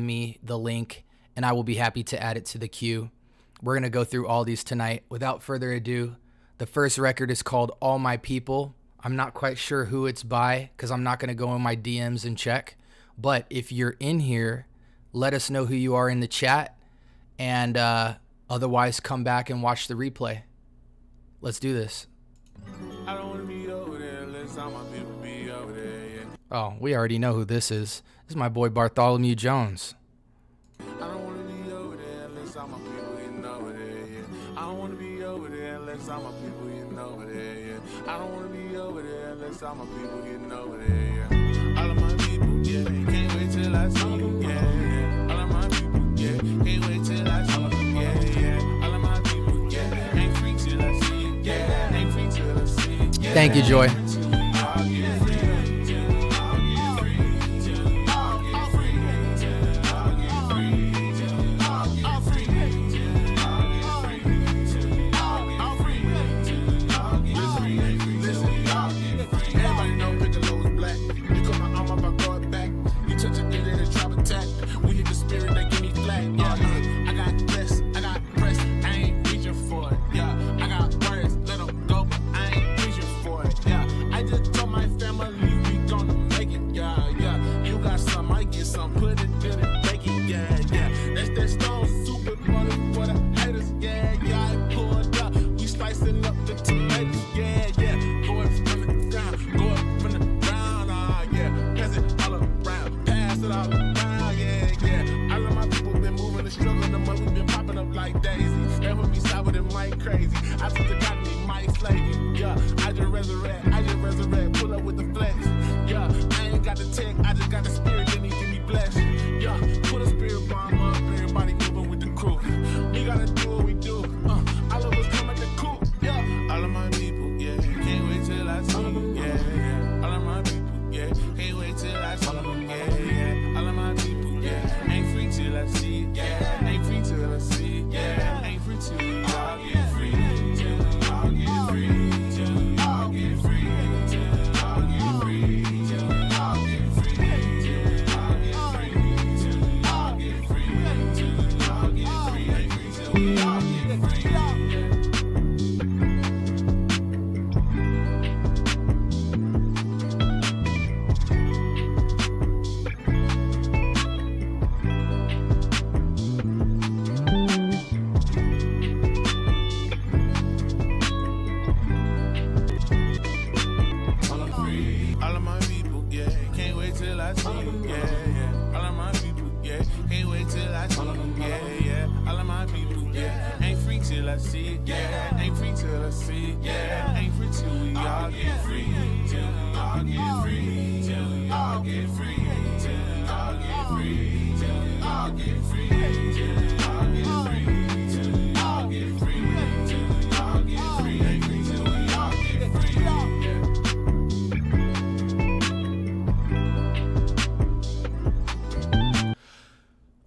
me the link, and I will be happy to add it to the queue. We're going to go through all these tonight. Without further ado, the first record is called All My People. I'm not quite sure who it's by because I'm not going to go in my DMs and check. But if you're in here, let us know who you are in the chat. And otherwise, come back and watch the replay. Let's do this. I don't want to be over there unless all my people be over there, yeah. Oh, we already know who this is. This is my boy Bartholomew Jones. I don't want to be over there unless all my people getting over there, yeah. I don't want to be over there unless all my people getting over there, yeah. I don't want to be over there unless all my people getting over there, yeah. All of my people, yeah, can't wait till I see you, yeah, yeah. All of my people, yeah, can't wait till I see you, yeah, yeah. All of my people, yeah, ain't free till I see you, yeah, ain't free till I see you, yeah. Thank you, Joy.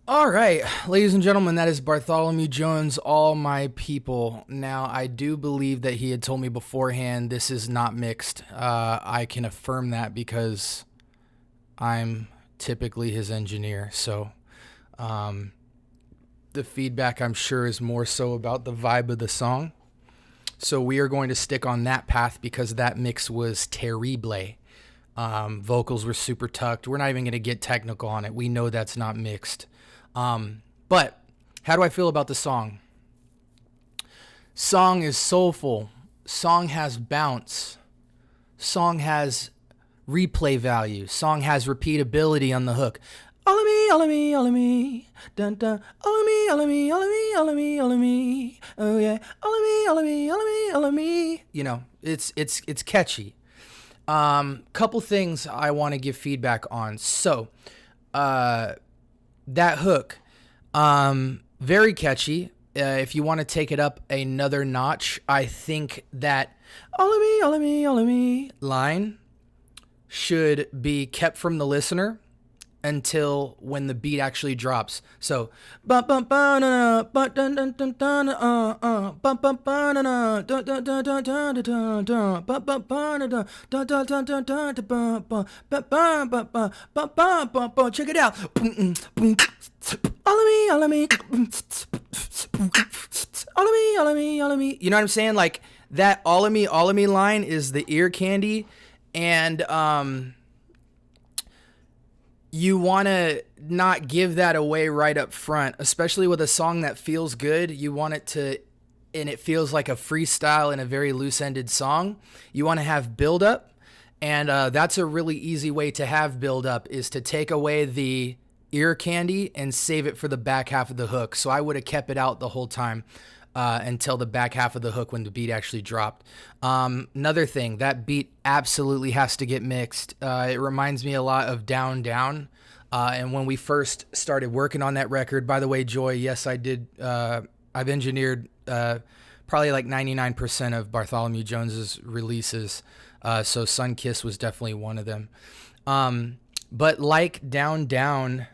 All right, ladies and gentlemen, that is Bartholomew Jones, All My People. Now, I do believe that he had told me beforehand this is not mixed. I can affirm that because I'm typically his engineer. So the feedback, I'm sure, is more so about the vibe of the song. So we are going to stick on that path because that mix was terrible. Vocals were super tucked. We're not even going to get technical on it. We know that's not mixed. But how do I feel about the song? Song is soulful. Song has bounce. Song has replay value. Song has repeatability on the hook. All of me, all of me, all of me. Dun dun. All of me, all of me, all of me, all of me, all of me. Oh yeah. All of me, all of me, all of me, all of me. You know, it's catchy. Couple things I want to give feedback on. So, that hook, very catchy. If you want to take it up another notch, I think that all of me, all of me, all of me line should be kept from the listener until when the beat actually drops. So check it out. All of me, all of me. All of me, all of me, all of me. You know what I'm saying? Like that all of me line is the ear candy. And you want to not give that away right up front, especially with a song that feels good. You want it to, and it feels like a freestyle and a very loose-ended song. You want to have build-up, and that's a really easy way to have build-up, is to take away the ear candy and save it for the back half of the hook. So I would have kept it out the whole time until the back half of the hook when the beat actually dropped. Another thing, that beat absolutely has to get mixed. It reminds me a lot of Down Down. And when we first started working on that record, by the way, Joy, yes, I did. I've engineered probably like 99% of Bartholomew Jones's releases. So Sun Kiss was definitely one of them. But like Down Down,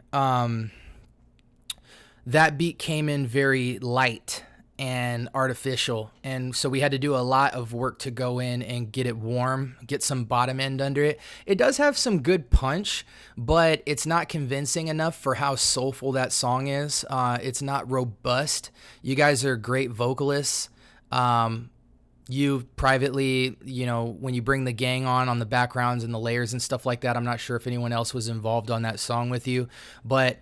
that beat came in very light and artificial, and so we had to do a lot of work to go in and get it warm, get some bottom end under it. It does have some good punch, but it's not convincing enough for how soulful that song is. It's not robust. You guys are great vocalists. You privately, you know, when you bring the gang on the backgrounds and the layers and stuff like that, I'm not sure if anyone else was involved on that song with you, but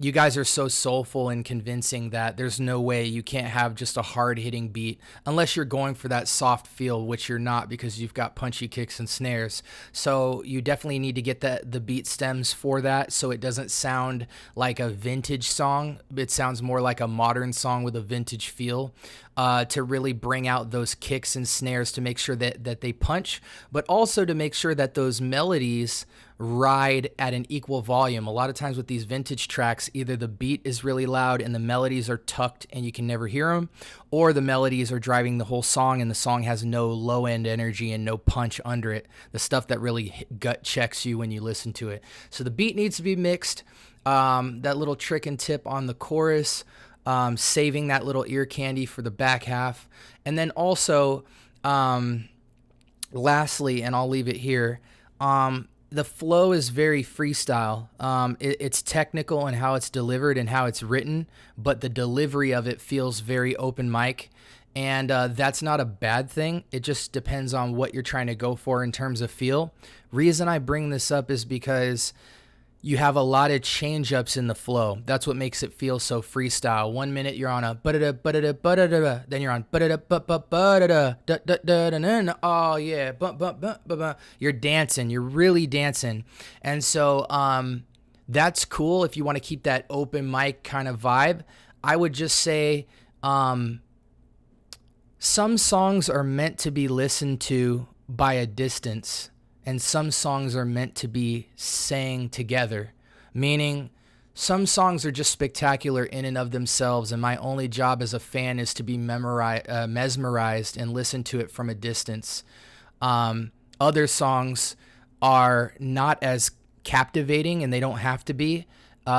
you guys are so soulful and convincing that there's no way you can't have just a hard-hitting beat unless you're going for that soft feel, which you're not because you've got punchy kicks and snares. So you definitely need to get the beat stems for that so it doesn't sound like a vintage song. It sounds more like a modern song with a vintage feel, to really bring out those kicks and snares, to make sure that they punch, but also to make sure that those melodies ride at an equal volume. A lot of times with these vintage tracks, either the beat is really loud and the melodies are tucked and you can never hear them, or the melodies are driving the whole song and the song has no low end energy and no punch under it, the stuff that really gut checks you when you listen to it. So the beat needs to be mixed. That little trick and tip on the chorus, saving that little ear candy for the back half. And then also, lastly, and I'll leave it here, the flow is very freestyle. It's technical in how it's delivered and how it's written, but the delivery of it feels very open mic. And that's not a bad thing. It just depends on what you're trying to go for in terms of feel. Reason I bring this up is because you have a lot of change ups in the flow. That's what makes it feel so freestyle. 1 minute you're on a ba-da-da, ba-da-da, ba-da-da, then you're on ba-da-da, ba-da-da, da-da-da-da-da, oh yeah, ba-ba-ba-ba-ba. You're dancing, you're really dancing. And so that's cool if you want to keep that open mic kind of vibe. I would just say some songs are meant to be listened to by a distance, and some songs are meant to be sang together, meaning some songs are just spectacular in and of themselves, and my only job as a fan is to be mesmerized and listen to it from a distance. Other songs are not as captivating, and they don't have to be.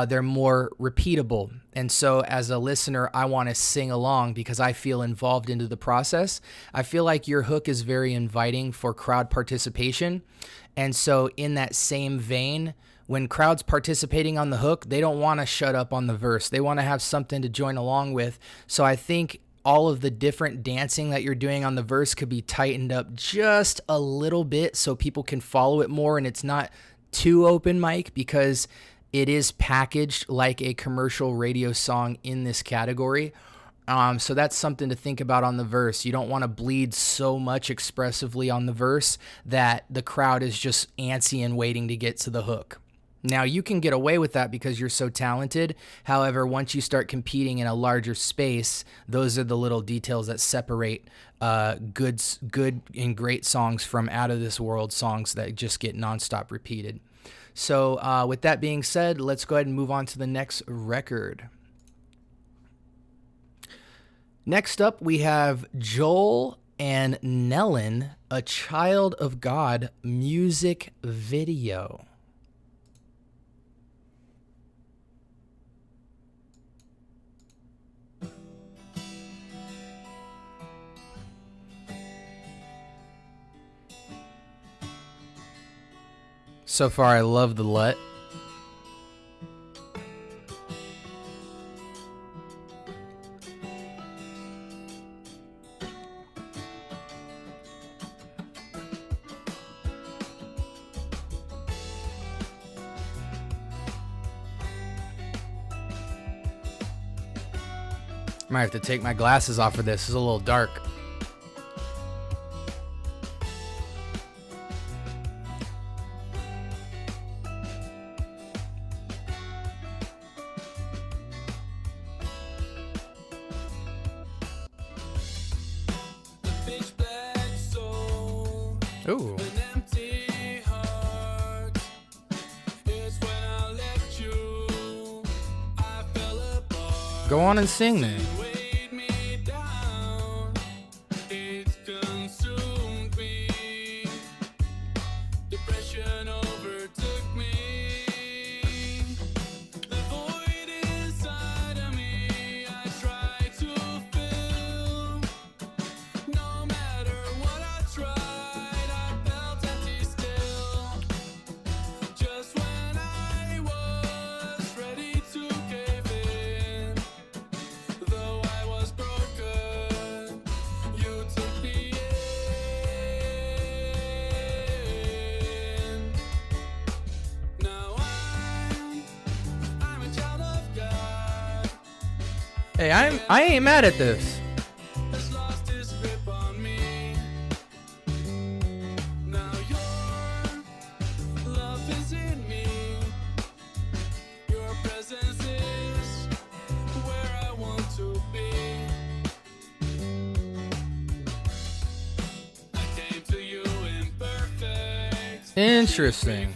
They're more repeatable. And so as a listener, I want to sing along because I feel involved into the process. I feel like your hook is very inviting for crowd participation. And so in that same vein, when crowds participating on the hook, they don't want to shut up on the verse. They want to have something to join along with. So I think all of the different dancing that you're doing on the verse could be tightened up just a little bit so people can follow it more and it's not too open mic, because it is packaged like a commercial radio song in this category. So that's something to think about on the verse. You don't want to bleed so much expressively on the verse that the crowd is just antsy and waiting to get to the hook. Now, you can get away with that because you're so talented. However, once you start competing in a larger space, those are the little details that separate good and great songs from out of this world songs that just get nonstop repeated. So with that being said, let's go ahead and move on to the next record. Next up, we have Joel and Nellen, A Child of God music video. So far, I love the LUT. Might have to take my glasses off for this. It's a little dark. Ooh. Go on and sing then. Hey, I ain't mad at this. Interesting.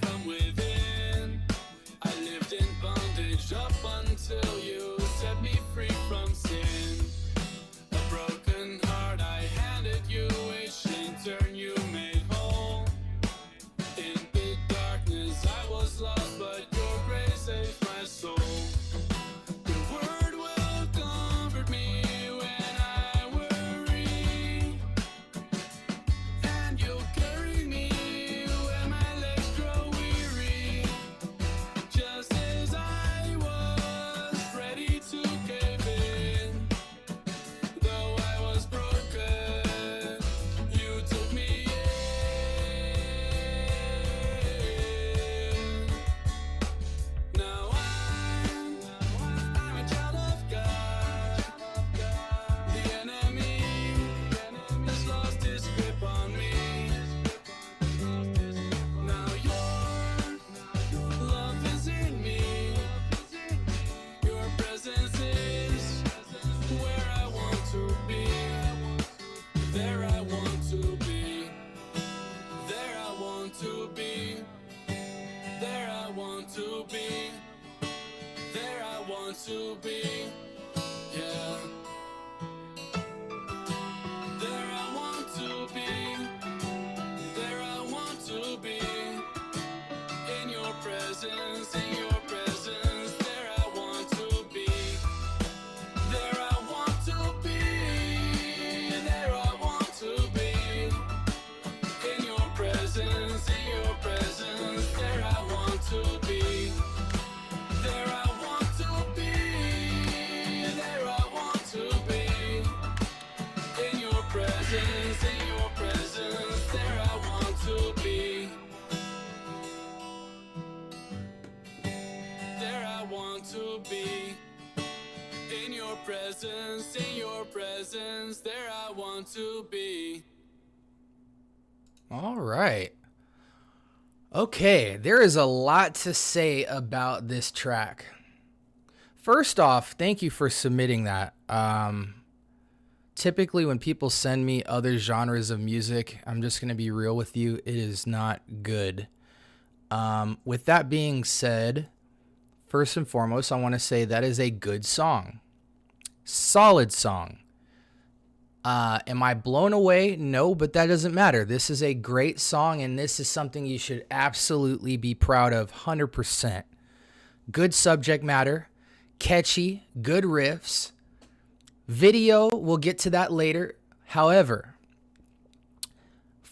All right. Okay, there is a lot to say about this track. First off, thank you for submitting that. Typically, when people send me other genres of music, I'm just going to be real with you, it is not good. With that being said, first and foremost, I want to say that is a good song. Solid song. Am I blown away? No, but that doesn't matter. This is a great song, and this is something you should absolutely be proud of, 100%. Good subject matter, catchy, good riffs. Video, we'll get to that later. However,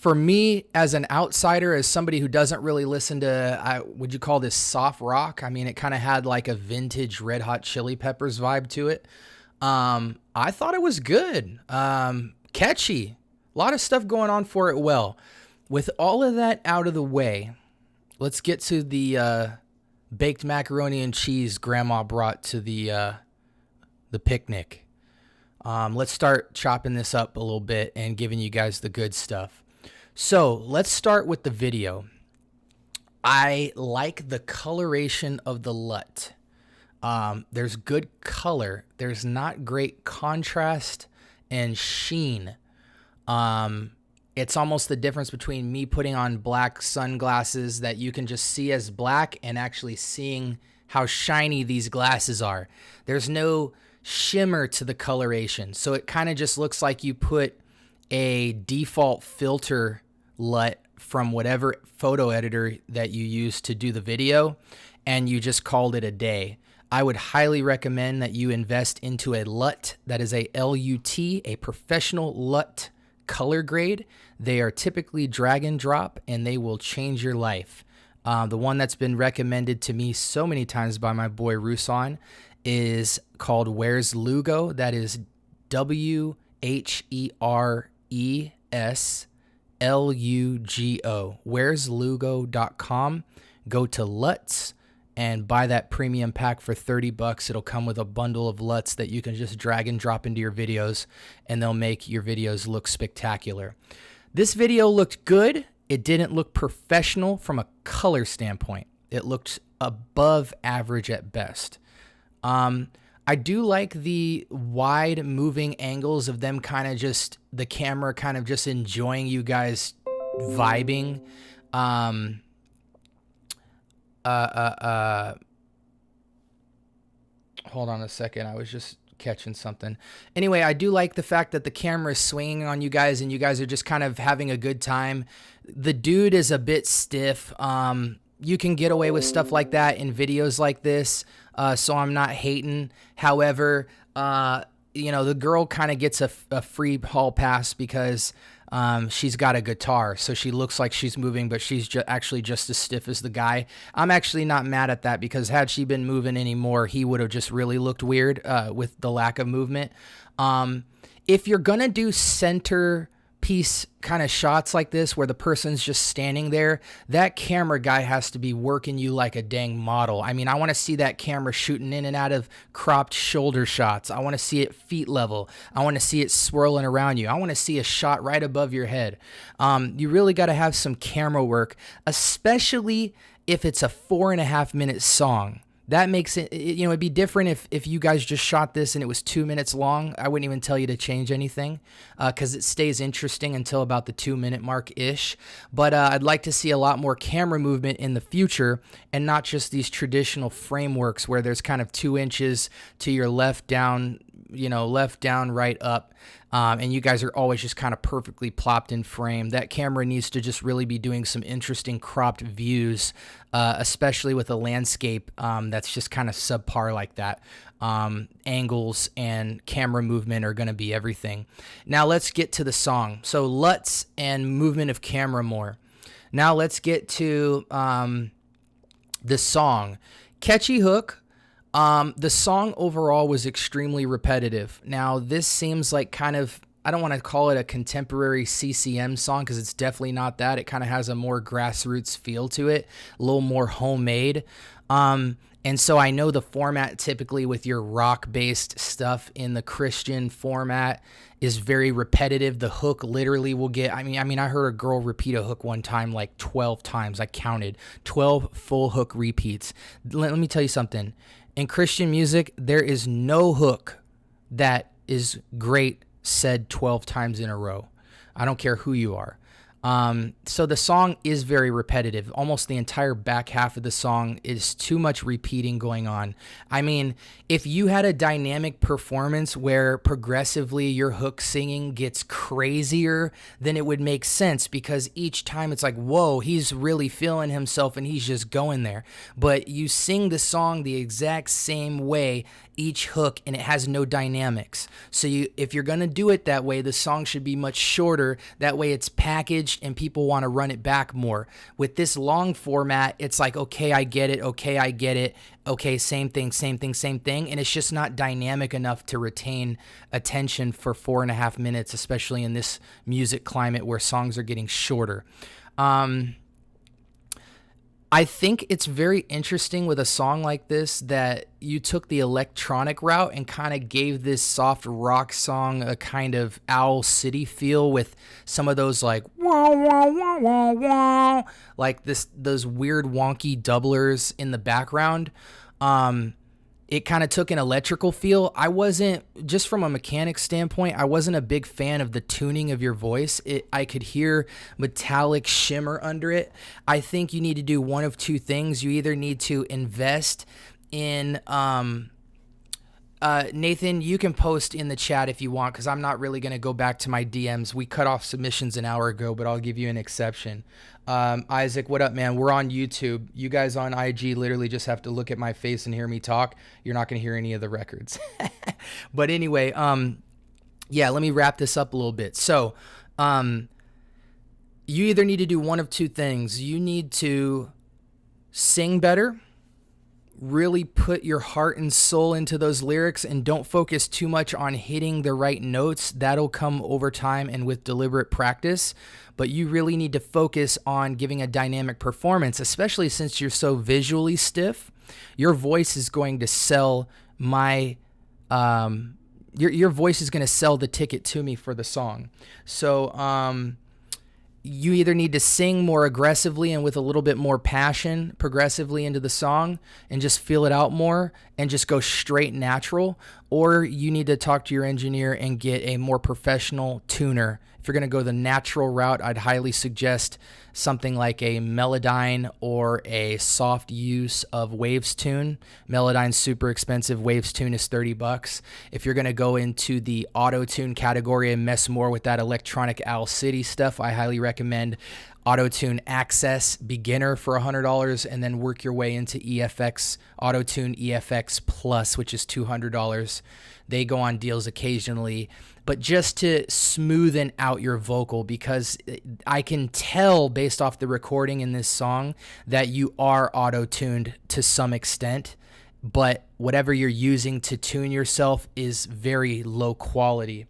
For me, as an outsider, as somebody who doesn't really listen to, would you call this soft rock? I mean, it kind of had like a vintage Red Hot Chili Peppers vibe to it. I thought it was good. Catchy. A lot of stuff going on for it well. With all of that out of the way, let's get to the baked macaroni and cheese Grandma brought to the picnic. Let's start chopping this up a little bit and giving you guys the good stuff. So let's start with the video. I like the coloration of the LUT. There's good color. There's not great contrast and sheen. It's almost the difference between me putting on black sunglasses that you can just see as black and actually seeing how shiny these glasses are. There's no shimmer to the coloration. So it kind of just looks like you put a default filter LUT from whatever photo editor that you use to do the video, and you just called it a day. I would highly recommend that you invest into a LUT, that is a LUT, a professional LUT color grade. They are typically drag and drop, and they will change your life. The one that's been recommended to me so many times by my boy Rusan is called Where's Lugo. That is WHERESLUGO. Where'slugo.com. Go to LUTs and buy that premium pack for $30. It'll come with a bundle of LUTs that you can just drag and drop into your videos, and they'll make your videos look spectacular. This video looked good. It didn't look professional from a color standpoint. It looked above average at best. I do like the wide moving angles of them kind of just, the camera kind of just enjoying you guys vibing. Hold on a second. I was just catching something. Anyway, I do like the fact that the camera is swinging on you guys and you guys are just kind of having a good time. The dude is a bit stiff. You can get away with stuff like that in videos like this. So I'm not hating. However, the girl kind of gets a free hall pass because she's got a guitar. So she looks like she's moving, but she's actually just as stiff as the guy. I'm actually not mad at that because had she been moving anymore, he would have just really looked weird with the lack of movement. If you're going to do center piece kind of shots like this where the person's just standing there, that camera guy has to be working you like a dang model. I mean, I want to see that camera shooting in and out of cropped shoulder shots. I want to see it feet level. I want to see it swirling around you. I want to see a shot right above your head. You really got to have some camera work, especially if it's a 4.5 minute song. That makes it, it'd be different if you guys just shot this and it was 2 minutes long. I wouldn't even tell you to change anything because it stays interesting until about the 2 minute mark-ish. But I'd like to see a lot more camera movement in the future and not just these traditional frameworks where there's kind of 2 inches to your left down, left down, right up. And you guys are always just kind of perfectly plopped in frame. That camera needs to just really be doing some interesting cropped views, especially with a landscape that's just kind of subpar like that. Angles and camera movement are going to be everything. Now let's get to the song. So LUTs and movement of camera more. Now let's get to the song. Catchy hook. The song overall was extremely repetitive. Now, this seems like kind of, I don't want to call it a contemporary CCM song because it's definitely not that. It kind of has a more grassroots feel to it, a little more homemade. And so I know the format typically with your rock-based stuff in the Christian format is very repetitive. The hook literally will get, I heard a girl repeat a hook one time like 12 times. I counted 12 full hook repeats. Let me tell you something. In Christian music, there is no hook that is great said 12 times in a row. I don't care who you are. So the song is very repetitive. Almost the entire back half of the song is too much repeating going on. I mean, if you had a dynamic performance where progressively your hook singing gets crazier, then it would make sense because each time it's like, whoa, he's really feeling himself and he's just going there. But you sing the song the exact same way each hook and it has no dynamics. So if you're going to do it that way, the song should be much shorter. That way it's packaged entrenched and people want to run it back more. With this long format, it's like, okay, I get it. Okay, I get it. Okay, same thing, same thing, same thing. And it's just not dynamic enough to retain attention for 4.5 minutes, especially in this music climate where songs are getting shorter. I think it's very interesting with a song like this that you took the electronic route and kind of gave this soft rock song a kind of Owl City feel with some of those like wah wah wah wah wah, like those weird wonky doublers in the background. It kind of took an electrical feel. I wasn't, just from a mechanic standpoint, I wasn't a big fan of the tuning of your voice. I could hear metallic shimmer under it. I think you need to do one of two things. You either need to invest in, Nathan, you can post in the chat if you want, because I'm not really going to go back to my DMs. We cut off submissions an hour ago, but I'll give you an exception. Isaac, what up, man? We're on YouTube. You guys on IG literally just have to look at my face and hear me talk. You're not going to hear any of the records. But anyway, yeah, let me wrap this up a little bit. So, you either need to do one of two things. You need to sing better, really put your heart and soul into those lyrics, and don't focus too much on hitting the right notes. That'll come over time and with deliberate practice. But you really need to focus on giving a dynamic performance, especially since you're so visually stiff. Your voice is going to sell my, your voice is going to sell the ticket to me for the song. So, you either need to sing more aggressively and with a little bit more passion progressively into the song and just feel it out more and just go straight natural, or you need to talk to your engineer and get a more professional tuner. If you're going to go the natural route, I'd highly suggest something like a Melodyne or a soft use of Waves Tune. Melodyne's super expensive. Waves Tune is $30. If you're going to go into the auto-tune category and mess more with that electronic Owl City stuff, I highly recommend Auto-Tune Access Beginner for $100, and then work your way into EFX, Auto-Tune EFX Plus, which is $200. They go on deals occasionally, but just to smoothen out your vocal, because I can tell based off the recording in this song that you are auto-tuned to some extent, but whatever you're using to tune yourself is very low quality.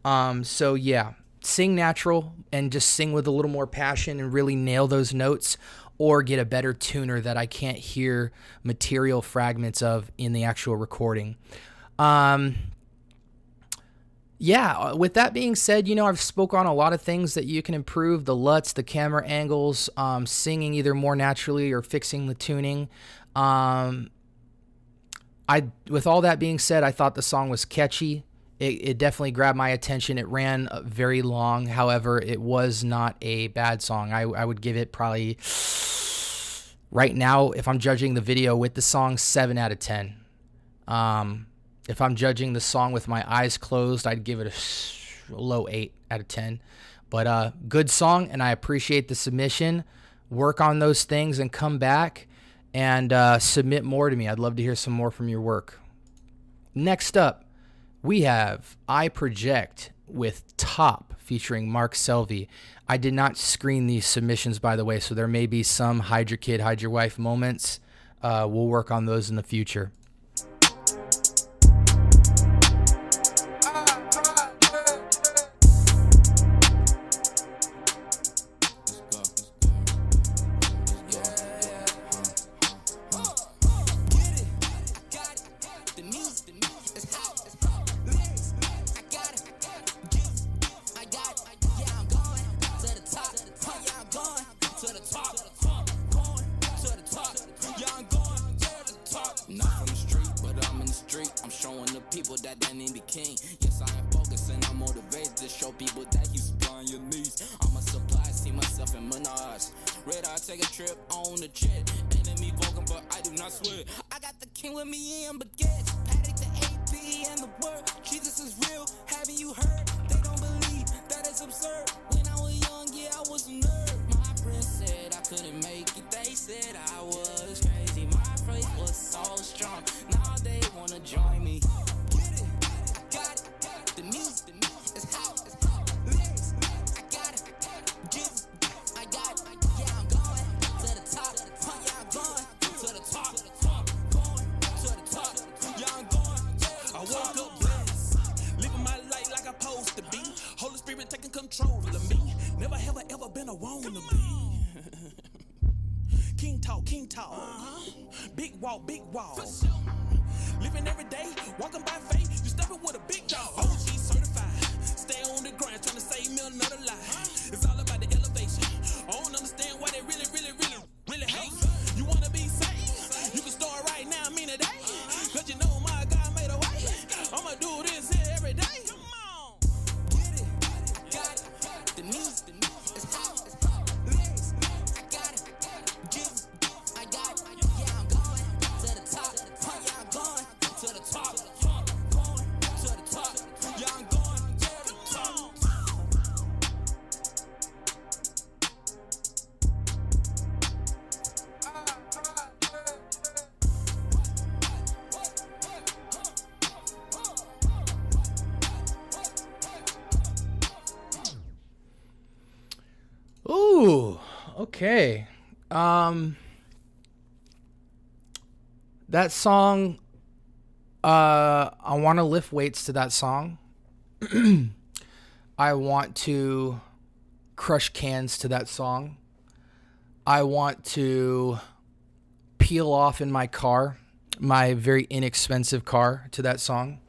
So yeah, sing natural and just sing with a little more passion and really nail those notes, or get a better tuner that I can't hear material fragments of in the actual recording. Yeah, with that being said, I've spoke on a lot of things that you can improve: the LUTs, the camera angles, singing either more naturally or fixing the tuning. With all that being said, I thought the song was catchy. It definitely grabbed my attention. It ran very long. However, it was not a bad song. I would give it probably, right now, if I'm judging the video with the song, 7 out of 10. If I'm judging the song with my eyes closed, I'd give it a low 8 out of 10. But good song, and I appreciate the submission. Work on those things and come back and submit more to me. I'd love to hear some more from your work. Next up, we have I Project with Top featuring Mark Selvey. I did not screen these submissions, by the way, so there may be some hide your kid, hide your wife moments. We'll work on those in the future. control of me. Never have I ever been a wannabe. King talk, big walk, living every day, walking by faith, you stepping with a big dog. OG certified, stay on the grind, trying to save me another life. It's all about the elevation. I don't understand why they really hate. You wanna be saved? You can start right now, I mean today. Cause you know my God made a way. I'ma do this here every day. Come on, get it, got it. The knees, it's hot. Legs, I got it. I got it. Yeah, I'm going to the top. Yeah, I'm going to the top. Going to the top. Yeah, I'm going to the top. Ooh, okay. That song, I want to lift weights to that song. I want to crush cans to that song. I want to peel off in my car, my very inexpensive car, to that song.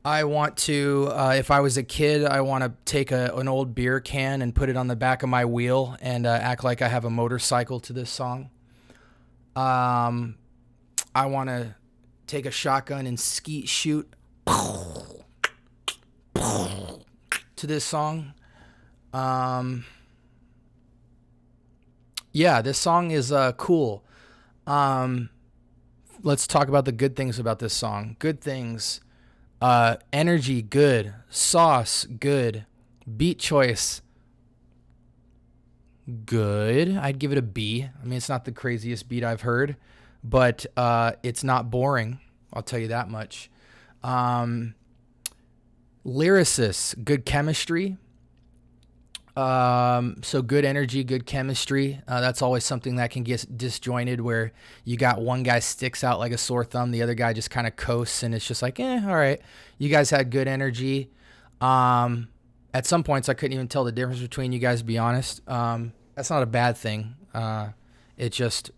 I want to, if I was a kid, I want to take an old beer can and put it on the back of my wheel and act like I have a motorcycle to this song. I want to take a shotgun and skeet shoot to this song. Yeah, this song is cool. Let's talk about the good things about this song. Good things. Energy, good. Sauce, good. Beat choice, good. I'd give it a B. I mean, it's not the craziest beat I've heard, but it's not boring. I'll tell you that much. Lyricists, good chemistry. So good energy, good chemistry. That's always something that can get disjointed, where you got one guy sticks out like a sore thumb, the other guy just kind of coasts, and it's just like, all right. You guys had good energy. At some points, I couldn't even tell the difference between you guys, to be honest. That's not a bad thing. It just,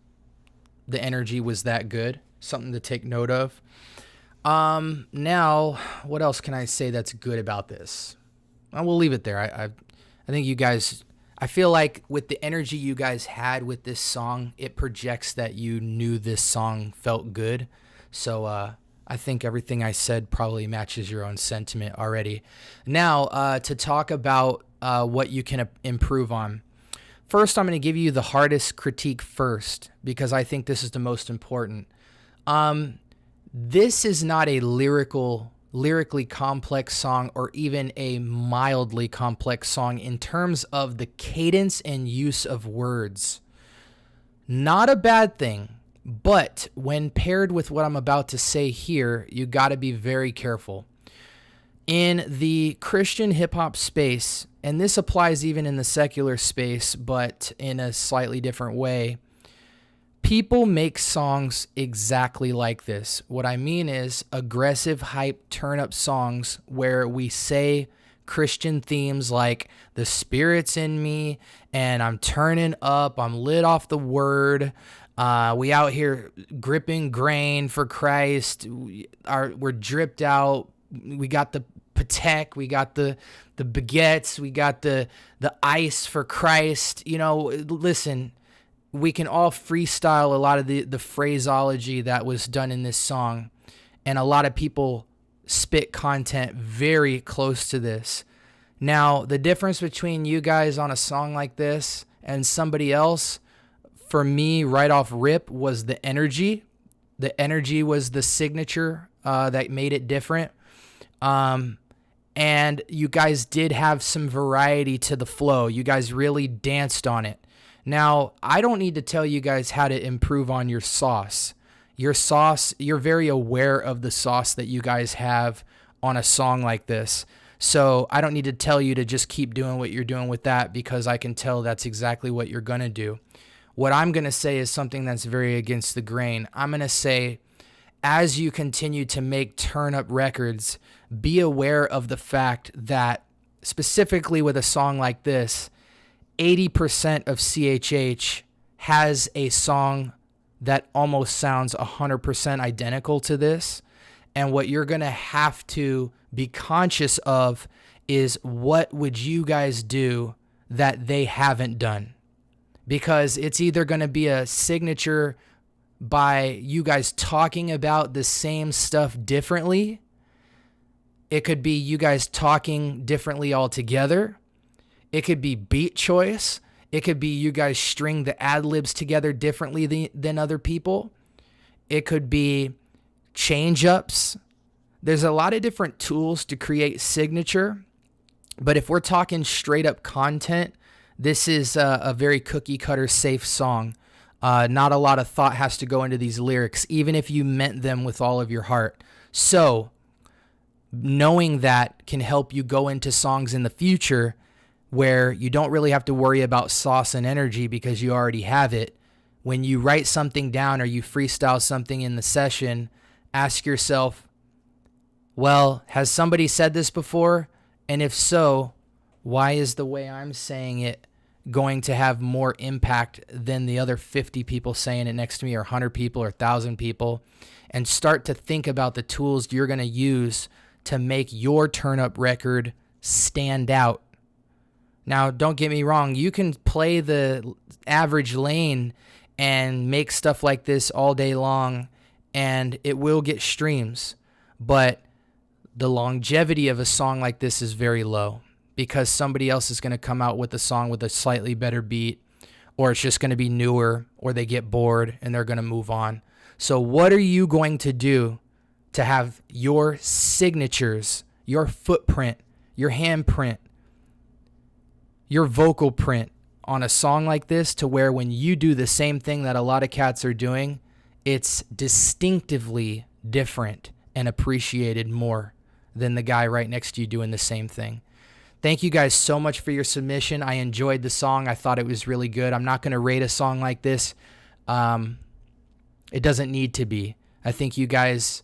the energy was that good. Something to take note of. Now, what else can I say that's good about this? We'll leave it there. I think you guys, I feel like with the energy you guys had with this song, it projects that you knew this song felt good. So I think everything I said probably matches your own sentiment already. Now, to talk about what you can improve on. First, I'm going to give you the hardest critique first, because I think this is the most important. This is not a lyrically complex song, or even a mildly complex song in terms of the cadence and use of words. Not a bad thing, but when paired with what I'm about to say here, you got to be very careful. In the Christian hip-hop space, and this applies even in the secular space, but in a slightly different way, people make songs exactly like this. What I mean is aggressive, hype, turn-up songs where we say Christian themes like the Spirit's in me, and I'm turning up, I'm lit off the word, we out here gripping grain for Christ, we're dripped out, we got the Patek, we got the baguettes, we got the ice for Christ. You know, listen, we can all freestyle a lot of the phraseology that was done in this song, and a lot of people spit content very close to this. Now, the difference between you guys on a song like this and somebody else, for me, right off rip, was the energy. The energy was the signature that made it different. And you guys did have some variety to the flow. You guys really danced on it. Now, I don't need to tell you guys how to improve on your sauce. Your sauce, you're very aware of the sauce that you guys have on a song like this. So I don't need to tell you to just keep doing what you're doing with that, because I can tell that's exactly what you're going to do. What I'm going to say is something that's very against the grain. I'm going to say, as you continue to make turn-up records, be aware of the fact that specifically with a song like this, 80% of CHH has a song that almost sounds 100% identical to this. And what you're going to have to be conscious of is, what would you guys do that they haven't done? Because it's either going to be a signature by you guys talking about the same stuff differently. It could be you guys talking differently altogether. It could be beat choice. It could be you guys string the ad-libs together differently than other people. It could be change-ups. There's a lot of different tools to create signature. But if we're talking straight up content, this is a very cookie cutter safe song. Not a lot of thought has to go into these lyrics, even if you meant them with all of your heart. So knowing that can help you go into songs in the future where you don't really have to worry about sauce and energy because you already have it. When you write something down or you freestyle something in the session, ask yourself, well, has somebody said this before? And if so, why is the way I'm saying it going to have more impact than the other 50 people saying it next to me, or 100 people, or 1,000 people? And start to think about the tools you're going to use to make your turn-up record stand out. Now, don't get me wrong. You can play the average lane and make stuff like this all day long, and it will get streams. But the longevity of a song like this is very low, because somebody else is going to come out with a song with a slightly better beat, or it's just going to be newer, or they get bored and they're going to move on. So what are you going to do to have your signatures, your footprint, your handprint, your vocal print on a song like this, to where when you do the same thing that a lot of cats are doing, it's distinctively different and appreciated more than the guy right next to you doing the same thing? Thank you guys so much for your submission. I enjoyed the song. I thought it was really good. I'm not going to rate a song like this. It doesn't need to be. I think you guys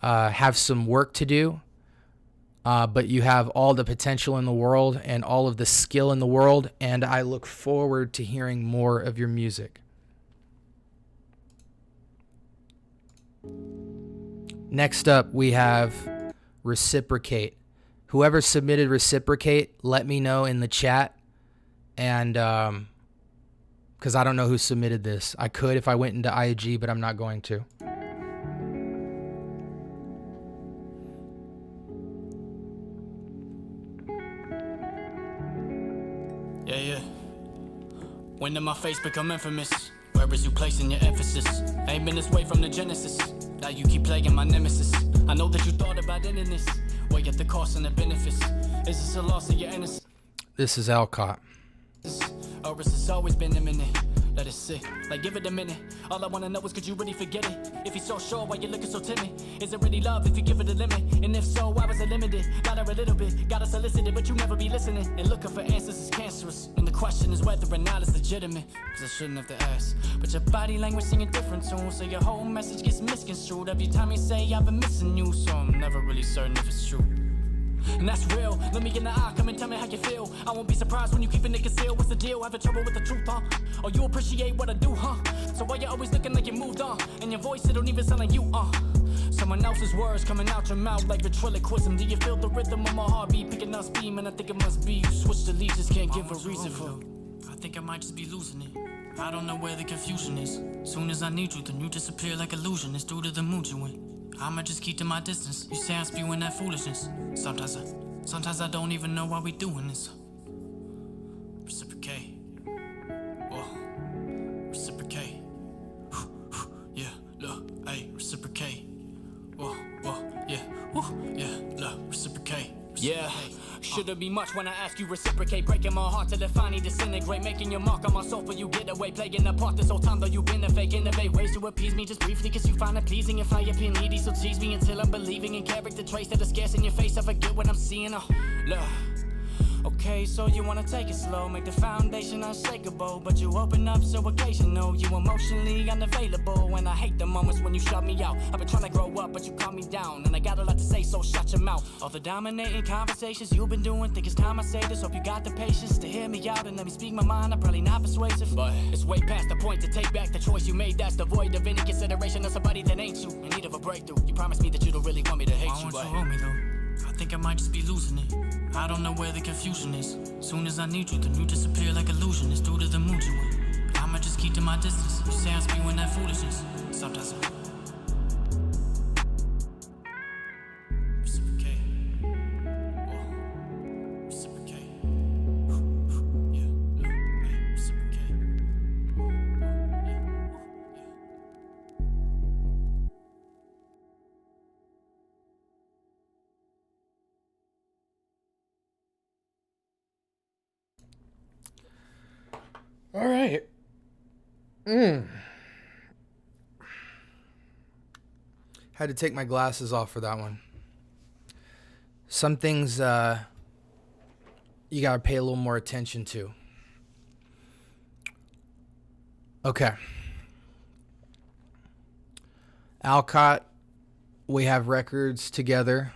have some work to do. But you have all the potential in the world and all of the skill in the world, and I look forward to hearing more of your music. Next up, we have Reciprocate. Whoever submitted Reciprocate, let me know in the chat, and because I don't know who submitted this. I could if I went into IG, but I'm not going to. Yeah. When did my face become infamous? Where is you placing your emphasis? Ain't been this way from the genesis. Now you keep plaguing my nemesis. I know that you thought about ending this. Weigh up the cost and the benefits. Is this a loss of your innocence? This is Alcott. Or is this always been imminent? Let it sit, like give it a minute. All I wanna know is could you really forget it? If you're so sure, why you looking so timid? Is it really love if you give it a limit? And if so, why was it limited? Got her a little bit, got her solicited, but you never be listening. And looking for answers is cancerous. And the question is whether or not it's legitimate. Cause I shouldn't have to ask. But your body language singing different tunes, so your whole message gets misconstrued every time you say I've been missing you. So I'm never really certain if it's true. And that's real. Let me in the eye, come and tell me how you feel. I won't be surprised when you keep it concealed. What's the deal? Having trouble with the truth, huh? Or you appreciate what I do, huh? So why you always looking like you moved on? And your voice, it don't even sound like you, Someone else's words coming out your mouth like ventriloquism. Do you feel the rhythm of my heartbeat picking up speed? Man, I think it must be you switched the leaves, just can't give a reason for. I think I might just be losing it. I don't know where the confusion is. Soon as I need you, then you disappear like illusion. It's due to the mood you in. I'ma just keep to my distance. You say I'm spewing that foolishness. Sometimes I don't even know why we doing this. Reciprocate. Whoa. Reciprocate. Yeah, look, hey, reciprocate. Whoa, yeah, look, reciprocate. Yeah, shouldn't be much when I ask you reciprocate. Breaking my heart till it finally disintegrate. Making your mark on my soul for you get away. Playing apart this whole time though you've been a fake. Innovate ways to appease me just briefly, cause you find it pleasing. If I appear needy, so tease me until I'm believing in character traits that are scarce in your face. I forget what I'm seeing. Look, Okay, so you wanna take it slow, make the foundation unshakable, but you open up so occasional, you emotionally unavailable, and I hate the moments when you shut me out. I've been trying to grow up, but you calm me down, and I got a lot to say, so shut your mouth. All the dominating conversations you've been doing, think it's time I say this. Hope you got the patience to hear me out and let me speak my mind. I'm probably not persuasive, but it's way past the point to take back the choice you made. That's devoid of any consideration of somebody that ain't you, in need of a breakthrough. You promised me that you don't really want me to hate you, but hold me though. I think I might just be losing it. I don't know where the confusion is. Soon as I need you, then you disappear like illusion. It's due to the mood you in. But I'ma just keep to my distance. You say I'm spewing that foolishness. Sometimes I reciprocate. Whoa. Reciprocate. Yeah, look, hey, reciprocate. Whoa, yeah, yeah. All right. Had to take my glasses off for that one. Some things you gotta pay a little more attention to. Okay. Alcott, we have records together.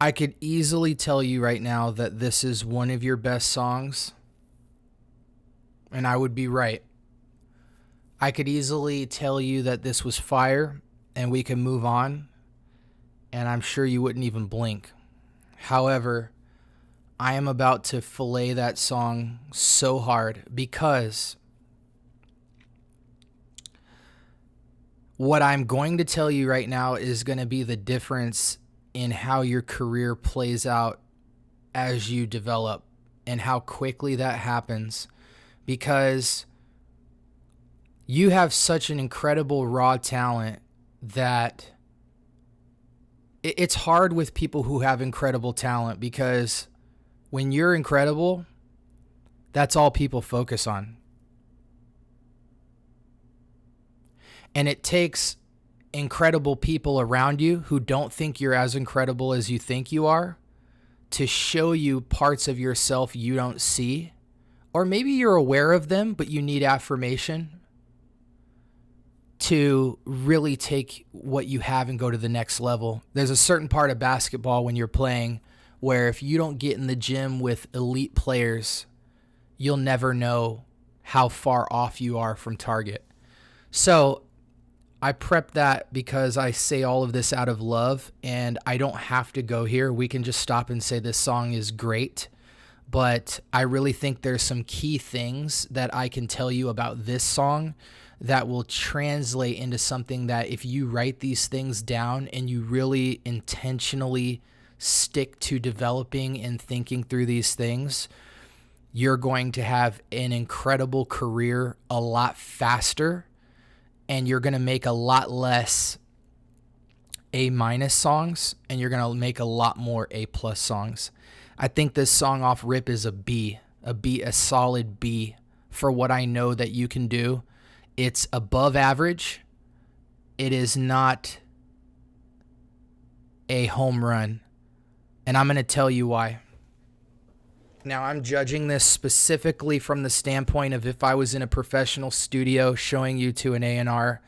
I could easily tell you right now that this is one of your best songs, and I would be right. I could easily tell you that this was fire, and we can move on, and I'm sure you wouldn't even blink. However, I am about to fillet that song so hard because what I'm going to tell you right now is going to be the difference in how your career plays out as you develop and how quickly that happens, because you have such an incredible raw talent that it's hard with people who have incredible talent, because when you're incredible, that's all people focus on. And it takes incredible people around you who don't think you're as incredible as you think you are to show you parts of yourself you don't see, or maybe you're aware of them but you need affirmation to really take what you have and go to the next level. There's a certain part of basketball when you're playing where if you don't get in the gym with elite players, you'll never know how far off you are from target. So I prepped that because I say all of this out of love, and I don't have to go here. We can just stop and say this song is great. But I really think there's some key things that I can tell you about this song that will translate into something that if you write these things down and you really intentionally stick to developing and thinking through these things, you're going to have an incredible career a lot faster. And you're going to make a lot less A- songs, and you're going to make a lot more A+ songs. I think this song off rip is a B, a solid B for what I know that you can do. It's above average. It is not a home run. And I'm going to tell you why. Now, I'm judging this specifically from the standpoint of if I was in a professional studio showing you to an A&R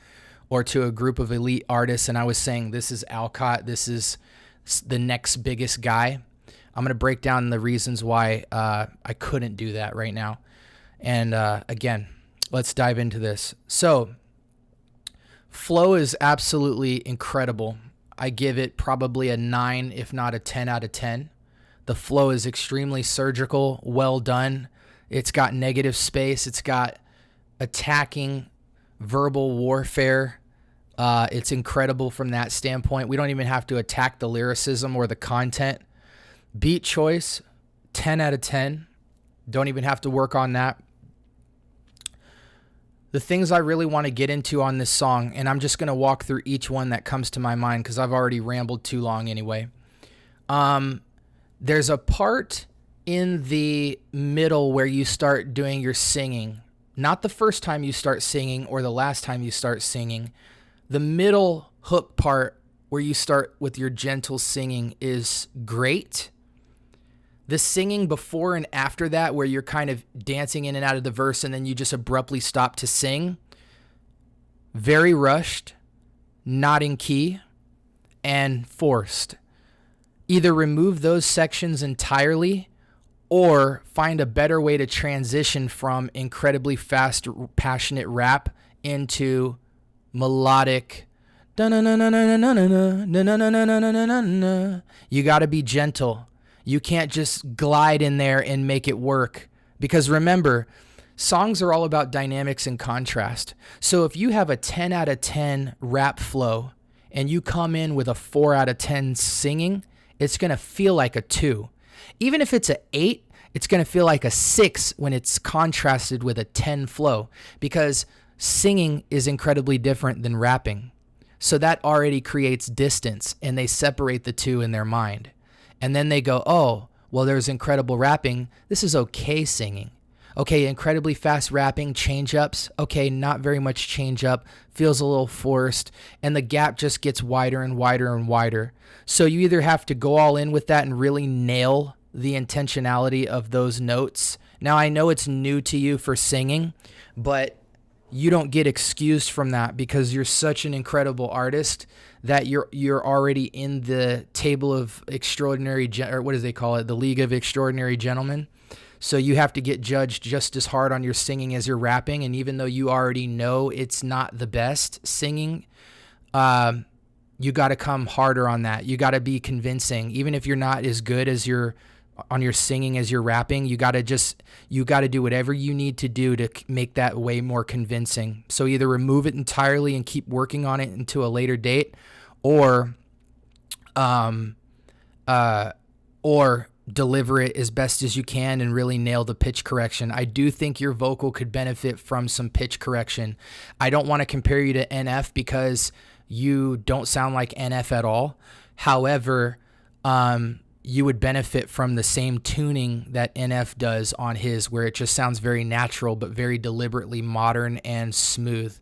or to a group of elite artists and I was saying, this is Alcott, this is the next biggest guy. I'm going to break down the reasons why I couldn't do that right now. And again, let's dive into this. So, flow is absolutely incredible. I give it probably a 9, if not a 10 out of 10. The flow is extremely surgical, well done. It's got negative space. It's got attacking verbal warfare. It's incredible from that standpoint. We don't even have to attack the lyricism or the content. Beat choice, 10 out of 10. Don't even have to work on that. The things I really want to get into on this song, and I'm just going to walk through each one that comes to my mind because I've already rambled too long anyway. There's a part in the middle where you start doing your singing. Not the first time you start singing or the last time you start singing. The middle hook part where you start with your gentle singing is great. The singing before and after that, where you're kind of dancing in and out of the verse and then you just abruptly stop to sing, very rushed, not in key, and forced. Either remove those sections entirely or find a better way to transition from incredibly fast, passionate rap into melodic. You got to be gentle. You can't just glide in there and make it work. Because remember, songs are all about dynamics and contrast. So if you have a 10 out of 10 rap flow and you come in with a 4 out of 10 singing, it's going to feel like a 2. Even if it's an 8, it's going to feel like a 6 when it's contrasted with a 10 flow, because singing is incredibly different than rapping. So that already creates distance, and they separate the two in their mind. And then they go, oh, well, there's incredible rapping. This is okay singing. Okay, incredibly fast rapping, change-ups. Okay, not very much change-up. Feels a little forced. And the gap just gets wider and wider and wider. So you either have to go all in with that and really nail the intentionality of those notes. Now, I know it's new to you for singing, but you don't get excused from that because you're such an incredible artist that you're already in the table of extraordinary, or what do they call it? The League of Extraordinary Gentlemen. So you have to get judged just as hard on your singing as your rapping. And even though you already know it's not the best singing, you got to come harder on that. You got to be convincing. Even if you're not as good as your singing as your rapping, you got to do whatever you need to do to make that way more convincing. So either remove it entirely and keep working on it into a later date, or deliver it as best as you can and really nail the pitch correction. I do think your vocal could benefit from some pitch correction. I don't want to compare you to NF because you don't sound like NF at all. However, you would benefit from the same tuning that NF does on his, where it just sounds very natural but very deliberately modern and smooth.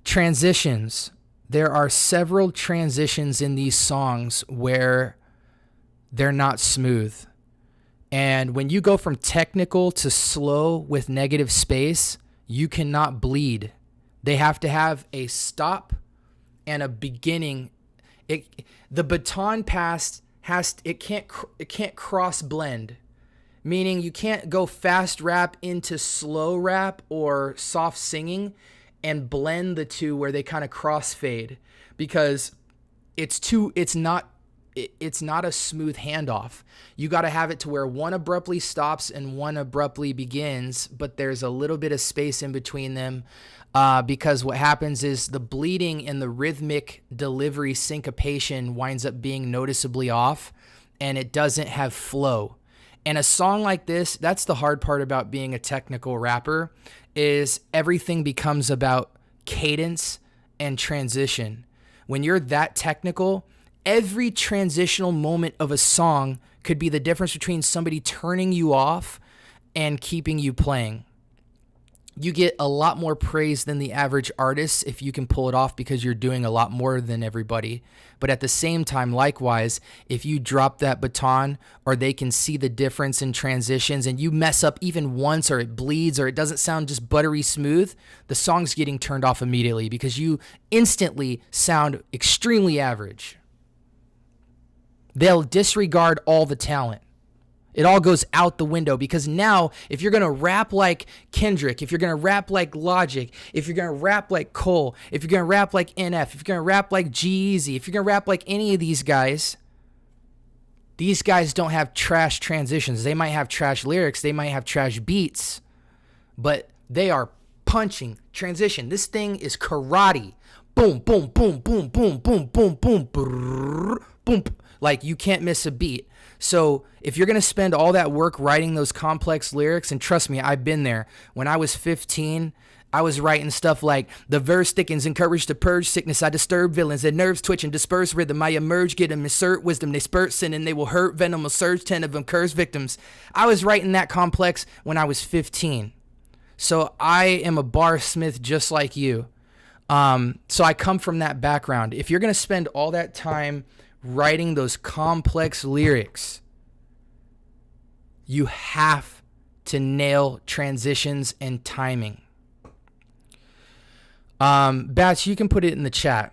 Transitions. There are several transitions in these songs where they're not smooth. And when you go from technical to slow with negative space, you cannot bleed. They have to have a stop and a beginning. The baton pass it can't cross blend, meaning you can't go fast rap into slow rap or soft singing and blend the two where they kind of crossfade, because it's not a smooth handoff. You got to have it to where one abruptly stops and one abruptly begins, but there's a little bit of space in between them, because what happens is the bleeding and the rhythmic delivery syncopation winds up being noticeably off, and it doesn't have flow. And a song like this, that's the hard part about being a technical rapper, is everything becomes about cadence and transition. When you're that technical, every transitional moment of a song could be the difference between somebody turning you off and keeping you playing. You get a lot more praise than the average artist if you can pull it off, because you're doing a lot more than everybody. But at the same time, likewise, if you drop that baton, or they can see the difference in transitions, and you mess up even once, or it bleeds, or it doesn't sound just buttery smooth, the song's getting turned off immediately because you instantly sound extremely average. They'll disregard all the talent. It all goes out the window, because now if you're going to rap like Kendrick, if you're going to rap like Logic, if you're going to rap like Cole, if you're going to rap like NF, if you're going to rap like G-Eazy, if you're going to rap like any of these guys don't have trash transitions. They might have trash lyrics, they might have trash beats, but they are punching transition. This thing is karate. Boom, boom, boom, boom, boom, boom, boom, boom, boom, boom. Like, you can't miss a beat. So if you're going to spend all that work writing those complex lyrics, and trust me, I've been there. When I was 15, I was writing stuff like, the verse thickens, encourage to purge sickness, I disturb villains, their nerves twitch and disperse rhythm, I emerge, get them, insert wisdom, they spurt sin, and they will hurt, venom will surge, 10 of them curse victims. I was writing that complex when I was 15. So I am a barsmith just like you. So I come from that background. If you're going to spend all that time writing those complex lyrics, you have to nail transitions and timing. Bats, you can put it in the chat.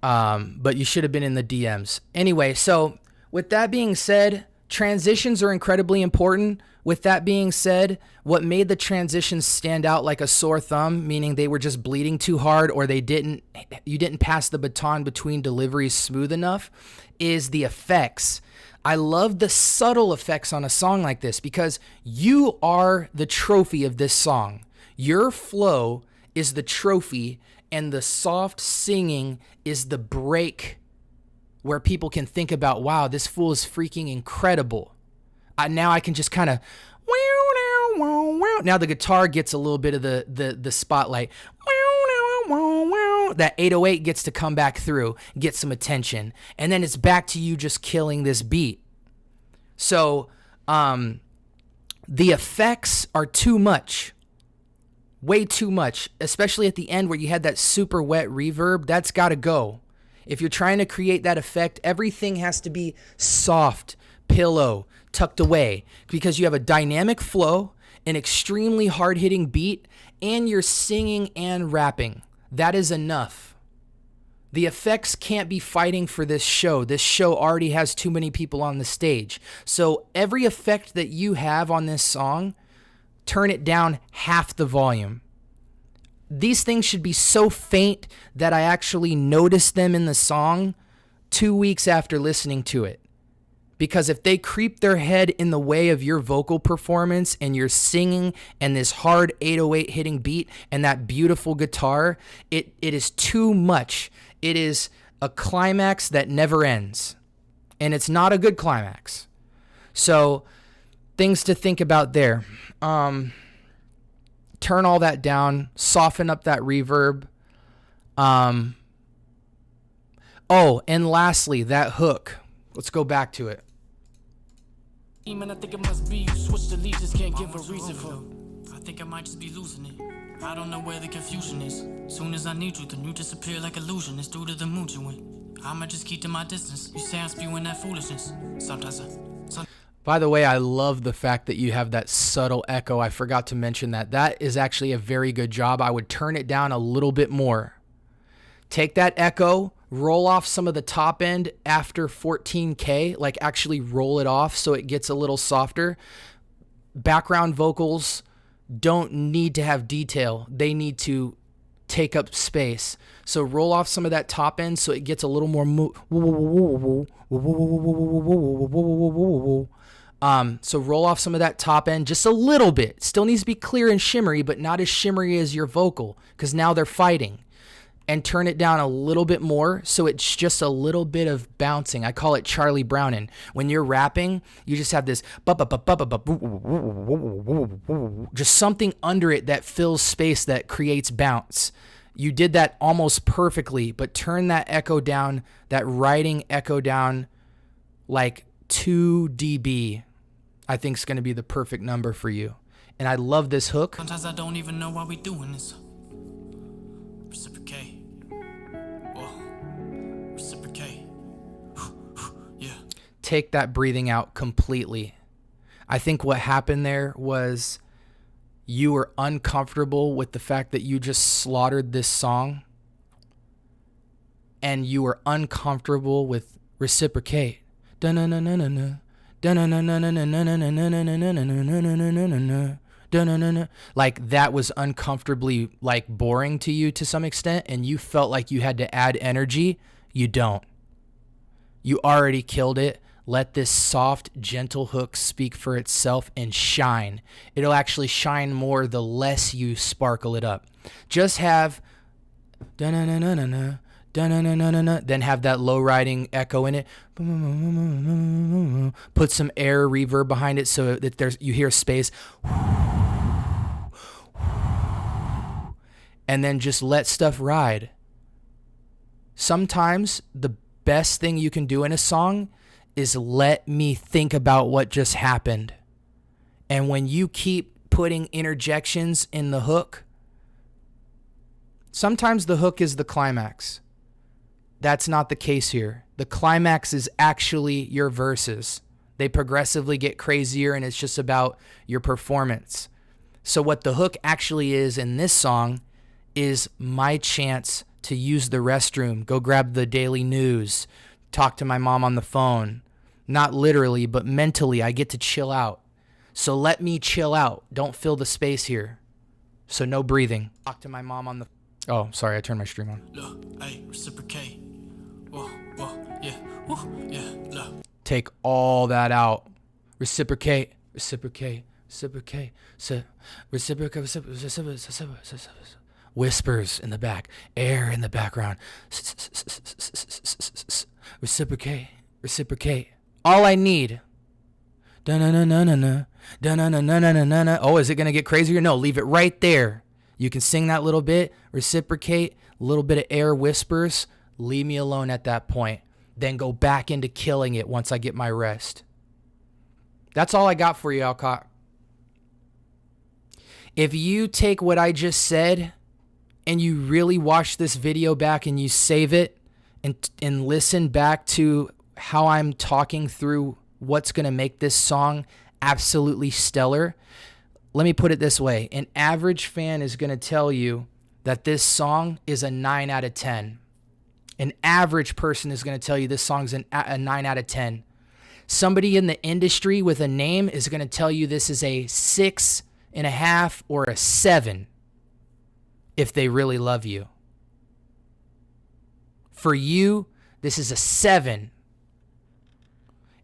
But you should have been in the DMs. Anyway, so with that being said, transitions are incredibly important. With that being said, what made the transitions stand out like a sore thumb, meaning they were just bleeding too hard or you didn't pass the baton between deliveries smooth enough, is the effects. I love the subtle effects on a song like this because you are the trophy of this song. Your flow is the trophy and the soft singing is the break where people can think about, wow, this fool is freaking incredible. Now I can just kind of, now the guitar gets a little bit of the spotlight. That 808 gets to come back through, get some attention. And then it's back to you just killing this beat. So the effects are too much. Way too much, especially at the end where you had that super wet reverb. That's got to go. If you're trying to create that effect, everything has to be soft, pillow, tucked away, because you have a dynamic flow, an extremely hard-hitting beat, and you're singing and rapping. That is enough. The effects can't be fighting for this show. This show already has too many people on the stage. So every effect that you have on this song, turn it down half the volume. These things should be so faint that I actually notice them in the song 2 weeks after listening to it. Because if they creep their head in the way of your vocal performance and your singing and this hard 808 hitting beat and that beautiful guitar, it is too much. It is a climax that never ends. And it's not a good climax. So things to think about there. Turn all that down, soften up that reverb. Oh, and lastly, that hook. Let's go back to it. Man, I think it must be you switch the lead, just can't give a reason for. I think I might just be losing it. I don't know where the confusion is. Soon as I need you, then you disappear like illusion. It's due to the mood you in. I'ma just keep to my distance. You say I'm spewing that foolishness. Sometimes By the way, I love the fact that you have that subtle echo. I forgot to mention that. That is actually a very good job. I would turn it down a little bit more. Take that echo, roll off some of the top end after 14K, like actually roll it off so it gets a little softer. Background vocals don't need to have detail. They need to take up space. So roll off some of that top end so it gets a little more so roll off some of that top end just a little bit. Still needs to be clear and shimmery, but not as shimmery as your vocal, because now they're fighting. And turn it down a little bit more so it's just a little bit of bouncing. I call it Charlie Browning. When you're rapping, you just have this just something under it that fills space, that creates bounce. You did that almost perfectly, but turn that echo down, that writing echo down like 2 dB. I think is going to be the perfect number for you. And I love this hook. sometimes I don't even know why we doing this. Reciprocate. Reciprocate. Yeah. Take that breathing out completely. I think what happened there was you were uncomfortable with the fact that you just slaughtered this song, and you were uncomfortable with reciprocate. Like that was uncomfortably like boring to you to some extent, and you felt like you had to add energy. You don't. You already killed it. Let this soft, gentle hook speak for itself and shine. It'll actually shine more the less you sparkle it up. Just have then have that low riding echo in it. Put some air reverb behind it so that you hear space. And then just let stuff ride. Sometimes the best thing you can do in a song is let me think about what just happened. And when you keep putting interjections in the hook, Sometimes the hook is the climax. That's not the case here. The climax is actually your verses. They progressively get crazier, and it's just about your performance. So what the hook actually is in this song is my chance to use the restroom, go grab the daily news, talk to my mom on the phone. Not literally, but mentally, I get to chill out. So let me chill out. Don't fill the space here. So no breathing. Talk to my mom on the... Oh, sorry, I turned my stream on. Look, hey, reciprocate. Whoa, yeah, look. Take all that out. Reciprocate. Whispers in the back. Air in the background. Reciprocate. All I need. Da-na-na-na-na-na. Da-na-na-na-na-na-na. Oh, is it going to get crazier? No, leave it right there. You can sing that little bit. Reciprocate. A little bit of air whispers. Leave me alone at that point. Then go back into killing it once I get my rest. That's all I got for you, Alcott. If you take what I just said and you really watch this video back and you save it and listen back to how I'm talking through what's going to make this song absolutely stellar, let me put it this way. An average fan is going to tell you that this song is a 9 out of 10. An average person is going to tell you this song's a 9 out of 10. Somebody in the industry with a name is going to tell you this is a 6.5 or a 7 if they really love you. For you, this is a 7.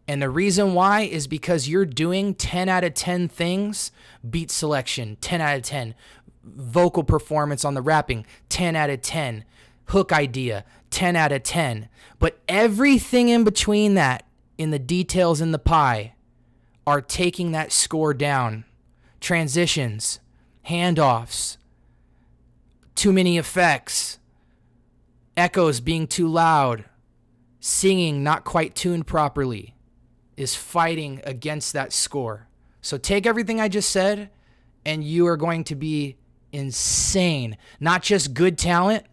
And the reason why is because you're doing 10 out of 10 things. Beat selection, 10 out of 10. Vocal performance on the rapping, 10 out of 10. Hook idea, 10 out of 10. But everything in between that, in the details in the pie, are taking that score down. Transitions, handoffs, too many effects, echoes being too loud, singing not quite tuned properly, is fighting against that score. So take everything I just said, and you are going to be insane. Not just good talent,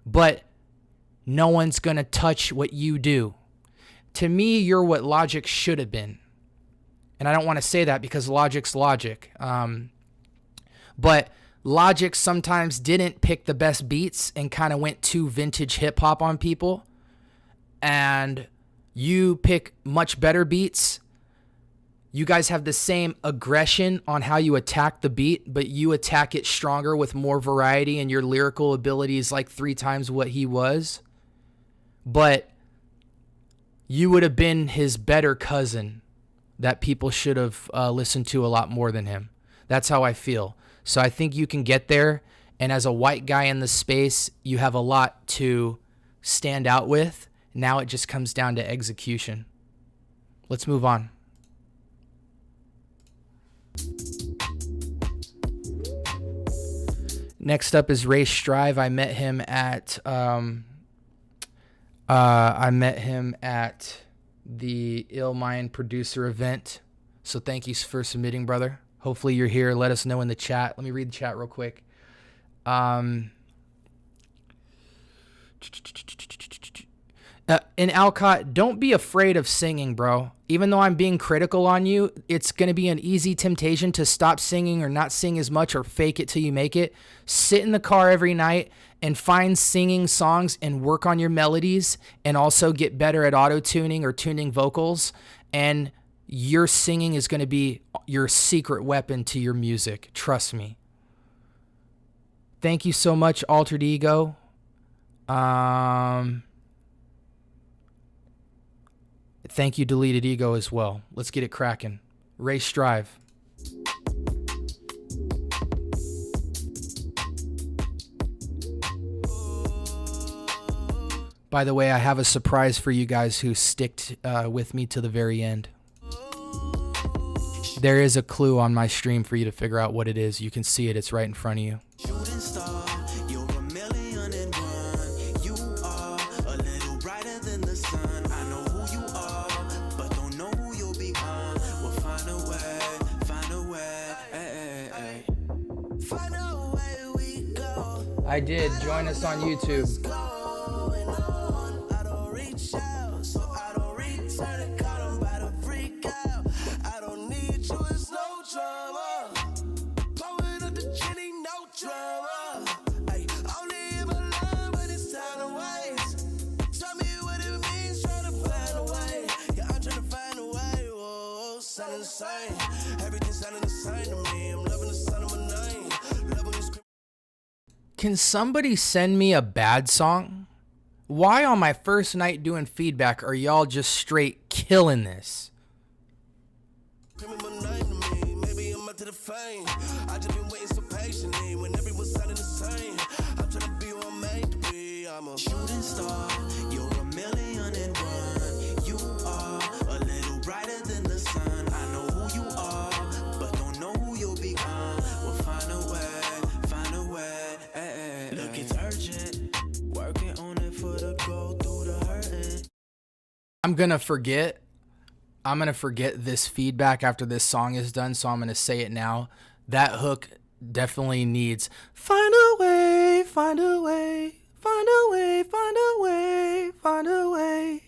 but no one's going to touch what you do. To me, you're what Logic should have been. And I don't want to say that because Logic's Logic. But Logic sometimes didn't pick the best beats and kind of went too vintage hip-hop on people. And you pick much better beats. You guys have the same aggression on how you attack the beat, but you attack it stronger with more variety, and your lyrical ability is like 3 times what he was. But you would have been his better cousin that people should have listened to a lot more than him. That's how I feel. So I think you can get there, and as a white guy in the space, you have a lot to stand out with. Now it just comes down to execution. Let's move on. Next up is Ray Strive. I met him at the Ill Mind producer event. So thank you for submitting, brother. Hopefully you're here. Let us know in the chat. Let me read the chat real quick. And Alcott, don't be afraid of singing, bro. Even though I'm being critical on you, it's going to be an easy temptation to stop singing or not sing as much or fake it till you make it. Sit in the car every night and find singing songs and work on your melodies, and also get better at auto-tuning or tuning vocals. And your singing is going to be your secret weapon to your music. Trust me. Thank you so much, Altered Ego. Thank you, Deleted Ego, as well. Let's get it cracking. Ray Strive. By the way, I have a surprise for you guys who sticked with me to the very end. There is a clue on my stream for you to figure out what it is. You can see it. It's right in front of you. Shooting star, you're 1,000,001. You are a little brighter than the sun. I know who you are, but don't know who you'll become. We'll find a way, Find a way we go. I did. Join us on YouTube. Can somebody send me a bad song? Why on my first night doing feedback are y'all just straight killing this? Shooting star, you're a million and one. You are a little brighter than the sun. I know who you are, but don't know who you'll become. We'll find a way. Look, it's urgent. Working on it for the go through the hurting. I'm gonna forget this feedback after this song is done, so I'm gonna say it now. That hook definitely needs find a way, find a way, find a way, find a way, find a way.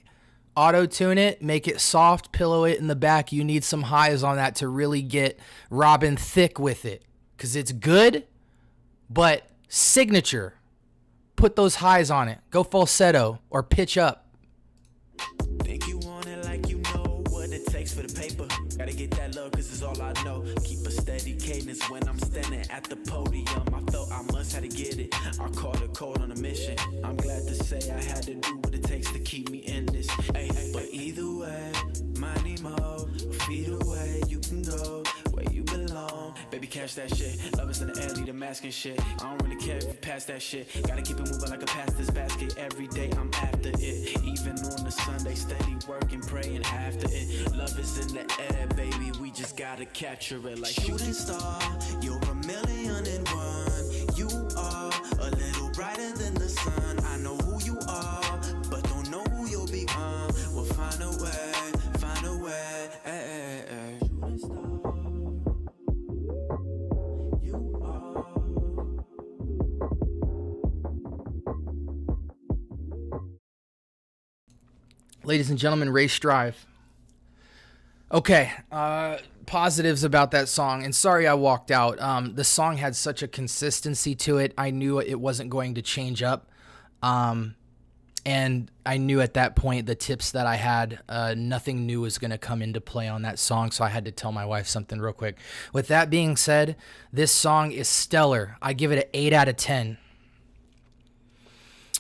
Auto-tune it, make it soft, pillow it in the back. You need some highs on that to really get Robin thick with it, because it's good, but signature. Put those highs on it. Go falsetto or pitch up. Think you want it like you know what it takes for the paper. Gotta get that love cause it's all I know. Keep a steady cadence when I'm standing at the podium. I felt I must have to get it. I caught a cold on a mission. I'm glad to say I had to do what it takes to keep me in this. Ay, but either way, money mo, feet away, you can go where you belong. Baby, catch that shit. Love is in the air, lead a mask and shit. I don't really care if you pass that shit. Gotta keep it moving like a pass this basket. Every day I'm after it. Even on the Sunday, steady working, praying after it. Love is in the air, baby. We just gotta capture it like shooting star. You're a million and one. You are a little brighter than the sun. I know who you are, but don't know who you'll become. We'll find a way, find a way. Shooting star. You are. Ladies and gentlemen, Race Drive. Okay, positives about that song, and sorry I walked out. The song had such a consistency to it. I knew it wasn't going to change up, and I knew at that point the tips that I had, nothing new was going to come into play on that song, so I had to tell my wife something real quick. With that being said, this song is stellar. I give it an 8 out of 10.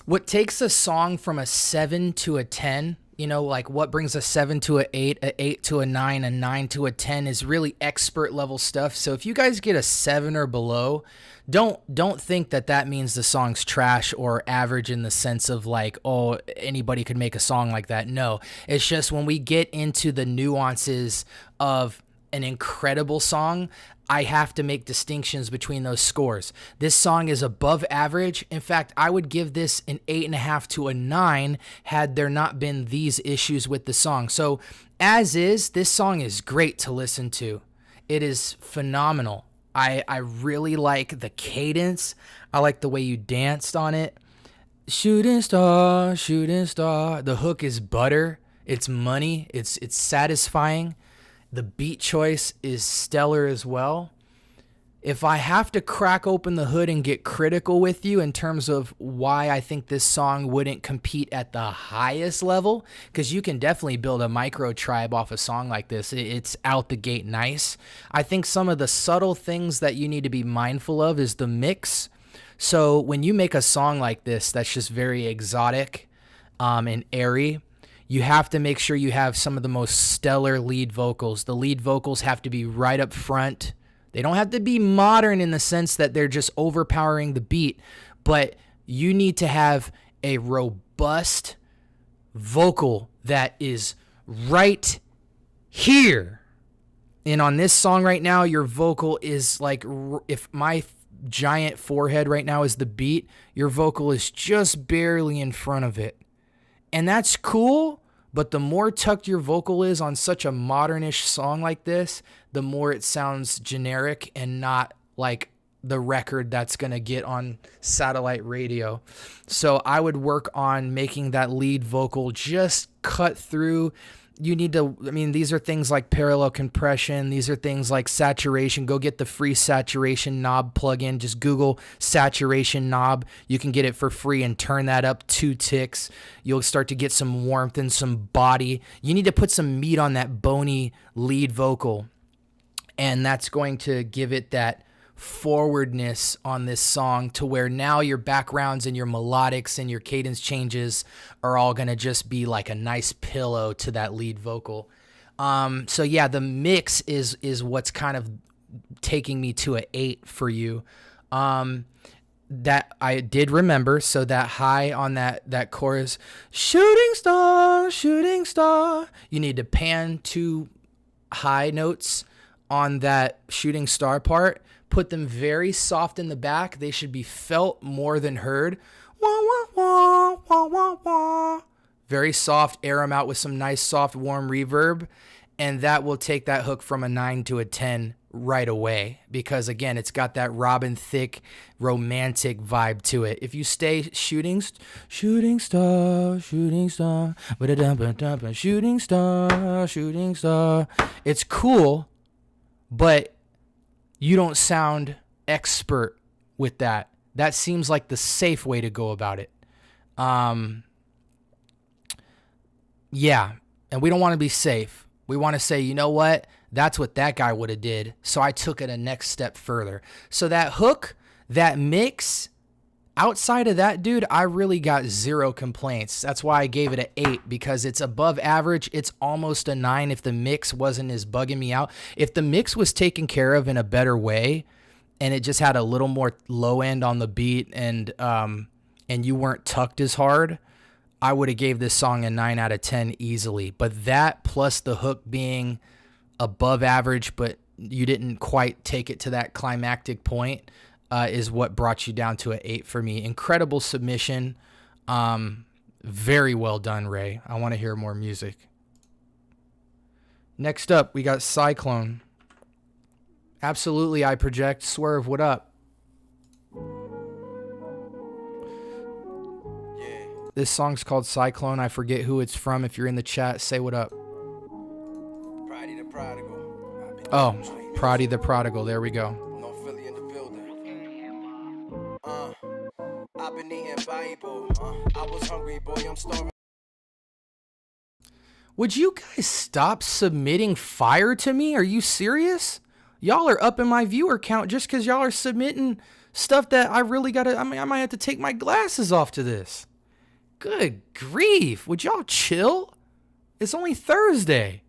What takes a song from a 7 to a 10, you know, like what brings a 7 to a 8 to a 9, a 9 to a 10 is really expert level stuff. So if you guys get a 7 or below, don't think that means the song's trash or average in the sense of like, oh, anybody could make a song like that. No, it's just when we get into the nuances of an incredible song, I have to make distinctions between those scores. This song is above average. In fact, I would give this an 8.5 to a 9 had there not been these issues with the song. So as is, this song is great to listen to. It is phenomenal. I really like the cadence. I like the way you danced on it. Shooting star, shooting star. The hook is butter. It's money. It's satisfying. The beat choice is stellar as well. If I have to crack open the hood and get critical with you in terms of why I think this song wouldn't compete at the highest level, because you can definitely build a micro tribe off a song like this. It's out the gate nice. I think some of the subtle things that you need to be mindful of is the mix. So when you make a song like this that's just very exotic and airy, you have to make sure you have some of the most stellar lead vocals. The lead vocals have to be right up front. They don't have to be modern in the sense that they're just overpowering the beat, but you need to have a robust vocal that is right here. And on this song right now, your vocal is like, if my giant forehead right now is the beat, your vocal is just barely in front of it. And that's cool, but the more tucked your vocal is on such a modernish song like this, the more it sounds generic and not like the record that's going to get on satellite radio. So I would work on making that lead vocal just cut through. You need to, I mean, these are things like parallel compression. These are things like saturation. Go get the free saturation knob plugin. Just Google saturation knob. You can get it for free and turn that up 2 ticks. You'll start to get some warmth and some body. You need to put some meat on that bony lead vocal. And that's going to give it that forwardness on this song to where now your backgrounds and your melodics and your cadence changes are all going to just be like a nice pillow to that lead vocal. So yeah, the mix is what's kind of taking me to an 8 for you. That I did remember. So that high on that chorus, shooting star, you need to pan 2 high notes on that shooting star part. Put them very soft in the back. They should be felt more than heard. Wah, wah, wah, wah, wah, wah. Very soft. Air them out with some nice, soft, warm reverb. And that will take that hook from a 9 to a 10 right away. Because, again, it's got that Robin Thicke romantic vibe to it. If you stay shooting star, shooting star, shooting star, it's cool, but you don't sound expert with that. That seems like the safe way to go about it. Yeah, and we don't want to be safe. We want to say, you know what? That's what that guy would have did. So I took it a next step further. So that hook, that mix, outside of that, dude, I really got 0 complaints. That's why I gave it an 8, because it's above average. It's almost a 9 if the mix wasn't as bugging me out. If the mix was taken care of in a better way and it just had a little more low end on the beat and you weren't tucked as hard, I would have gave this song a 9 out of 10 easily. But that plus the hook being above average, but you didn't quite take it to that climactic point, is what brought you down to an 8 for me. Incredible submission. Very well done, Ray. I want to hear more music. Next up, we got Cyclone. Absolutely, I Project. Swerve, what up? Yeah. This song's called Cyclone. I forget who it's from. If you're in the chat, say what up. Proddy the Prodigal. Oh, Proddy the Prodigal. There we go. I've been eating Bible. I was hungry, boy, I'm starving. Would you guys stop submitting fire to me? Are you serious? Y'all are up in my viewer count just because y'all are submitting stuff that I really gotta, I might have to take my glasses off to this. Good grief. Would y'all chill? It's only Thursday.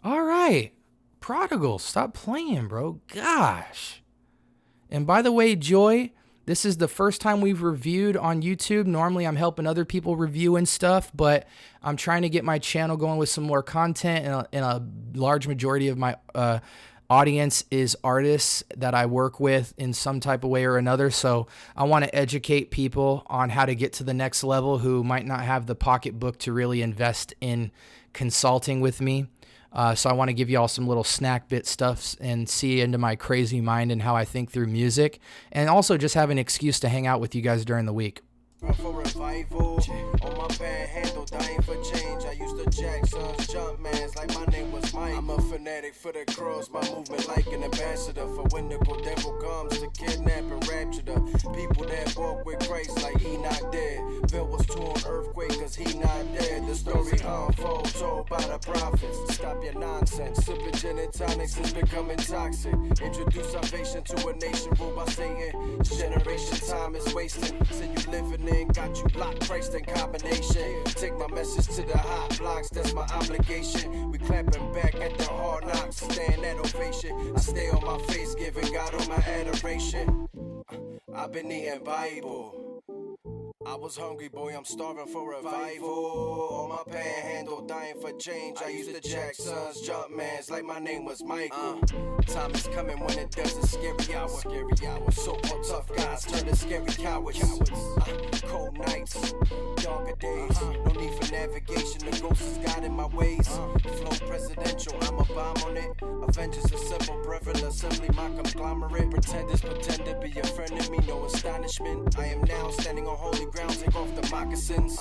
All right. Prodigal, stop playing, bro. Gosh. And by the way, Joy, this is the first time we've reviewed on YouTube. Normally I'm helping other people review and stuff, but I'm trying to get my channel going with some more content, and a large majority of my audience is artists that I work with in some type of way or another. So I want to educate people on how to get to the next level who might not have the pocketbook to really invest in consulting with me. So I want to give you all some little snack bit stuffs and see into my crazy mind and how I think through music, and also just have an excuse to hang out with you guys during the week. For revival, on my panhandle, dying for change. I used to jack sons, jump mans like my name was Mike. I'm a fanatic for the cross, my movement like an ambassador. For when the devil comes to kidnap and rapture the people that walk with Christ like he not dead. Bill was to an earthquake cause he not dead. The story unfold, told by the prophets. Stop your nonsense, sipping gin and tonics is becoming toxic. Introduce salvation to a nation ruled by Satan. Generation time is wasting, so you living got you blocked, Christ in combination. Take my message to the hot blocks, that's my obligation. We clapping back at the hard knocks, stand at ovation. I stay on my face, giving God all my adoration. I've been eating Bible. I was hungry, boy, I'm starving for revival. On my panhandle, dying for change. I used to jack sons, jump mans like my name was Michael. Time is coming when it does a scary hour. So-called tough guys turn to scary cowards. Cold nights, darker days. No need for navigation, the ghost is guiding my ways. Flow presidential, I'm a bomb on it. Avengers a simple brethren, assembly my conglomerate. Pretenders pretend to be a friend of me, no astonishment. I am now standing on holy ground, take off the moccasins.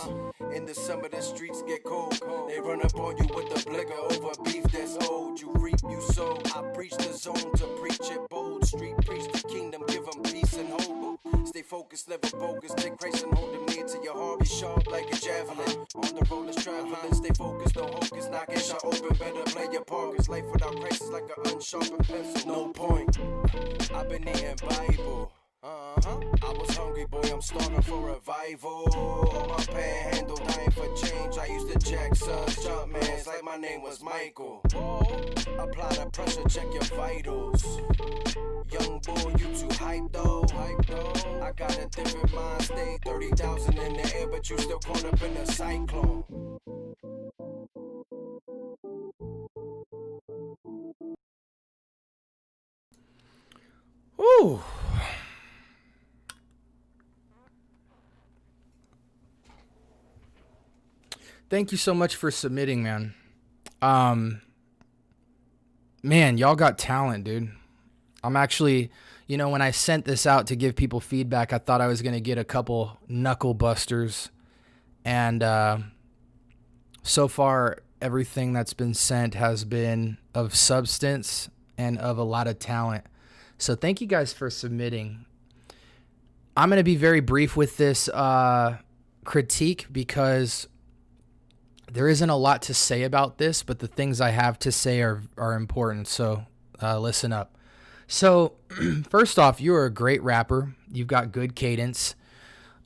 In the summer the streets get cold. They run up on you with the blicker over beef that's old. You reap, you sow. I preach the zone to preach it bold. Street preach the kingdom, give them peace and hope. Stay focused, never bogus. Take Christ and hold them near to your heart. Be sharp like a javelin. On the road is traveling. Stay focused, no hocus. Knock it shot open, better play your part. Cause life without Christ is like an unsharpened pencil. No point. I've been eating Bible. I was hungry, boy, I'm starving for revival. On my panhandle, dying for change. I used to jack sons, jump mans like my name was Michael. Apply the pressure, check your vitals. Young boy, you too hype though. I got a different mind state. 30,000 in the air, but you still caught up in a cyclone. Ooh. Thank you so much for submitting, man. Man, y'all got talent, dude. I'm actually, you know, when I sent this out to give people feedback, I thought I was going to get a couple knuckle busters. And so far, everything that's been sent has been of substance and of a lot of talent. So thank you guys for submitting. I'm going to be very brief with this critique because there isn't a lot to say about this, but the things I have to say are important. So listen up. So first off, you're a great rapper. You've got good cadence.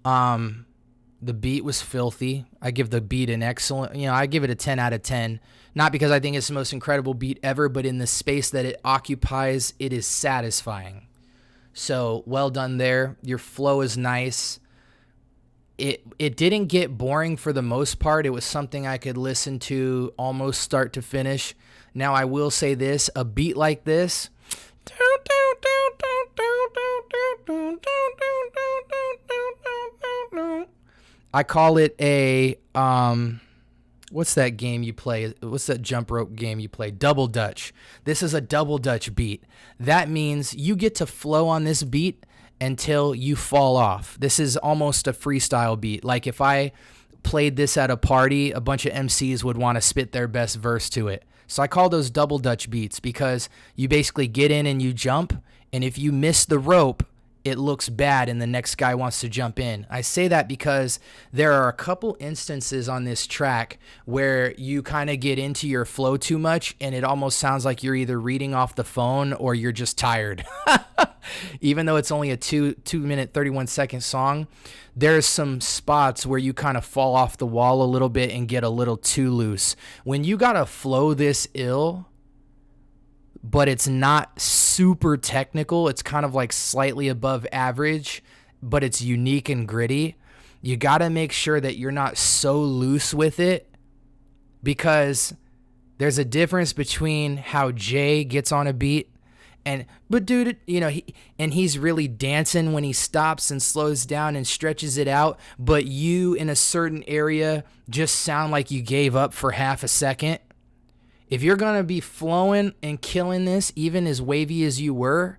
The beat was filthy. I give the beat an excellent, I give it a 10 out of 10. Not because I think it's the most incredible beat ever, but in the space that it occupies, it is satisfying. So well done there. Your flow is nice. It didn't get boring for the most part. It was something I could listen to almost start to finish. Now I will say this, a beat like this, I call it a, what's that game you play? What's that jump rope game you play? Double Dutch. This is a double Dutch beat. That means you get to flow on this beat until you fall off. This is almost a freestyle beat. Like if I played this at a party, a bunch of MCs would want to spit their best verse to it. So I call those double Dutch beats because you basically get in and you jump, and if you miss the rope, it looks bad and the next guy wants to jump in. I say that because there are a couple instances on this track where you kind of get into your flow too much and it almost sounds like you're either reading off the phone or you're just tired. Even though it's only a 2 minute 31 second song, there's some spots where you kind of fall off the wall a little bit and get a little too loose. When you got to flow this ill, but it's not super technical, it's kind of like slightly above average, but it's unique and gritty, you got to make sure that you're not so loose with it, because there's a difference between how Jay gets on a beat but dude, he's really dancing when he stops and slows down and stretches it out, but you in a certain area just sound like you gave up for half a second. If you're going to be flowing and killing this, even as wavy as you were,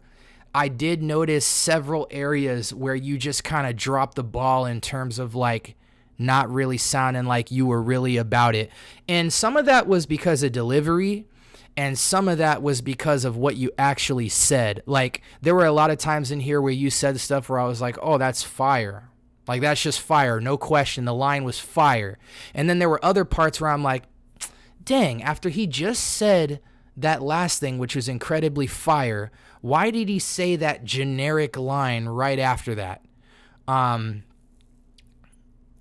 I did notice several areas where you just kind of dropped the ball in terms of like not really sounding like you were really about it. And some of that was because of delivery, and some of that was because of what you actually said. Like there were a lot of times in here where you said stuff where I was like, oh, that's fire. Like that's just fire. No question. The line was fire. And then there were other parts where I'm like, dang, after he just said that last thing, which was incredibly fire, why did he say that generic line right after that?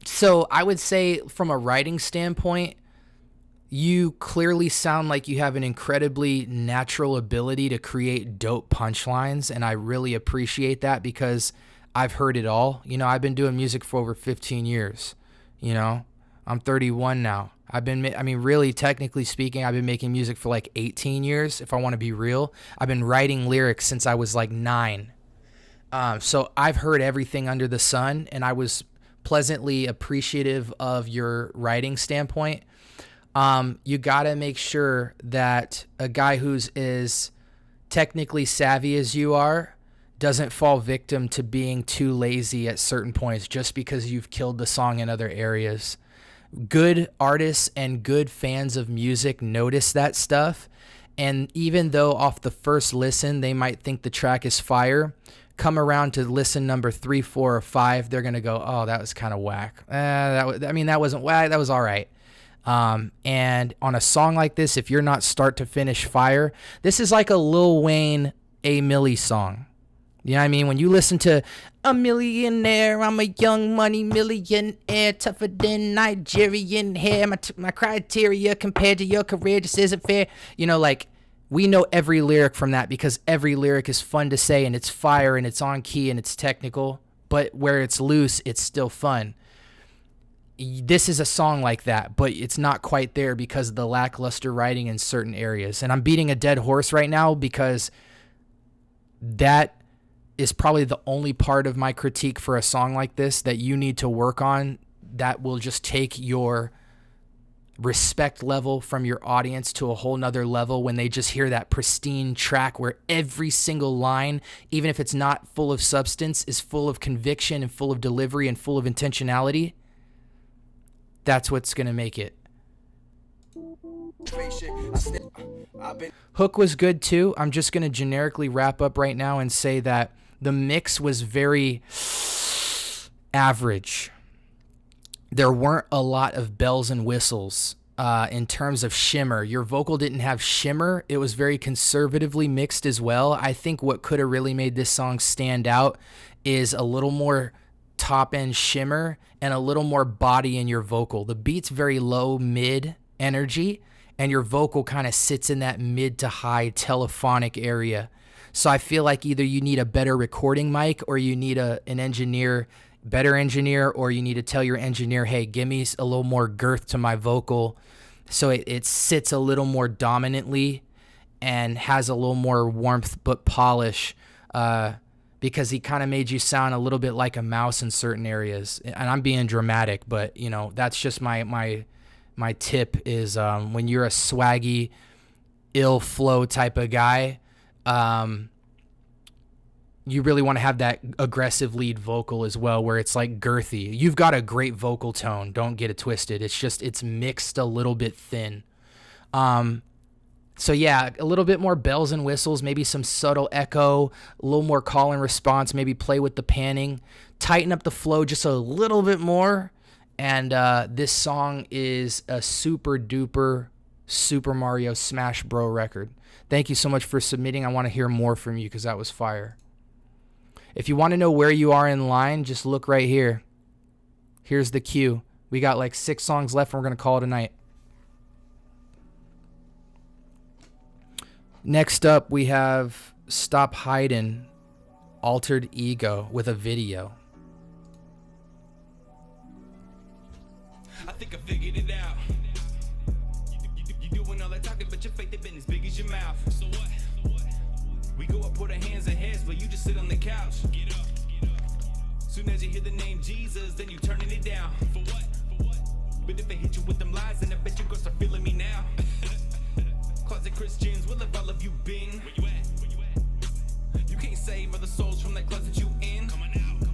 So I would say from a writing standpoint, you clearly sound like you have an incredibly natural ability to create dope punchlines, and I really appreciate that because I've heard it all. You know, I've been doing music for over 15 years. You know, I'm 31 now. Really, technically speaking, I've been making music for like 18 years, if I want to be real. I've been writing lyrics since I was like 9. So I've heard everything under the sun, and I was pleasantly appreciative of your writing standpoint. You got to make sure that a guy who's as technically savvy as you are doesn't fall victim to being too lazy at certain points just because you've killed the song in other areas. Good artists and good fans of music notice that stuff, and even though off the first listen they might think the track is fire, come around to listen number 3, 4, or 5, they're gonna go, oh, that was kind of whack. That wasn't whack. That was all right. And on a song like this, if you're not start to finish fire, this is like a Lil Wayne, A Milli song. You know what I mean? When you listen to a millionaire, I'm a young money millionaire, tougher than Nigerian hair. My criteria compared to your career just isn't fair. You know, like, we know every lyric from that because every lyric is fun to say and it's fire and it's on key and it's technical. But where it's loose, it's still fun. This is a song like that, but it's not quite there because of the lackluster writing in certain areas. And I'm beating a dead horse right now because that is probably the only part of my critique for a song like this that you need to work on, that will just take your respect level from your audience to a whole nother level when they just hear that pristine track where every single line, even if it's not full of substance, is full of conviction and full of delivery and full of intentionality. That's what's going to make it. Hook was good too. I'm just going to generically wrap up right now and say that the mix was very average. There weren't a lot of bells and whistles in terms of shimmer. Your vocal didn't have shimmer. It was very conservatively mixed as well. I think what could have really made this song stand out is a little more top end shimmer and a little more body in your vocal. The beat's very low mid energy, and your vocal kind of sits in that mid to high telephonic area. So I feel like either you need a better recording mic, or you need an engineer, better engineer, or you need to tell your engineer, hey, give me a little more girth to my vocal so it sits a little more dominantly and has a little more warmth but polish, because he kind of made you sound a little bit like a mouse in certain areas. And I'm being dramatic, but, you know, that's just my tip is when you're a swaggy, ill flow type of guy, you really want to have that aggressive lead vocal as well, where it's like girthy. You've got a great vocal tone. Don't get it twisted. It's just, it's mixed a little bit thin. So yeah, a little bit more bells and whistles, maybe some subtle echo, a little more call and response, maybe play with the panning, tighten up the flow just a little bit more. And this song is a super duper Super Mario Smash Bro record. Thank you so much for submitting. I want to hear more from you because that was fire. If you want to know where you are in line, just look right here. Here's the queue. We got like 6 songs left and we're going to call it a night. Next up, we have Stop Hidin', Altered Ego with a video. I think I figured it out. You doing all that talking, but your faith ain't been as big as your mouth. So what? We go up, put our hands in heads, but you just sit on the couch. Get up. Soon as you hear the name Jesus, then you turning it down. For what? But if I hit you with them lies, then I bet you gonna start feeling me now. Closet Christians, where have all of you been? Where you at? You can't save other souls from that closet you in. Come on out.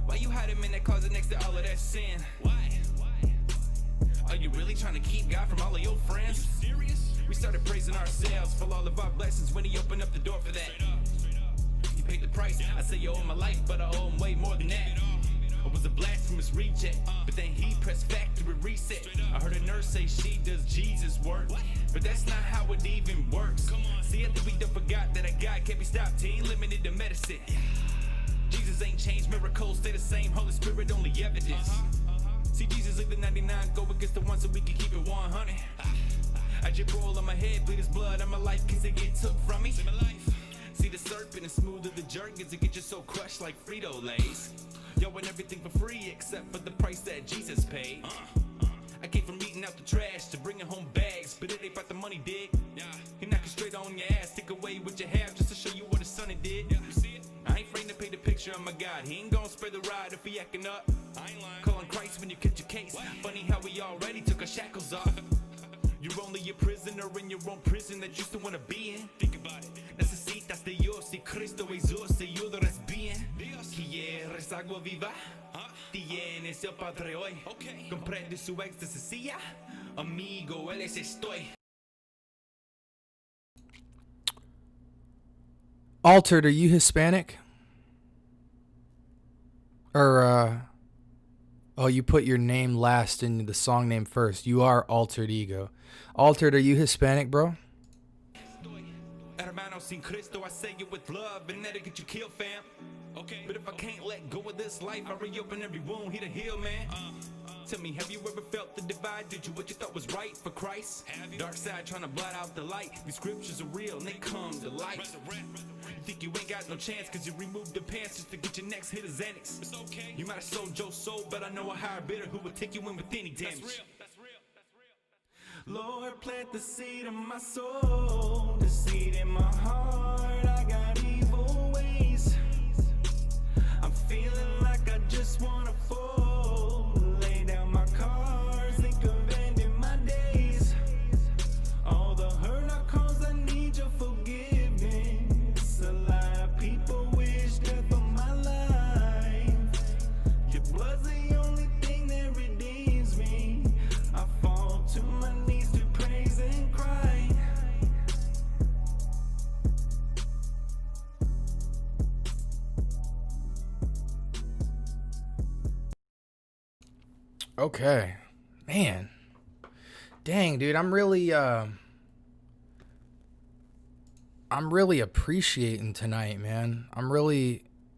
Why you hide them in that closet next to all of that sin? Why? Are you really trying to keep God from all of your friends? Are you serious? We started praising ourselves for all of our blessings when he opened up the door for that. He paid the price. I say you owe my life, but I owe him way more than that. It was a blasphemous reject, but then he pressed factory reset. I heard a nurse say she does Jesus work, but that's not how it even works. See, I think we done forgot that a God can't be stopped. He ain't limited to medicine. Jesus ain't changed, miracles stay the same. Holy Spirit only evidence. See, Jesus leave the 99, go against the one so we can keep it 100. I drip roll on my head, bleed his blood on my life, cause it get took from me. See the serpent is smoother the jerk as it get you so crushed like Frito-Lays. Yo, and everything for free except for the price that Jesus paid. I came from eating out the trash to bringing home bags, but it ain't about the money, dig? He knocking straight on your ass, take away what you have just to show you what his son did. You see it? I ain't afraid to paint the picture of my God. He ain't gonna spare the ride if he acting up. I ain't lying. Calling Christ when you catch a case. Funny how we already took our shackles off. You're only a prisoner in your own prison that you still wanna be in. Think about it. Necesitas de Dios y Cristo Jesús te ayudarás bien. ¿Quieres agua viva? Tienes el Padre hoy. Comprende su éxtasis. Amigo, él es estoy. Altered, are you Hispanic? Or, oh, you put your name last and the song name first. You are Altered Ego. Altered, are you Hispanic, bro? Hermano, sin Cristo, I say it with love, and that'll get you killed, fam. Okay. But if I can't let go of this life, I reopen every wound, he the heal, man. Tell me, have you ever felt the divide? Did you what you thought was right for Christ? Dark side trying to blot out the light. These scriptures are real and they come to life. You think you ain't got no chance cause you removed the pants just to get your next hit of Xanax. It's okay. You might have sold your soul, but I know a higher bidder who would take you in with any damage. That's real. Lord, plant the seed in my soul, the seed in my heart. I got evil ways. I'm feeling like I just wanna fold, lay down my cards, think of ending my days. All the hurt I caused, I need your forgiveness. A lot of people wish death on my life. Your blood's the only thing that redeems me. I fall to my knees to praise and cry. Okay. Man. Dang, dude, I'm really appreciating tonight, man.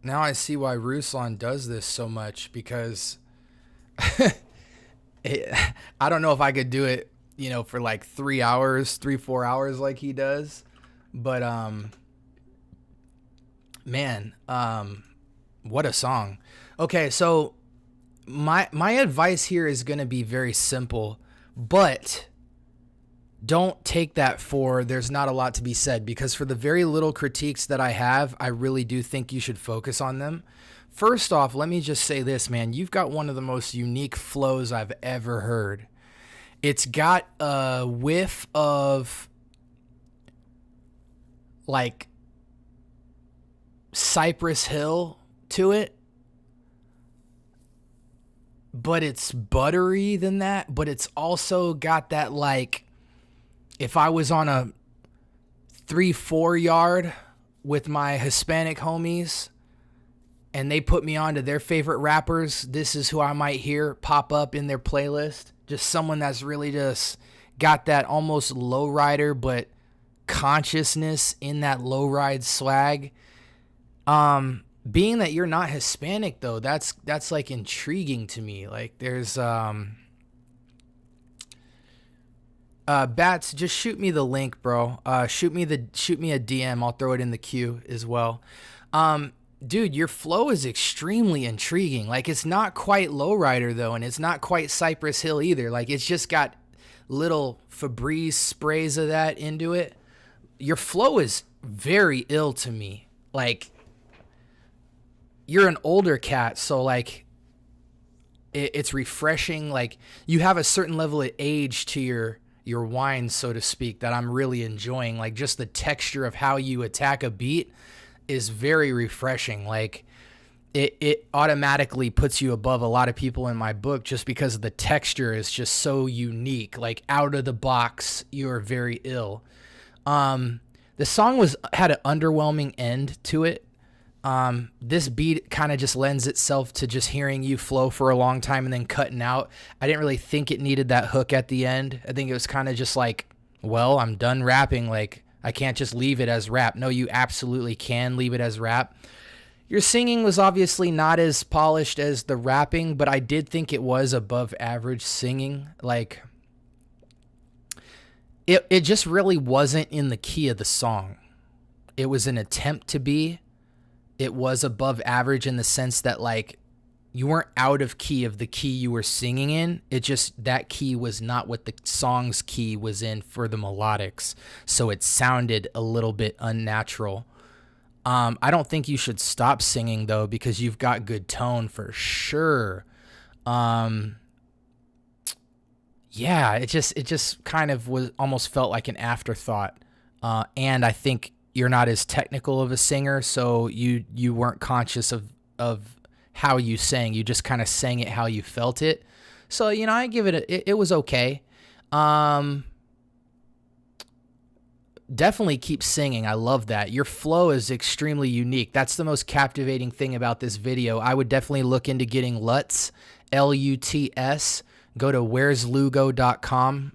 Now I see why Ruslan does this so much, because I don't know if I could do it, for like 4 hours like he does. But man, what a song. Okay, so my advice here is going to be very simple, but don't take that for there's not a lot to be said, because for the very little critiques that I have, I really do think you should focus on them. First off, let me just say this, man. You've got one of the most unique flows I've ever heard. It's got a whiff of like Cypress Hill to it, but it's buttery than that, but it's also got that, like, if I was on a 3-4 yard with my Hispanic homies and they put me on to their favorite rappers, this is who I might hear pop up in their playlist. Just someone that's really just got that almost lowrider, but consciousness in that lowride swag. Being that you're not Hispanic, though, that's like intriguing to me. Like, there's Bats, just shoot me the link, bro. Shoot me a DM. I'll throw it in the queue as well. Dude, your flow is extremely intriguing. Like, it's not quite lowrider though, and it's not quite Cypress Hill either. Like, it's just got little Febreze sprays of that into it. Your flow is very ill to me. Like, you're an older cat, so like it's refreshing. Like, you have a certain level of age to your wine, so to speak, that I'm really enjoying. Like, just the texture of how you attack a beat is very refreshing. Like, it automatically puts you above a lot of people in my book just because the texture is just so unique. Like, out of the box, you're very ill. The song had an underwhelming end to it. This beat kind of just lends itself to just hearing you flow for a long time and then cutting out. I didn't really think it needed that hook at the end. I think it was kind of just like, well, I'm done rapping. Like, I can't just leave it as rap. No, you absolutely can leave it as rap. Your singing was obviously not as polished as the rapping, but I did think it was above average singing. Like, it just really wasn't in the key of the song. it was an attempt to be. It was above average in the sense that, like, you weren't out of key of the key you were singing in. It just, that key was not what the song's key was in for the melodics. So it sounded a little bit unnatural. I don't think you should stop singing, though, because you've got good tone for sure. Yeah, it just kind of was, almost felt like an afterthought. And I think you're not as technical of a singer, so you weren't conscious of how you sang. You just kind of sang it how you felt it. So, you know, I give it it was okay. Definitely keep singing. I love that. Your flow is extremely unique. That's the most captivating thing about this video. I would definitely look into getting LUTs, LUTS. Go to where'slugo.com.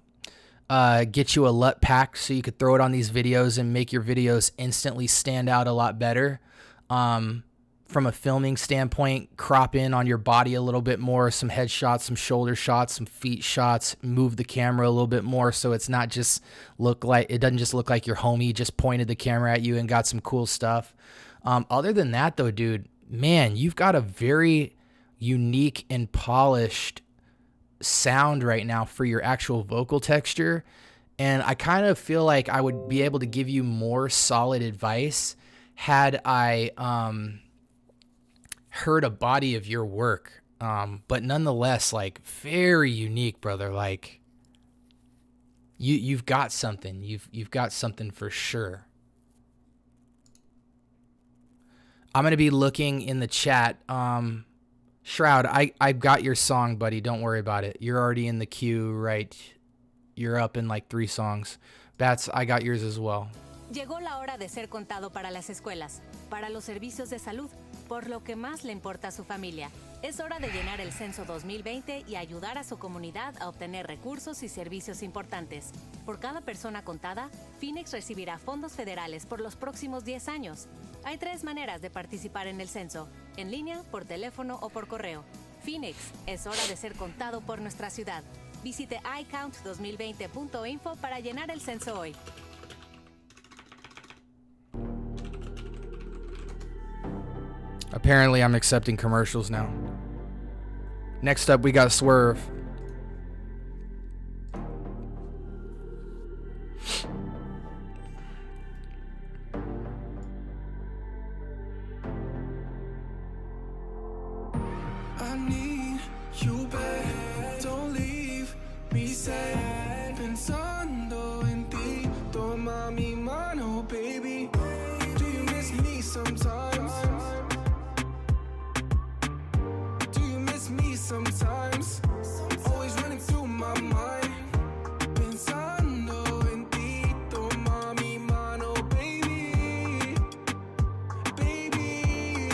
Get you a LUT pack so you could throw it on these videos and make your videos instantly stand out a lot better. From a filming standpoint, crop in on your body a little bit more, some headshots, some shoulder shots, some feet shots, move the camera a little bit more so it's not just it doesn't just look like your homie just pointed the camera at you and got some cool stuff. Other than that though, dude, man, you've got a very unique and polished sound right now for your actual vocal texture. And I kind of feel like I would be able to give you more solid advice had I, heard a body of your work, but nonetheless, like, very unique, brother. Like, you've got something. You've got something for sure. I'm gonna be looking in the chat. Shroud, I got your song, buddy. Don't worry about it. You're already in the queue, right? You're up in like 3 songs. Bats, I got yours as well. Llegó la hora de ser contado para las escuelas, para los servicios de salud, por lo que más le importa a su familia. Es hora de llenar el censo 2020 y ayudar a su comunidad a obtener recursos y servicios importantes. Por cada persona contada, Phoenix recibirá fondos federales por los próximos 10 años. Hay 3 maneras de participar en el censo: en línea, por teléfono o por correo. Phoenix, es hora de ser contado por nuestra ciudad. Visite icount2020.info para llenar el censo hoy. Apparently, I'm accepting commercials now. Next up, we got Swerve. I need you back, don't leave me sad. Pensando en ti, toma mi mano, baby. Do you miss me sometimes? Do you miss me sometimes? Always running through my mind. Pensando en ti, toma mi mano, baby. Baby.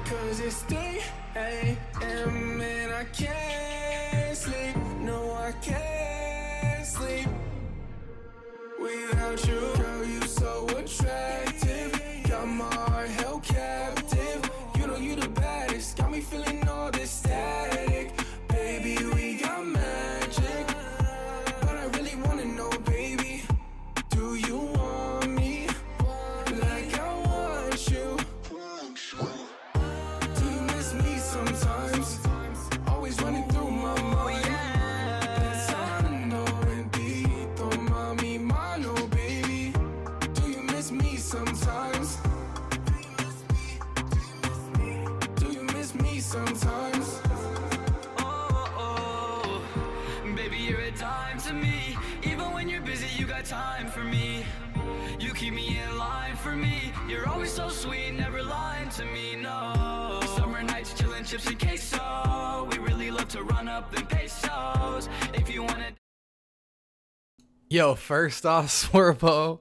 'Cause it's 3 a.m. and I can't sleep. No, I can't sleep without you. Girl, you so attractive. Got my heart held captive. You know you the baddest. Got me feeling all this static. Baby, we got magic. But I really wanna know, baby, do you want me like I want you? Do you miss me sometimes? Always running through my mind. Pensando en ti, toma mi mano, baby. Do you miss me sometimes? Do you miss me sometimes? Oh, baby, you're a dime to me. Even when you're busy, you got time for me. You keep me in line for me. You're always so sweet, never lying to me, no. Summer nights, chillin', chips and queso. We really love to run up them pesos. If you wanna. Yo, first off, Swervo,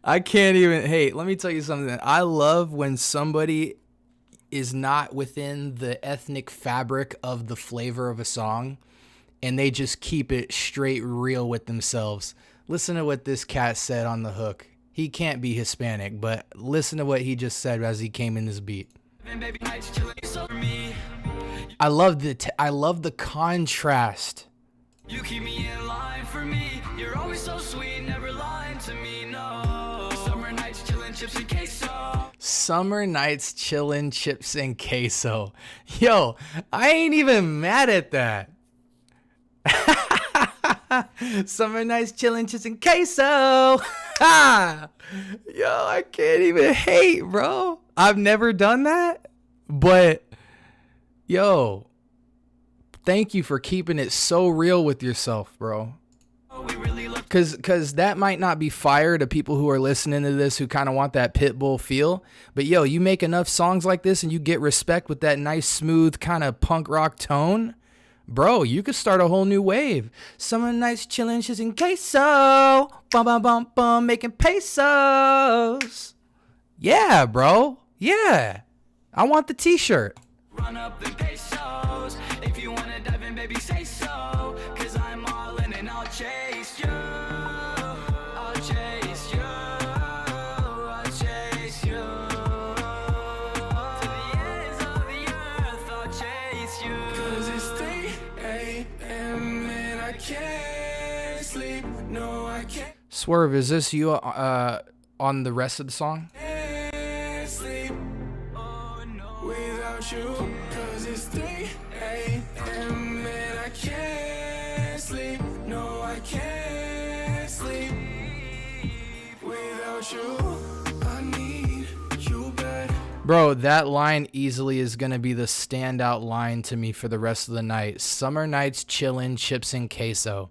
I can't even. Hey, let me tell you something. I love when somebody is not within the ethnic fabric of the flavor of a song and they just keep it straight real with themselves. Listen to what this cat said on the hook. He can't be Hispanic, but listen to what he just said as he came in this beat. Baby, nights chillin' so for me. I love the contrast. You keep me in line for me. You're always so sweet, never lying to me, no. Summer nights chillin', chips and queso. Yo, I ain't even mad at that. Summer nights chillin', chips and queso. Yo, I can't even hate, bro. I've never done that, but yo, thank you for keeping it so real with yourself, bro. Cause that might not be fire to people who are listening to this who kind of want that Pitbull feel. But yo, you make enough songs like this and you get respect with that nice, smooth kind of punk rock tone, bro, you could start a whole new wave. Summer nights chillin', shits and queso. Bum, bum, bum, bum, making pesos. Yeah, bro. Yeah. I want the t-shirt. Run up the pesos. If you wanna dive in, baby, say so. Cause I'm all in and I'll chase you. I'll chase you. I'll chase you. To the ends of the earth, I'll chase you. Cause it's 3 a.m. and I can't sleep. No, I can't Swerve, is this you on the rest of the song? sleep. Oh no. Without you. Cause it's 3 a.m. and I can't sleep. No, I can't sleep without you. I need you back. Bro, that line easily is going to be the standout line to me for the rest of the night. Summer nights chillin', chips and queso.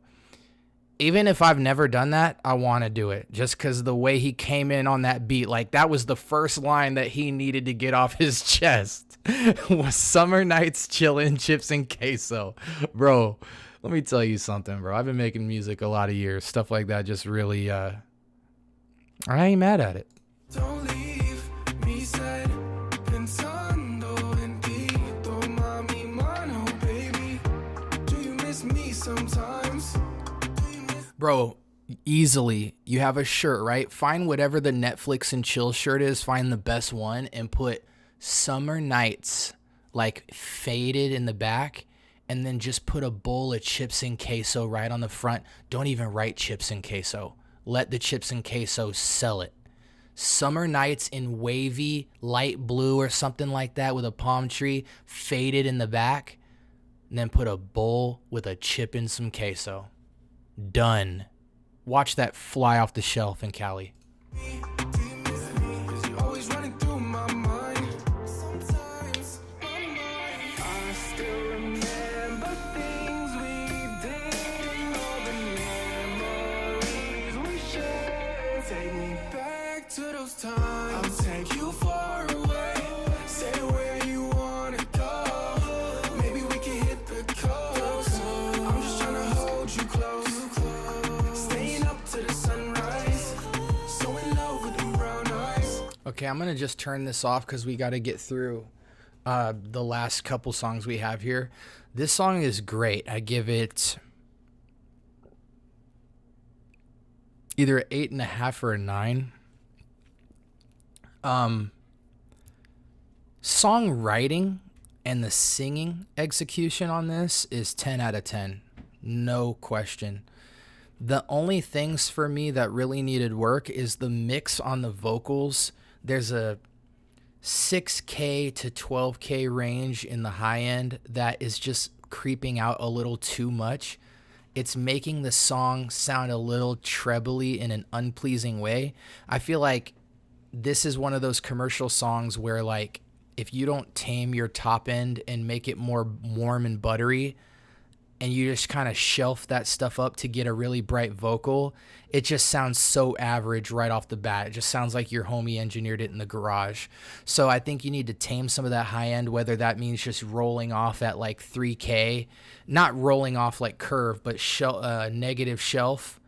Even if I've never done that, I want to do it. Just because the way he came in on that beat, like that was the first line that he needed to get off his chest. Was summer nights chillin', chips and queso. Bro, let me tell you something, bro. I've been making music a lot of years. Stuff like that just really, I ain't mad at it. Don't leave me sad. Pensando en ti. Toma mi mano, baby. Do you miss me sometimes? Bro, easily, you have a shirt, right? Find whatever the Netflix and chill shirt is, find the best one, and put summer nights, like faded in the back, and then just put a bowl of chips and queso right on the front. Don't even write chips and queso. Let the chips and queso sell it. Summer nights in wavy, light blue or something like that with a palm tree, faded in the back, and then put a bowl with a chip and some queso. Done. Watch that fly off the shelf in Cali. Cause you're always running through my mind. Sometimes I still remember things we did. All the memories we shared. Take me back to those times. I'll take you far away. Say where you wanna go. Maybe we can hit the coast. I'm just trying to hold you close. Staying up to the sunrise. So in love with them brown eyes. Okay, I'm going to just turn this off because we got to get through the last couple songs we have here. This song is great. I give it either an 8.5 or a 9. Songwriting and the singing execution on this is 10 out of 10. No question. The only things for me that really needed work is the mix on the vocals. There's a 6K to 12K range in the high end that is just creeping out a little too much. It's making the song sound a little trebly in an unpleasing way. I feel like this is one of those commercial songs where, like, if you don't tame your top end and make it more warm and buttery, and you just kind of shelf that stuff up to get a really bright vocal, it just sounds so average right off the bat. It just sounds like your homie engineered it in the garage. So I think you need to tame some of that high end, whether that means just rolling off at like 3K, not rolling off like curve, but negative shelf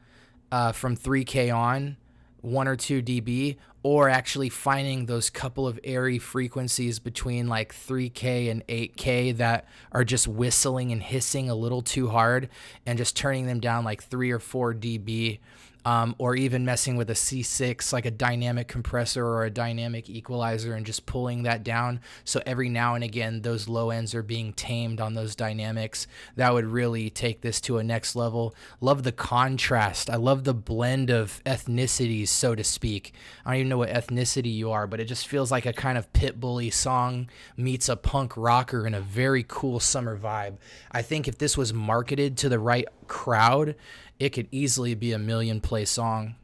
from 3K on, 1 or 2 dB, or actually finding those couple of airy frequencies between like 3K and 8K that are just whistling and hissing a little too hard and just turning them down like 3 or 4 dB. or even messing with a C6, like a dynamic compressor or a dynamic equalizer, and just pulling that down. So every now and again, those low ends are being tamed on those dynamics. That would really take this to a next level. Love the contrast. I love the blend of ethnicities, so to speak. I don't even know what ethnicity you are, but it just feels like a kind of Pitbull-y song meets a punk rocker in a very cool summer vibe. I think if this was marketed to the right crowd, it could easily be a million play song.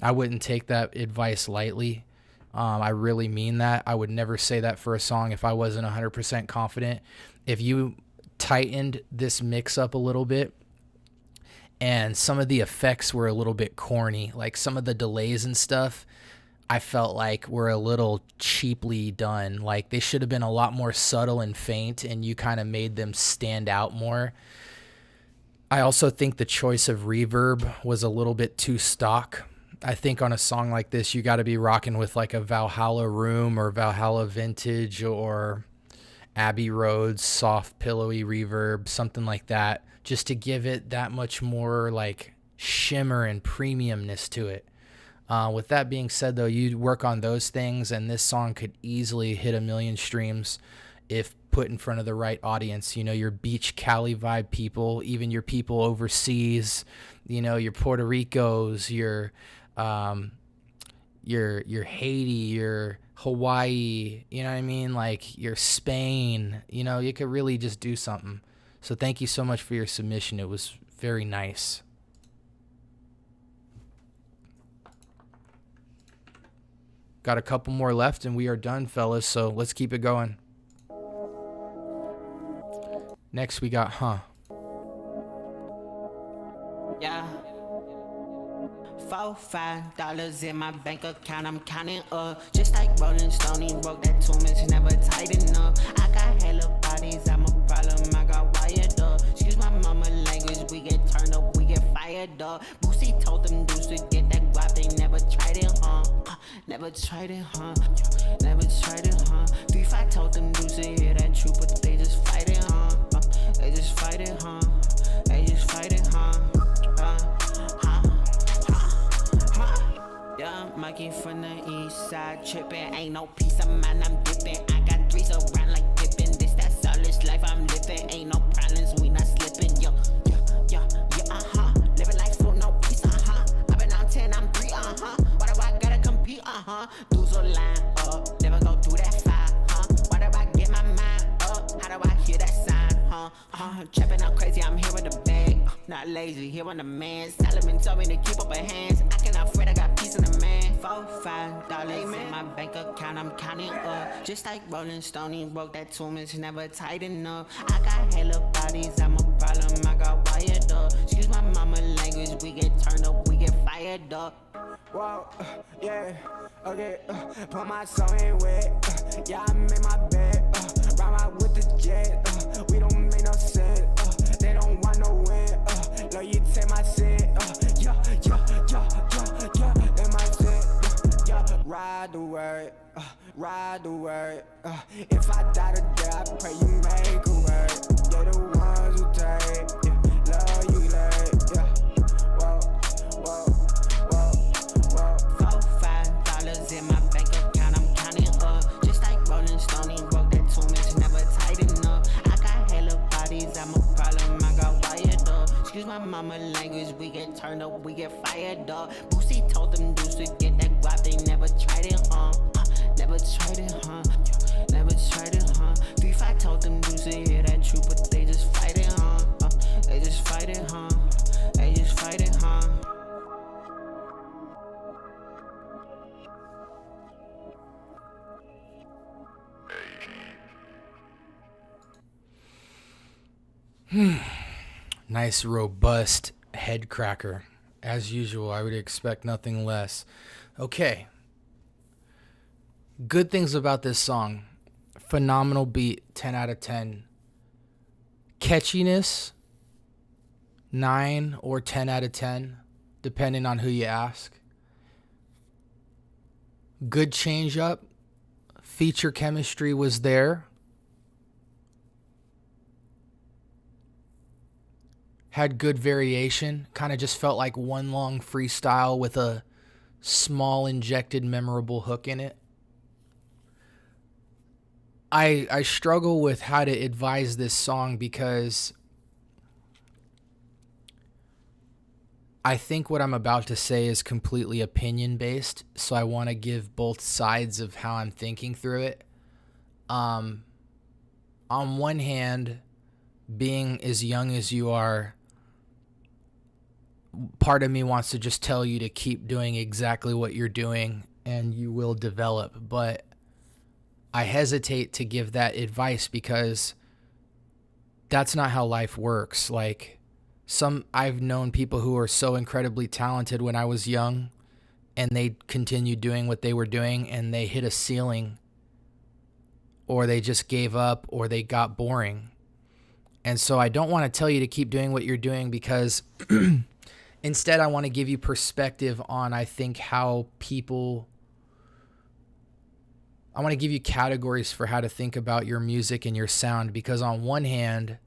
I wouldn't take that advice lightly. I really mean that. I would never say that for a song if I wasn't 100% confident. If you tightened this mix up a little bit and some of the effects were a little bit corny, like some of the delays and stuff, I felt like were a little cheaply done. Like they should have been a lot more subtle and faint, and you kind of made them stand out more. I also think the choice of reverb was a little bit too stock. I think on a song like this, you got to be rocking with like a Valhalla Room or Valhalla Vintage or Abbey Road soft pillowy reverb, something like that, just to give it that much more like shimmer and premiumness to it. With that being said, though, you work on those things, and this song could easily hit 1 million streams if put in front of the right audience. You know, your beach Cali vibe people, even your people overseas, you know, your Puerto Ricos, your Haiti, your Hawaii, you know what I mean? Like your Spain, you know, you could really just do something. So thank you so much for your submission. It was very nice. Got a couple more left and we are done, fellas. So let's keep it going. Next, we got Huh. Yeah. $4-5 in my bank account, I'm counting up. Just like Rolling Stone, he broke that tomb, it's never tighten up. I got hella bodies, I'm a problem, I got wired up. Excuse my mama language, we get turned up, we get fired up. Boosie told them dudes to get that guap, they never tried it, huh? Never tried it, huh? Never tried it, huh? 3-5 told them dudes to hear that truth, but they just fight it, huh? They just fight it, huh? They just fight it, huh? Yeah, Mikey from the east side tripping. Ain't no peace of mind, I'm dipping. I got threes around like Pippin. This that soulless life I'm living. Ain't no problems, we not slipping. Yo, living like food, no peace, I've been on 10, I'm 3, Why do I gotta compete, Dudes will line up, never go through that fire, Why do I get my mind up? How do I hear that sign, Trapping out crazy, I'm here with the bag. Not lazy, here on the man. Solomon told me to keep up her hands. I cannot fret, I got peace in the man. $4-5 in my bank account, I'm counting up. Just like Rolling Stone, he broke that tomb, it's never tighten up. I got hella bodies, I'm a problem, I got wired up. Excuse my mama language, we get turned up, we get fired up. Whoa, yeah, okay, put my soul in wet, yeah, I made my bed, ride out with the jet, we don't make no sense, they don't want no win, Lord, you take my sin, yeah, they my sin, yeah, ride the word, if I die today, I pray you make a word, yeah, the ones who take, yeah, love you like, yeah, whoa. $4-5 in my bank account, I'm counting up. Just like Rolling Stone, he broke that tomb, it's never tighten up. I got hella bodies, I'm a problem, I got wired up. Excuse my mama language, we get turned up, we get fired up. Boosie told them dudes to get that guap, they never tried it, Never tried it, Never tried it, 3-5 told them dudes to hear that truth, but they just fight it, They just fight it, They just fight it, Nice, robust head cracker. As usual, I would expect nothing less. Okay. Good things about this song. Phenomenal beat, 10 out of 10. Catchiness, 9 or 10 out of 10, depending on who you ask. Good change up. Feature chemistry was there. had good variation. Kind of just felt like one long freestyle with a small injected memorable hook in it. I struggle with how to advise this song because I think what I'm about to say is completely opinion based, so I want to give both sides of how I'm thinking through it. On one hand, being as young as you are, part of me wants to just tell you to keep doing exactly what you're doing and you will develop. But I hesitate to give that advice because that's not how life works. Like, I've known people who are so incredibly talented when I was young and they continued doing what they were doing and they hit a ceiling, or they just gave up, or they got boring. And so I don't want to tell you to keep doing what you're doing because instead I want to give you perspective on, I think, how people... I want to give you categories for how to think about your music and your sound, because on one hand,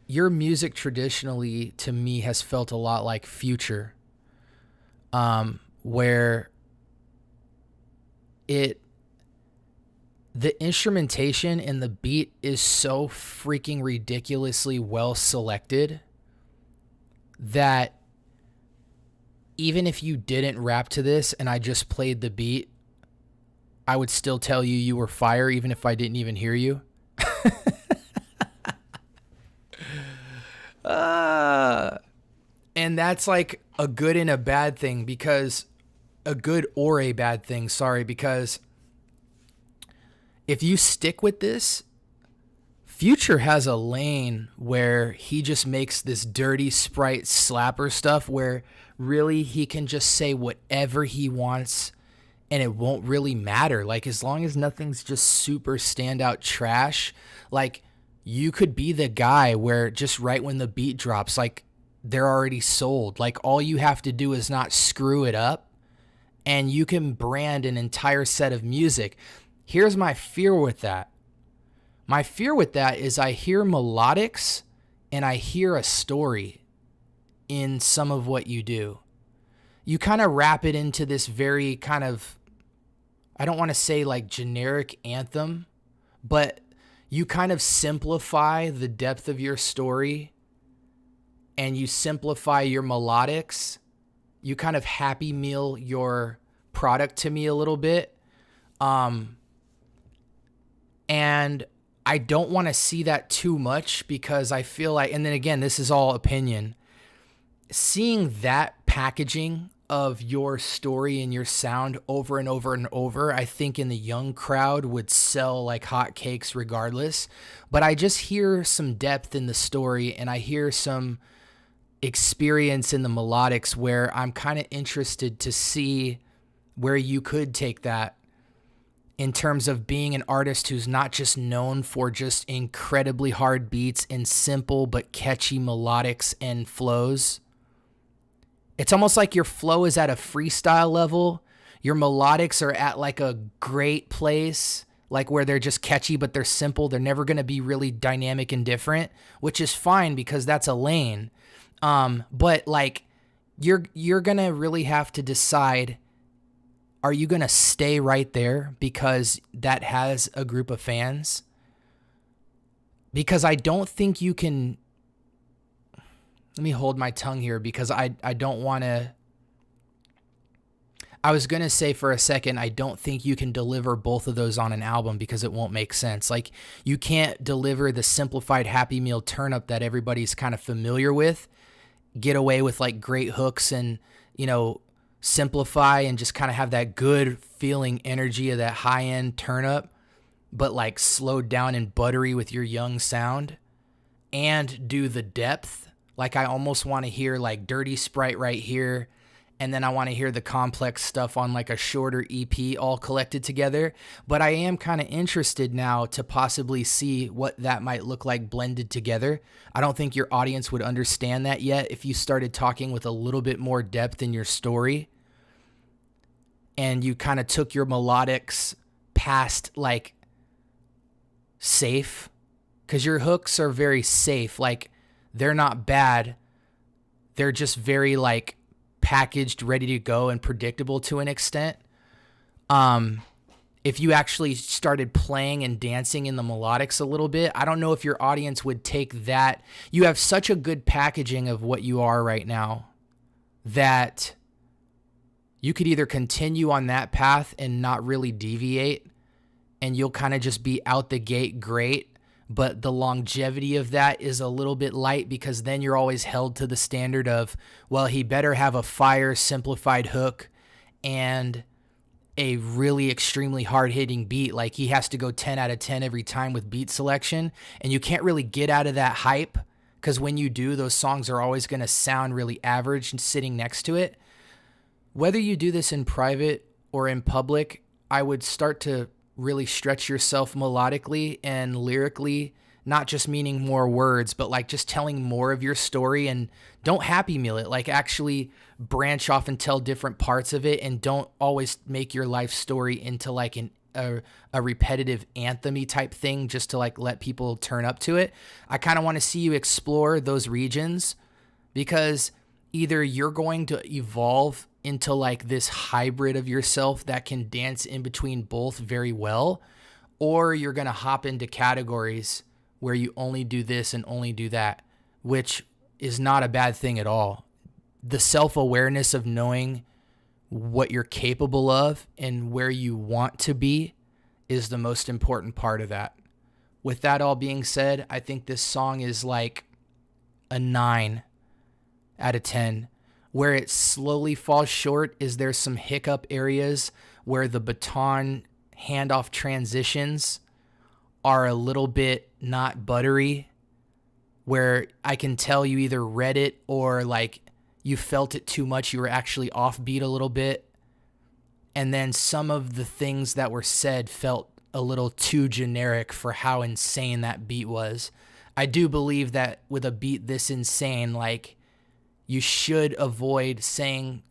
your music traditionally to me has felt a lot like Future, where the instrumentation and the beat is so freaking ridiculously well selected that even if you didn't rap to this and I just played the beat, I would still tell you you were fire even if I didn't even hear you. And that's like a good and a bad thing, because because if you stick with this, Future has a lane where he just makes this dirty Sprite slapper stuff where really he can just say whatever he wants and it won't really matter. Like, as long as nothing's just super standout trash, like, you could be the guy where just right when the beat drops, like, they're already sold. Like, all you have to do is not screw it up and you can brand an entire set of music. Here's my fear with that. My fear with that is I hear melodics and I hear a story in some of what you do. You kind of wrap it into this very kind of, I don't want to say like generic anthem, but you kind of simplify the depth of your story and you simplify your melodics. You kind of Happy Meal your product to me a little bit. And I don't want to see that too much, because I feel like, and then again, this is all opinion, seeing that packaging of your story and your sound over and over and over, I think in the young crowd would sell like hotcakes regardless. But I just hear some depth in the story and I hear some experience in the melodics where I'm kind of interested to see where you could take that in terms of being an artist who's not just known for just incredibly hard beats and simple but catchy melodics and flows. It's almost like your flow is at a freestyle level. Your melodics are at like a great place, like where they're just catchy but they're simple. They're never going to be really dynamic and different, which is fine because that's a lane. But like you're going to really have to decide, are you going to stay right there because that has a group of fans? Because I don't think you can... Let me hold my tongue here because I don't want to... I was going to say for a second, I don't think you can deliver both of those on an album because it won't make sense. Like, you can't deliver the simplified Happy Meal turn up that everybody's kind of familiar with, get away with like great hooks and, you know, simplify and just kind of have that good feeling energy of that high end turn up, but like slowed down and buttery with your young sound, and do the depth. Like, I almost want to hear like Dirty Sprite right here, and then I want to hear the complex stuff on like a shorter EP all collected together. But I am kind of interested now to possibly see what that might look like blended together. I don't think your audience would understand that yet if you started talking with a little bit more depth in your story and you kind of took your melodics past like safe because your hooks are very safe. Like, they're not bad. They're just very like packaged, ready to go, and predictable to an extent. If you actually started playing and dancing in the melodics a little bit, I don't know if your audience would take that. You have such a good packaging of what you are right now that you could either continue on that path and not really deviate, and you'll kind of just be out the gate great, but the longevity of that is a little bit light, because then you're always held to the standard of, well, he better have a fire simplified hook and a really extremely hard-hitting beat. Like, he has to go 10 out of 10 every time with beat selection, and you can't really get out of that hype, because when you do, those songs are always going to sound really average and sitting next to it. Whether you do this in private or in public, I would start to really stretch yourself melodically and lyrically, not just meaning more words, but like just telling more of your story. And don't happy meal it, like actually branch off and tell different parts of it, and don't always make your life story into like a repetitive anthem-y type thing just to like let people turn up to it. I kind of want to see you explore those regions, because either you're going to evolve into like this hybrid of yourself that can dance in between both very well, or you're going to hop into categories where you only do this and only do that, which is not a bad thing at all. The self-awareness of knowing what you're capable of and where you want to be is the most important part of that. With that all being said, I think this song is like a 9 out of 10. Where it slowly falls short is there's some hiccup areas where the baton handoff transitions are a little bit not buttery, where I can tell you either read it or like you felt it too much. You were actually offbeat a little bit. And then some of the things that were said felt a little too generic for how insane that beat was. I do believe that with a beat this insane, like, you should avoid saying,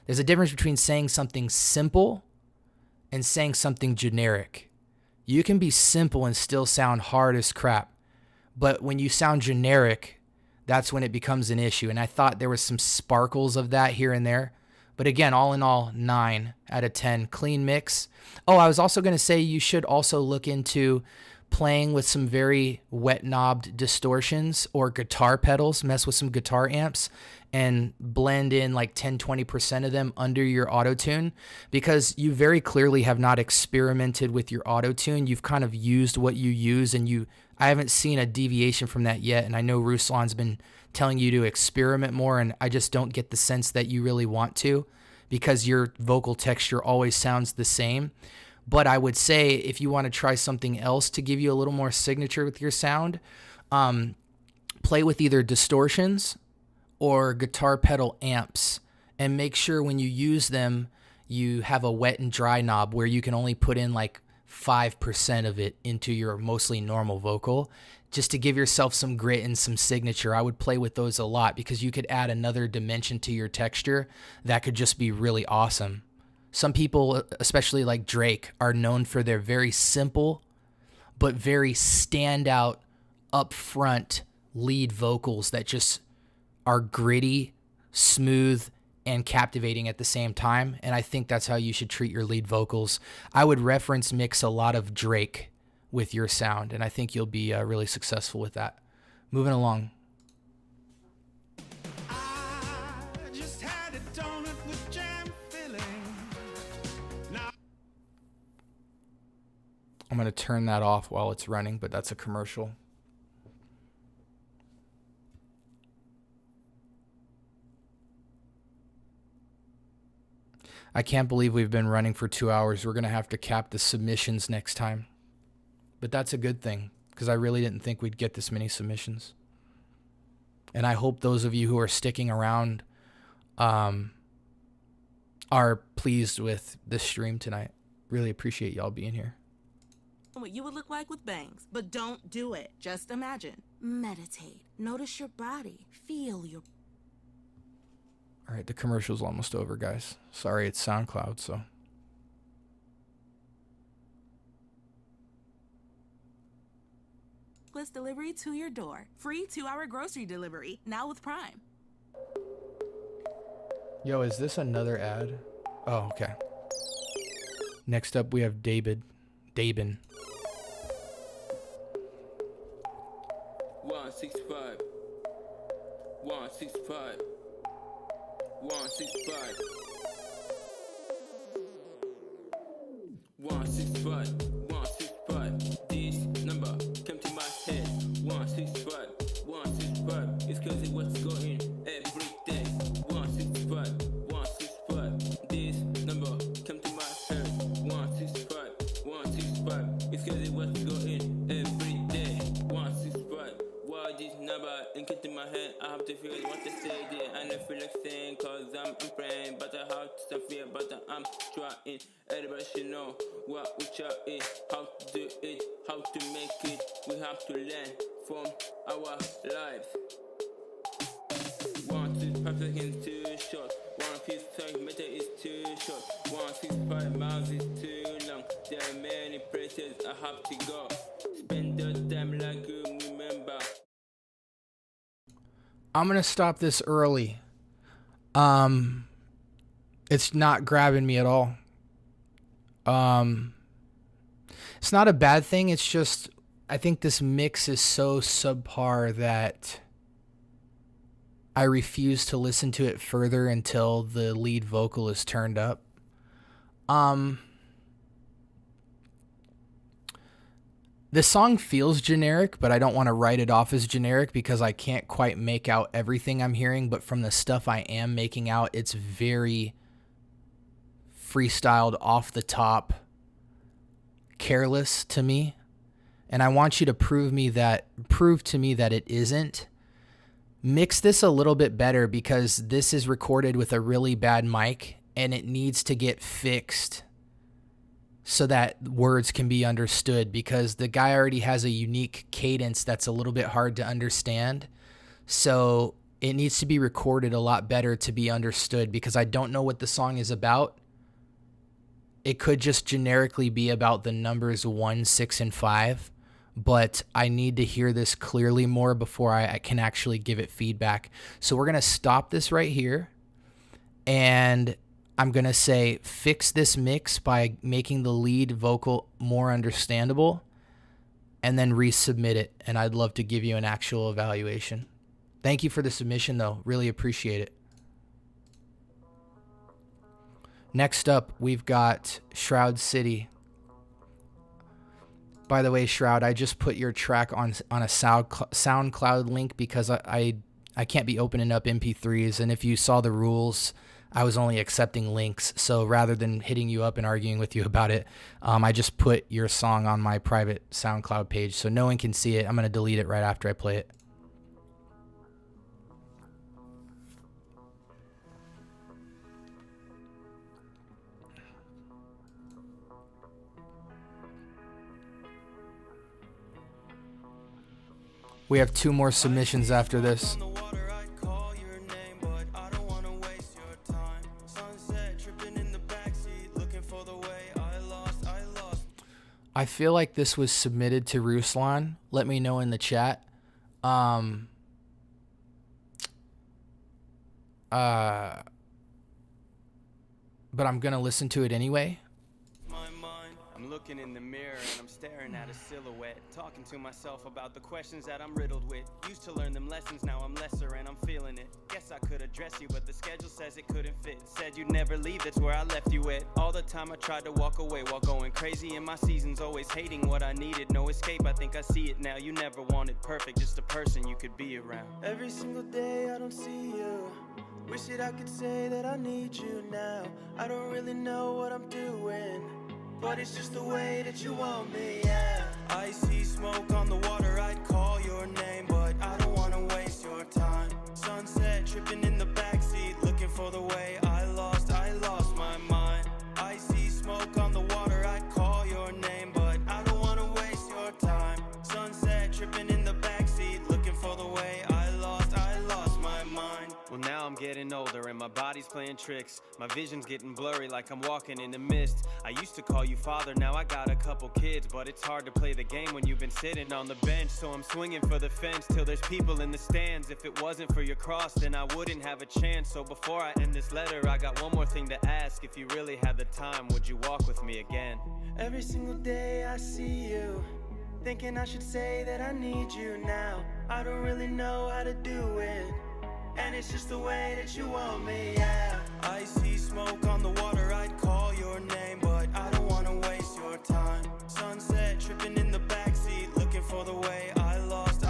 there's a difference between saying something simple and saying something generic. You can be simple and still sound hard as crap, but when you sound generic, that's when it becomes an issue. And I thought there was some sparkles of that here and there. But again, all in all, 9 out of 10. Clean mix. Oh, I was also going to say you should also look into playing with some very wet knobbed distortions or guitar pedals. Mess with some guitar amps and blend in like 10-20% of them under your auto-tune, because you very clearly have not experimented with your auto-tune. You've kind of used what you use, and I haven't seen a deviation from that yet. And I know Ruslan's been telling you to experiment more, and I just don't get the sense that you really want to, because your vocal texture always sounds the same. But I would say if you want to try something else to give you a little more signature with your sound, play with either distortions or guitar pedal amps, and make sure when you use them, you have a wet and dry knob where you can only put in like 5% of it into your mostly normal vocal, just to give yourself some grit and some signature. I would play with those a lot, because you could add another dimension to your texture that could just be really awesome. Some people, especially like Drake, are known for their very simple but very standout, upfront lead vocals that just are gritty, smooth, and captivating at the same time. And I think that's how you should treat your lead vocals. I would reference mix a lot of Drake with your sound, and I think you'll be really successful with that. Moving along. I'm going to turn that off while it's running, but that's a commercial. I can't believe we've been running for 2 hours. We're going to have to cap the submissions next time. But that's a good thing, because I really didn't think we'd get this many submissions. And I hope those of you who are sticking around are pleased with this stream tonight. Really appreciate y'all being here. What you would look like with bangs, but don't do it. Just imagine. Meditate. Notice your body. Feel your... All right, the commercial's almost over, guys. Sorry, it's SoundCloud, so. Southwest delivery to your door. Free 2-hour grocery delivery, now with Prime. Yo, is this another ad? Oh, okay. Next up, we have Dabin. 165. 165. 165. 165. 165. This number came to my head. 165. 165. It's cause it was going every day. 165. 165. This number came to my head. 165. 165. It's cause it was going every day. 165. Why this number and get in my head? I have to figure out what to say there. I never feel like saying cause I'm praying. But I have to stop here, but I'm trying. Everybody should know what we trying. How to do it, how to make it. We have to learn from our lives. 165 seconds too short. 165 meters is too short. 165 miles is too long. There are many places I have to go. Spend the time like you remember. I'm gonna stop this early. It's not grabbing me at all. It's not a bad thing. It's just I think this mix is so subpar that I refuse to listen to it further until the lead vocal is turned up. The song feels generic, but I don't want to write it off as generic because I can't quite make out everything I'm hearing. But from the stuff I am making out, it's very freestyled, off the top, careless to me. And I want you to prove to me that it isn't. Mix this a little bit better because this is recorded with a really bad mic and it needs to get fixed so that words can be understood, because the guy already has a unique cadence that's a little bit hard to understand. So it needs to be recorded a lot better to be understood, because I don't know what the song is about. It could just generically be about the numbers 1, 6, and 5, but I need to hear this clearly more before I can actually give it feedback. So we're going to stop this right here, and I'm going to say fix this mix by making the lead vocal more understandable, and then resubmit it. And I'd love to give you an actual evaluation. Thank you for the submission, though. Really appreciate it. Next up, we've got Shroud City. By the way, Shroud, I just put your track on a SoundCloud link because I can't be opening up MP3s. And if you saw the rules, I was only accepting links. So rather than hitting you up and arguing with you about it, I just put your song on my private SoundCloud page so no one can see it. I'm going to delete it right after I play it. We have 2 more submissions after this. I feel like this was submitted to Ruslan. Let me know in the chat. But I'm going to listen to it anyway. I'm looking in the mirror and I'm staring at a silhouette, talking to myself about the questions that I'm riddled with. Used to learn them lessons, now I'm lesser and I'm feeling it. Guess I could address you, but the schedule says it couldn't fit. Said you'd never leave, that's where I left you at. All the time I tried to walk away while going crazy in my seasons, always hating what I needed. No escape, I think I see it now. You never wanted perfect, just a person you could be around. Every single day I don't see you. Wish that I could say that I need you now. I don't really know what I'm doing, but it's just the way that you want me, yeah. I see smoke on the water, I'd call your name, but I don't wanna waste your time. Sunset, tripping in the backseat, looking for the way I lost my mind. I see smoke on the water, I'd call your name, but I don't wanna waste your time. Sunset, tripping in the backseat, looking for the way I lost my mind. Well, now I'm getting older and my body's playing tricks. My vision's getting blurry like I'm walking in the mist. I used to call you father, now I got a couple kids. But it's hard to play the game when you've been sitting on the bench. So I'm swinging for the fence till there's people in the stands. If it wasn't for your cross, then I wouldn't have a chance. So before I end this letter, I got one more thing to ask. If you really had the time, would you walk with me again? Every single day I see you, thinking I should say that I need you now. I don't really know how to do it, and it's just the way that you want me, yeah. I see smoke on the water, I'd call your name, but I don't wanna waste your time. Sunset, tripping in the backseat, looking for the way I lost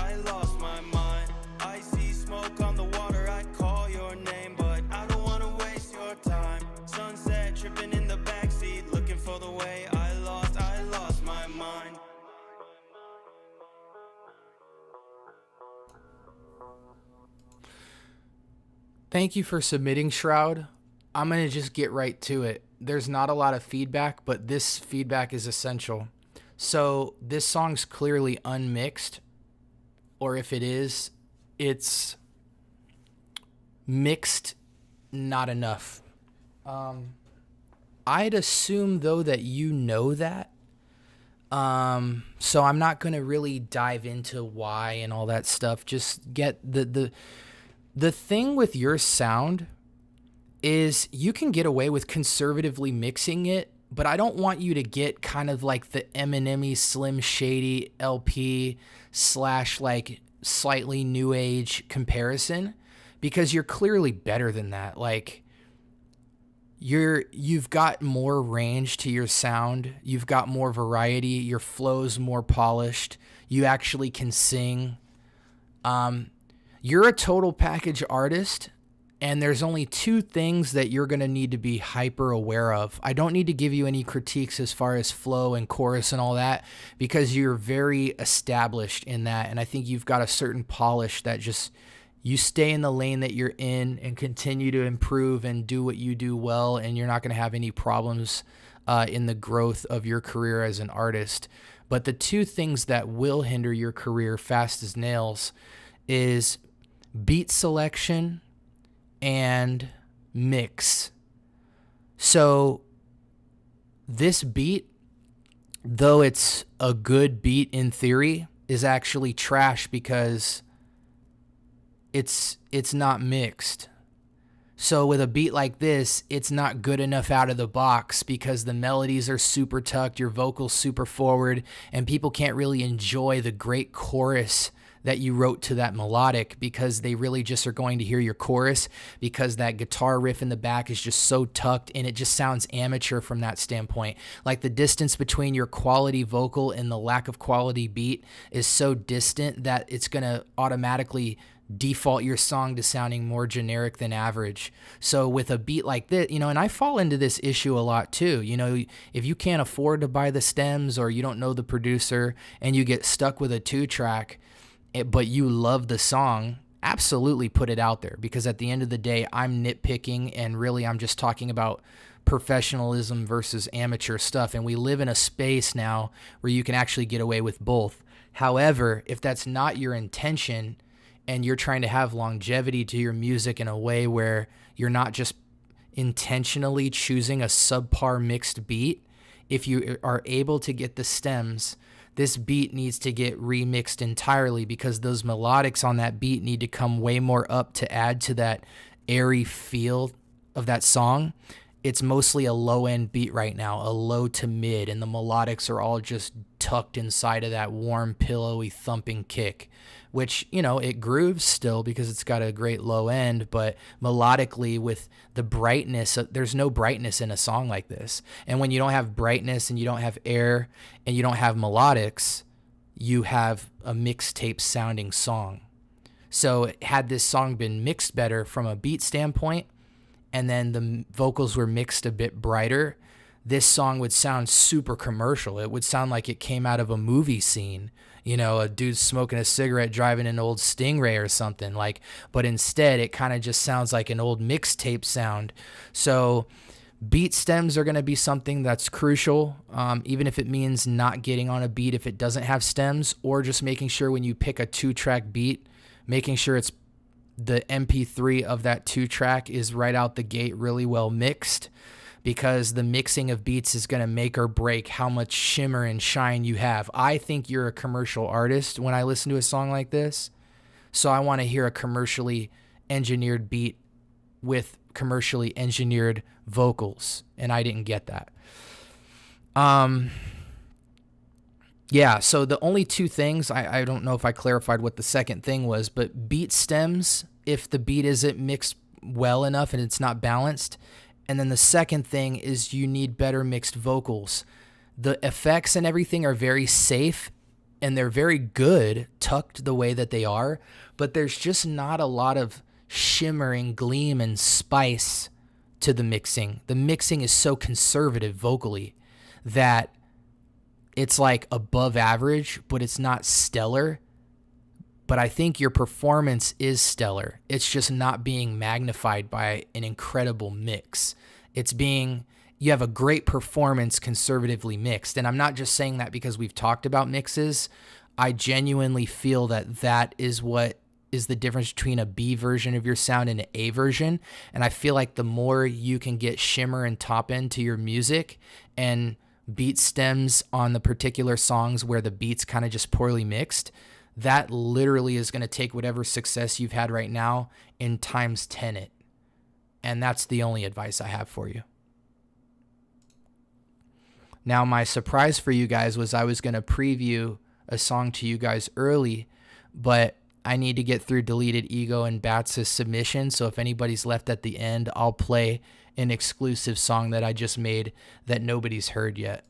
my mind. I see smoke on the water, I'd call your name, but I don't wanna waste your time. Sunset, tripping in the backseat, looking for the way I lost my mind. Thank you for submitting, Shroud. I'm going to just get right to it. There's not a lot of feedback, but this feedback is essential. So this song's clearly unmixed, or if it is, it's mixed not enough. I'd assume, though, that you know that. So I'm not going to really dive into why and all that stuff. Just get the thing with your sound is you can get away with conservatively mixing it, but I don't want you to get kind of like the Eminem-y Slim Shady LP / like slightly new age comparison, because you're clearly better than that. Like you've got more range to your sound. You've got more variety. Your flow's more polished. You actually can sing. You're a total package artist, and there's only two things that you're going to need to be hyper aware of. I don't need to give you any critiques as far as flow and chorus and all that, because you're very established in that, and I think you've got a certain polish that just, you stay in the lane that you're in and continue to improve and do what you do well, and you're not going to have any problems in the growth of your career as an artist. But the two things that will hinder your career fast as nails is beat selection and mix. So this beat, though it's a good beat in theory, is actually trash because it's not mixed. So with a beat like this, it's not good enough out of the box because the melodies are super tucked, your vocals super forward, and people can't really enjoy the great chorus that you wrote to that melodic, because they really just are going to hear your chorus because that guitar riff in the back is just so tucked, and it just sounds amateur from that standpoint. Like the distance between your quality vocal and the lack of quality beat is so distant that it's going to automatically default your song to sounding more generic than average. So with a beat like this, and I fall into this issue a lot too. If you can't afford to buy the stems, or you don't know the producer and you get stuck with a 2-track, but you love the song, absolutely put it out there, because at the end of the day, I'm nitpicking, and really I'm just talking about professionalism versus amateur stuff. And we live in a space now where you can actually get away with both. However, if that's not your intention and you're trying to have longevity to your music in a way where you're not just intentionally choosing a subpar mixed beat, if you are able to get the stems, this beat needs to get remixed entirely, because those melodics on that beat need to come way more up to add to that airy feel of that song. It's mostly a low-end beat right now, a low to mid, and the melodics are all just tucked inside of that warm, pillowy, thumping kick, which, it grooves still because it's got a great low end, but melodically with the brightness, there's no brightness in a song like this. And when you don't have brightness and you don't have air and you don't have melodics, you have a mixtape sounding song. So had this song been mixed better from a beat standpoint, and then the vocals were mixed a bit brighter, this song would sound super commercial. It would sound like it came out of a movie scene. A dude smoking a cigarette driving an old Stingray or something, but instead it kind of just sounds like an old mixtape sound. So beat stems are going to be something that's crucial, even if it means not getting on a beat if it doesn't have stems, or just making sure when you pick a 2-track beat, making sure it's the MP3 of that 2-track is right out the gate really well mixed, because the mixing of beats is going to make or break how much shimmer and shine you have. I think you're a commercial artist when I listen to a song like this, so I want to hear a commercially engineered beat with commercially engineered vocals, and I didn't get that. Yeah, so the only two things, I don't know if I clarified what the second thing was, but beat stems, if the beat isn't mixed well enough and it's not balanced. And then the second thing is you need better mixed vocals. The effects and everything are very safe and they're very good, tucked the way that they are, but there's just not a lot of shimmering gleam and spice to the mixing. The mixing is so conservative vocally that it's like above average, but it's not stellar. But I think your performance is stellar. It's just not being magnified by an incredible mix. You have a great performance conservatively mixed. And I'm not just saying that because we've talked about mixes. I genuinely feel that is what is the difference between a B version of your sound and an A version. And I feel like the more you can get shimmer and top end to your music and beat stems on the particular songs where the beat's kind of just poorly mixed, that literally is going to take whatever success you've had right now and times 10 it. And that's the only advice I have for you. Now, my surprise for you guys was I was going to preview a song to you guys early, but I need to get through Deleted Ego and Bats' submission. So if anybody's left at the end, I'll play an exclusive song that I just made that nobody's heard yet.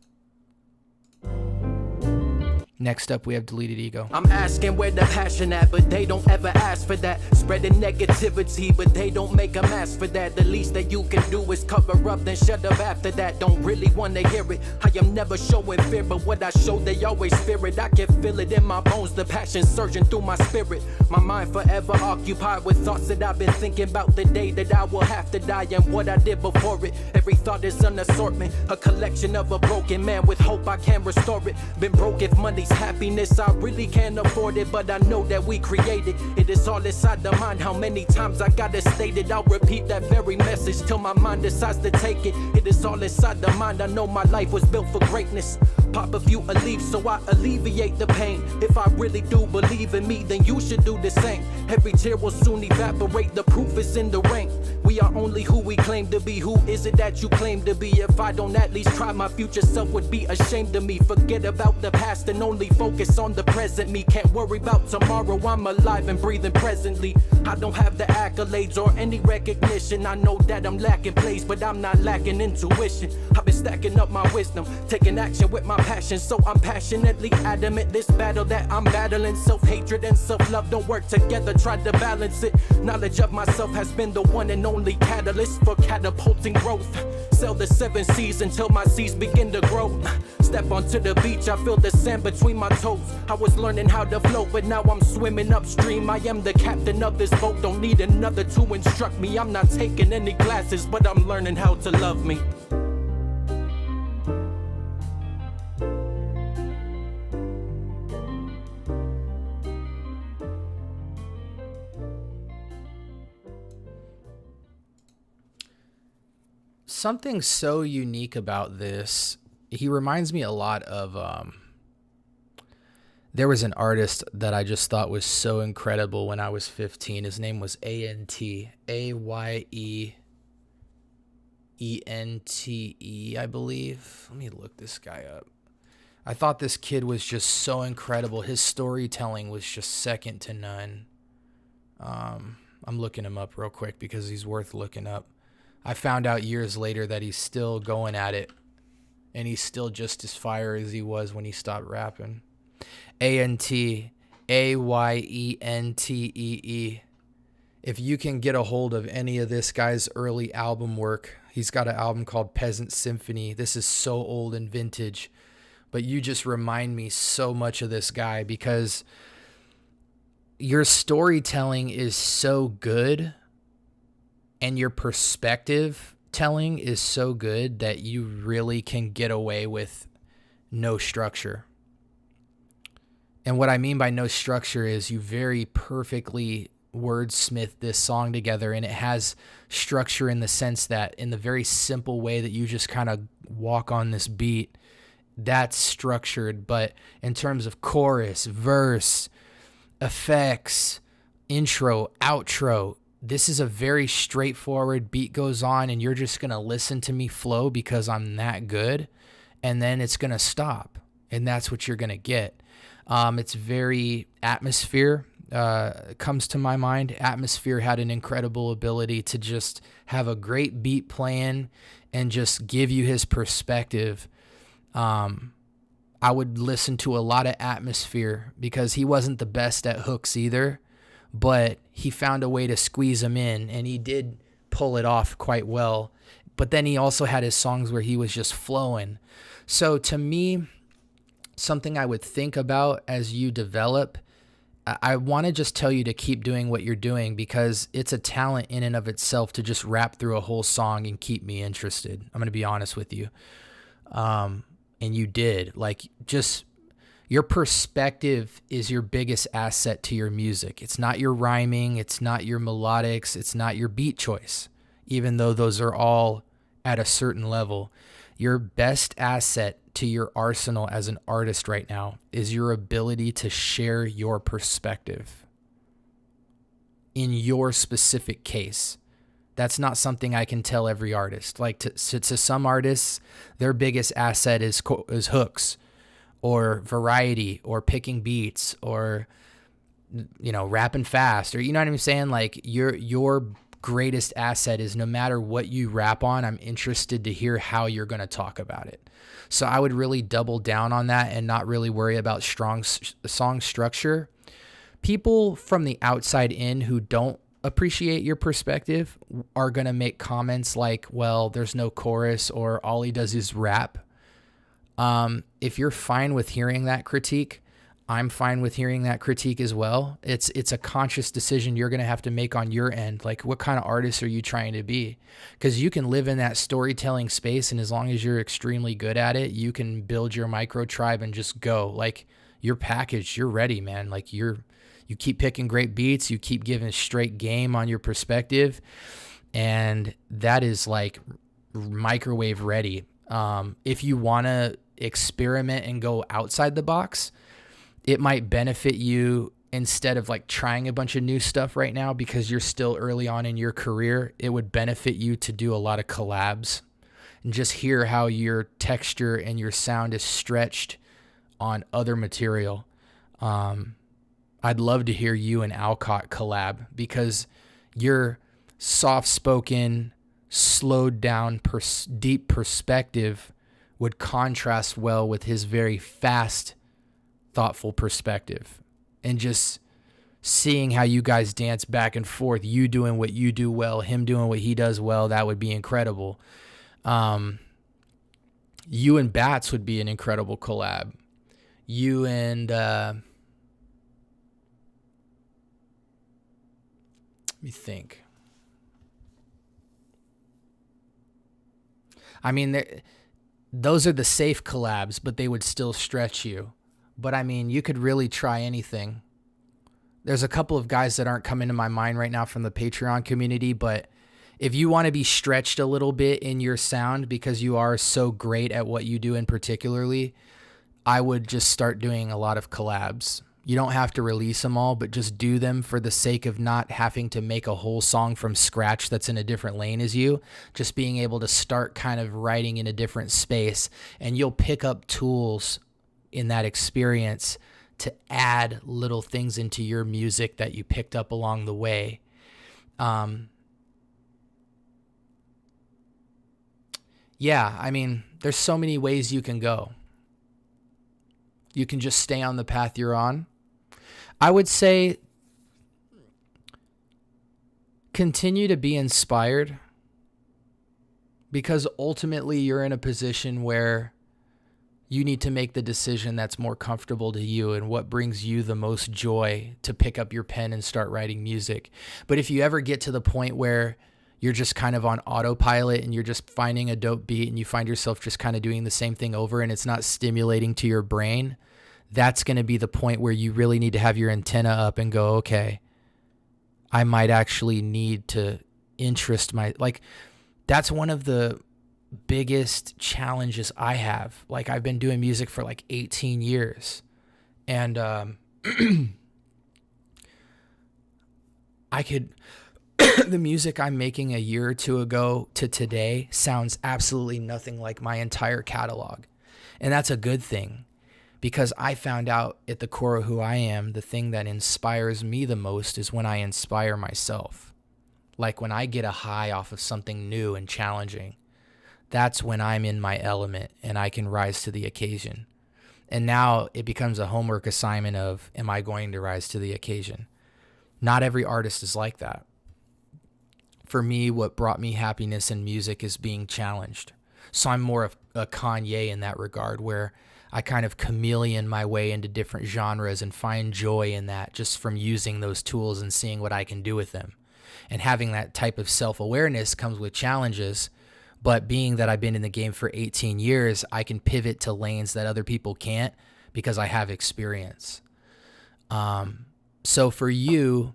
Next up, we have Deleted Ego. I'm asking where the passion at, but they don't ever ask for that. Spreading negativity, but they don't make a mask for that. The least that you can do is cover up, then shut up after that. Don't really want to hear it. I am never showing fear, but what I show, they always fear it. I can feel it in my bones, the passion surging through my spirit. My mind forever occupied with thoughts that I've been thinking about the day that I will have to die and what I did before it. Every thought is an assortment, a collection of a broken man with hope I can restore it. Been broke if money's happiness, I really can't afford it, but I know that we created it. Is all inside the mind. How many times I gotta state it? I'll repeat that very message till my mind decides to take it. It is all inside the mind. I know my life was built for greatness. Pop a few leaves so I alleviate the pain. If I really do believe in me, then you should do the same. Every tear will soon evaporate. The proof is in the rain. We are only who we claim to be. Who is it that you claim to be? If I don't at least try, my future self would be ashamed of me. Forget about the past and only focus on the present me. Can't worry about tomorrow, I'm alive and breathing presently. I don't have the accolades or any recognition. I know that I'm lacking place, but I'm not lacking intuition. I've been stacking up my wisdom, taking action with my passion, so I'm passionately adamant. This battle that I'm battling, self-hatred and self-love don't work together, try to balance it. Knowledge of myself has been the one and only catalyst for catapulting growth. Sail the 7 seas until my seas begin to grow. Step onto the beach, I feel the sand between my toes. I was learning how to float, but now I'm swimming upstream. I am the captain of this boat, don't need another to instruct me. I'm not taking any classes, but I'm learning how to love me. Something so unique about this, he reminds me a lot of, there was an artist that I just thought was so incredible when I was 15. His name was A-N-T, A-Y-E-E-N-T-E, I believe. Let me look this guy up. I thought this kid was just so incredible. His storytelling was just second to none. I'm looking him up real quick because he's worth looking up. I found out years later that he's still going at it, and he's still just as fire as he was when he stopped rapping. A-N-T-A-Y-E-N-T-E-E. If you can get a hold of any of this guy's early album work, he's got an album called Peasant Symphony. This is so old and vintage, but you just remind me so much of this guy because your storytelling is so good and your perspective telling is so good that you really can get away with no structure. And what I mean by no structure is you very perfectly wordsmith this song together, and it has structure in the sense that in the very simple way that you just kind of walk on this beat, that's structured. But in terms of chorus, verse, effects, intro, outro, this is a very straightforward beat goes on, and you're just going to listen to me flow because I'm that good, and then it's going to stop, and that's what you're going to get. It's very Atmosphere comes to my mind. Atmosphere had an incredible ability to just have a great beat playing and just give you his perspective. I would listen to a lot of Atmosphere because he wasn't the best at hooks either, but he found a way to squeeze them in, and he did pull it off quite well. But then he also had his songs where he was just flowing. So to me, something I would think about as you develop, I want to just tell you to keep doing what you're doing, because it's a talent in and of itself to just rap through a whole song and keep me interested. I'm going to be honest with you. And you did. Like, just your perspective is your biggest asset to your music. It's not your rhyming. It's not your melodics. It's not your beat choice, even though those are all at a certain level. Your best asset to your arsenal as an artist right now is your ability to share your perspective in your specific case. That's not something I can tell every artist. Like to some artists, their biggest asset is hooks or variety or picking beats or, rapping fast, or, you know what I'm saying? Like your greatest asset is no matter what you rap on, I'm interested to hear how you're going to talk about it. So I would really double down on that and not really worry about strong song structure. People from the outside in who don't appreciate your perspective are going to make comments like, well, there's no chorus, or all he does is rap. If you're fine with hearing that critique, I'm fine with hearing that critique as well. It's a conscious decision you're going to have to make on your end. Like, what kind of artist are you trying to be? Because you can live in that storytelling space, and as long as you're extremely good at it, you can build your micro tribe and just go. Like, you're packaged, you're ready, man. Like, you keep picking great beats, you keep giving straight game on your perspective, and that is like microwave ready. If you want to experiment and go outside the box, it might benefit you instead of like trying a bunch of new stuff right now because you're still early on in your career. It would benefit you to do a lot of collabs and just hear how your texture and your sound is stretched on other material. I'd love to hear you and Alcott collab because your soft-spoken, slowed down, deep perspective would contrast well with his very fast, thoughtful perspective. And just seeing how you guys dance back and forth, you doing what you do well, him doing what he does well, that would be incredible. You and Bats would be an incredible collab. You and let me think. I mean, those are the safe collabs, but they would still stretch you. But I mean, you could really try anything. There's a couple of guys that aren't coming to my mind right now from the Patreon community, but if you want to be stretched a little bit in your sound because you are so great at what you do in particularly, I would just start doing a lot of collabs. You don't have to release them all, but just do them for the sake of not having to make a whole song from scratch that's in a different lane as you. Just being able to start kind of writing in a different space, and you'll pick up tools in that experience to add little things into your music that you picked up along the way. Yeah, I mean, there's so many ways you can go. You can just stay on the path you're on. I would say continue to be inspired, because ultimately you're in a position where you need to make the decision that's more comfortable to you and what brings you the most joy to pick up your pen and start writing music. But if you ever get to the point where you're just kind of on autopilot and you're just finding a dope beat and you find yourself just kind of doing the same thing over and it's not stimulating to your brain, that's going to be the point where you really need to have your antenna up and go, okay, I might actually need to that's one of the biggest challenges I have. Like, I've been doing music for like 18 years, and the music I'm making a year or two ago to today sounds absolutely nothing like my entire catalog. And that's a good thing, because I found out at the core of who I am, the thing that inspires me the most is when I inspire myself. Like when I get a high off of something new and challenging, that's when I'm in my element and I can rise to the occasion. And now it becomes a homework assignment of, am I going to rise to the occasion? Not every artist is like that. For me, what brought me happiness in music is being challenged. So I'm more of a Kanye in that regard, where I kind of chameleon my way into different genres and find joy in that just from using those tools and seeing what I can do with them. And having that type of self-awareness comes with challenges, but being that I've been in the game for 18 years, I can pivot to lanes that other people can't because I have experience. So for you,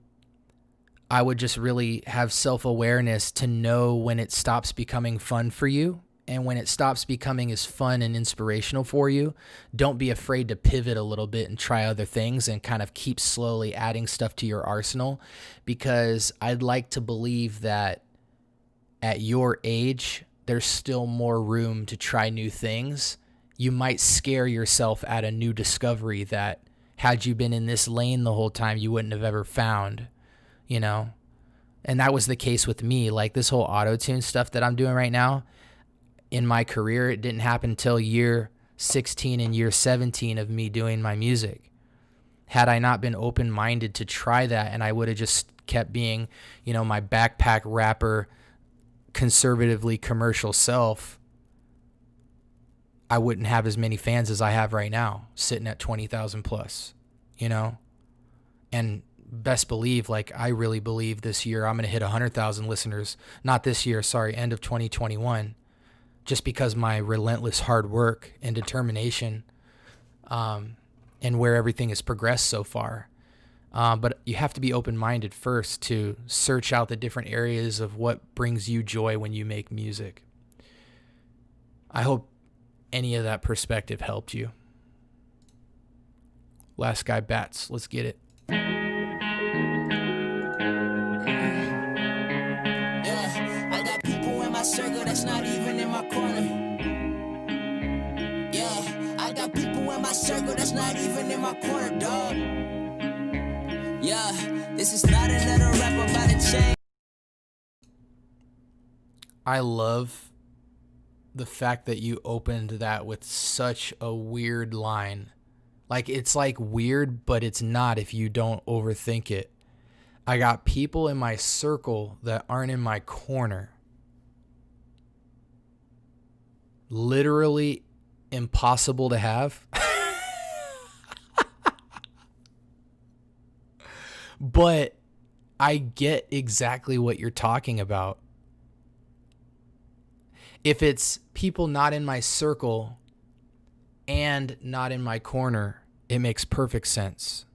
I would just really have self-awareness to know when it stops becoming fun for you. And when it stops becoming as fun and inspirational for you, don't be afraid to pivot a little bit and try other things and kind of keep slowly adding stuff to your arsenal. Because I'd like to believe that at your age, there's still more room to try new things. You might scare yourself at a new discovery that had you been in this lane the whole time, you wouldn't have ever found, you know? And that was the case with me. Like this whole auto-tune stuff that I'm doing right now, in my career, it didn't happen until year 16 and year 17 of me doing my music. Had I not been open-minded to try that, and I would have just kept being, you know, my backpack rapper, conservatively commercial self, I wouldn't have as many fans as I have right now, sitting at 20,000 plus, you know? And best believe, like, I really believe this year I'm going to hit 100,000 listeners. Not this year, sorry, end of 2021. Just because my relentless hard work and determination, and where everything has progressed so far. But you have to be open-minded first to search out the different areas of what brings you joy when you make music. I hope any of that perspective helped you. Last guy bats. Let's get it. I got people in my circle that's not even in my corner. Yeah, I got people in my circle that's not even in my corner, dog. Yeah, this is not another rap about a chain. I love the fact that you opened that with such a weird line. Like, it's like weird, but it's not if you don't overthink it. I got people in my circle that aren't in my corner. Literally impossible to have. But I get exactly what you're talking about. If it's people not in my circle and not in my corner, it makes perfect sense.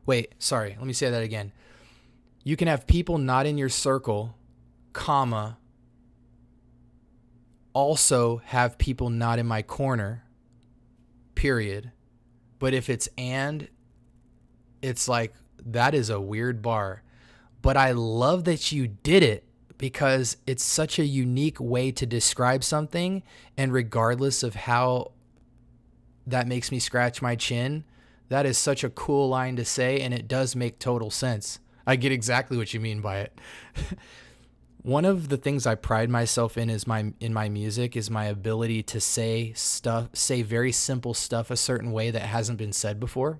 Wait, sorry, let me say that again. You can have people not in your circle, comma, also have people not in my corner, period. But if it's and, it's like, that is a weird bar. But I love that you did it, because it's such a unique way to describe something, and regardless of how that makes me scratch my chin, that is such a cool line to say, and it does make total sense. I get exactly what you mean by it. One of the things I pride myself in in my music is my ability to say very simple stuff a certain way that hasn't been said before.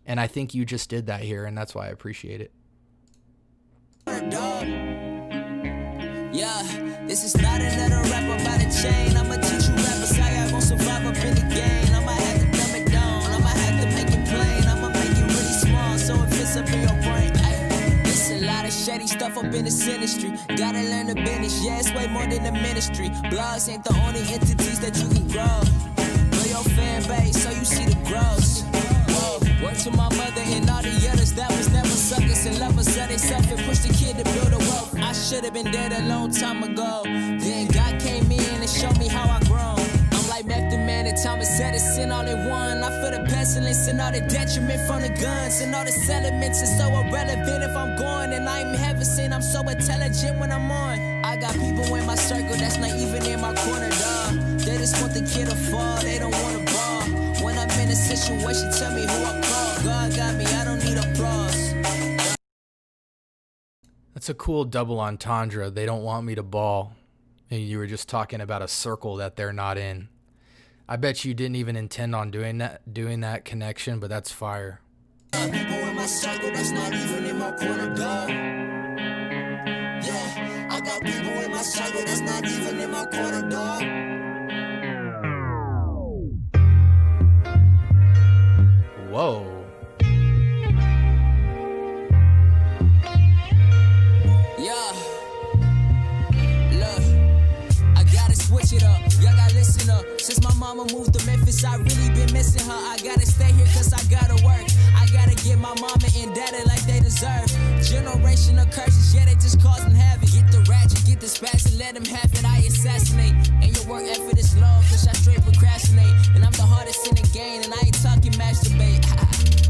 And I think you just did that here, and that's why I appreciate it. Yeah, this is not another rap about a chain. I'ma teach you rappers how y'all gon' survive up in the game. I'ma have to dumb it down, I'ma have to make it plain. I'ma make it really small so it fits up in your brain. It's a lot of shady stuff up in this industry. Gotta learn the business, yeah, it's way more than the ministry. Blogs ain't the only entities that you can grow. Grow your fan base so you see the growth. Whoa. Word to my mother and all the others that was never suckers and lovers of they self and push the kid to build a wealth. I should have been dead a long time ago. Then God came in and showed me how I grown. I'm like Method Man and Thomas Edison all in one. I feel the pestilence and all the detriment from the guns and all the settlements is so irrelevant if I'm going and I'm heaven sent. I'm so intelligent when I'm on. I got people in my circle that's not even in my corner, dog. They just want the kid to fall, they don't want to ball. When I'm in a situation, tell me who I call. God got me, I don't need applause. That's a cool double entendre. They don't want me to ball. And you were just talking about a circle that they're not in. I bet you didn't even intend on doing that connection, but that's fire. People in my circle that's not even in my corner, dog. Yeah, I got people in my circle that's not even in my corner, dog. Whoa. Yeah. Look, I gotta switch it up. Y'all gotta listen up. Since my mama moved to Memphis, I really been missing her. I gotta stay here cause I gotta work. I gotta get my mama and daddy like they deserve. Generational curses, yeah, they just causing havoc. Get the ratchet, get the spats and let them have it. I assassinate. And your work effort is low, cause I straight procrastinate. And I'm the hardest in the game, and I ain't talking masturbate.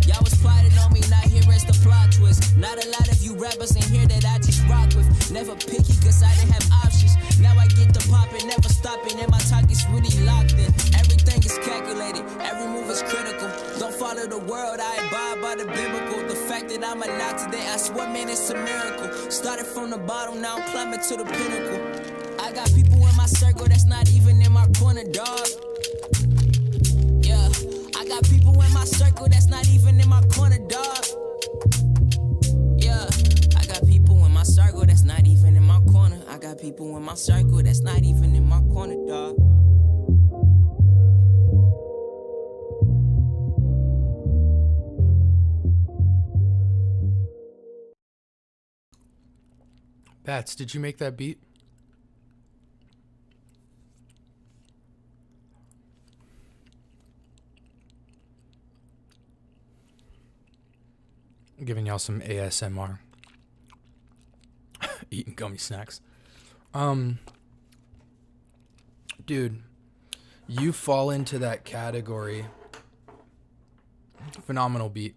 Y'all was plotting on me, not here as the plot twist. Not a lot of you rappers in here that I just rock with. Never picky, cause I didn't have options. Now I get to poppin', never stopping, and my talk is really locked in. Everything is calculated, every move is critical. Don't follow the world, I abide by the biblical. The fact that I'm alive today, I swear, man, it's a miracle. Started from the bottom, now I'm climbing to the pinnacle. I got people in my circle that's not even in my corner, dog. Yeah, I got people in my circle that's not even in my corner, dog. Yeah, I got people in my circle that's not even in my corner. I got people in my circle that's not even in my corner, dog. Bats, did you make that beat? I'm giving y'all some ASMR. Eating gummy snacks. Dude, you fall into that category. Phenomenal beat.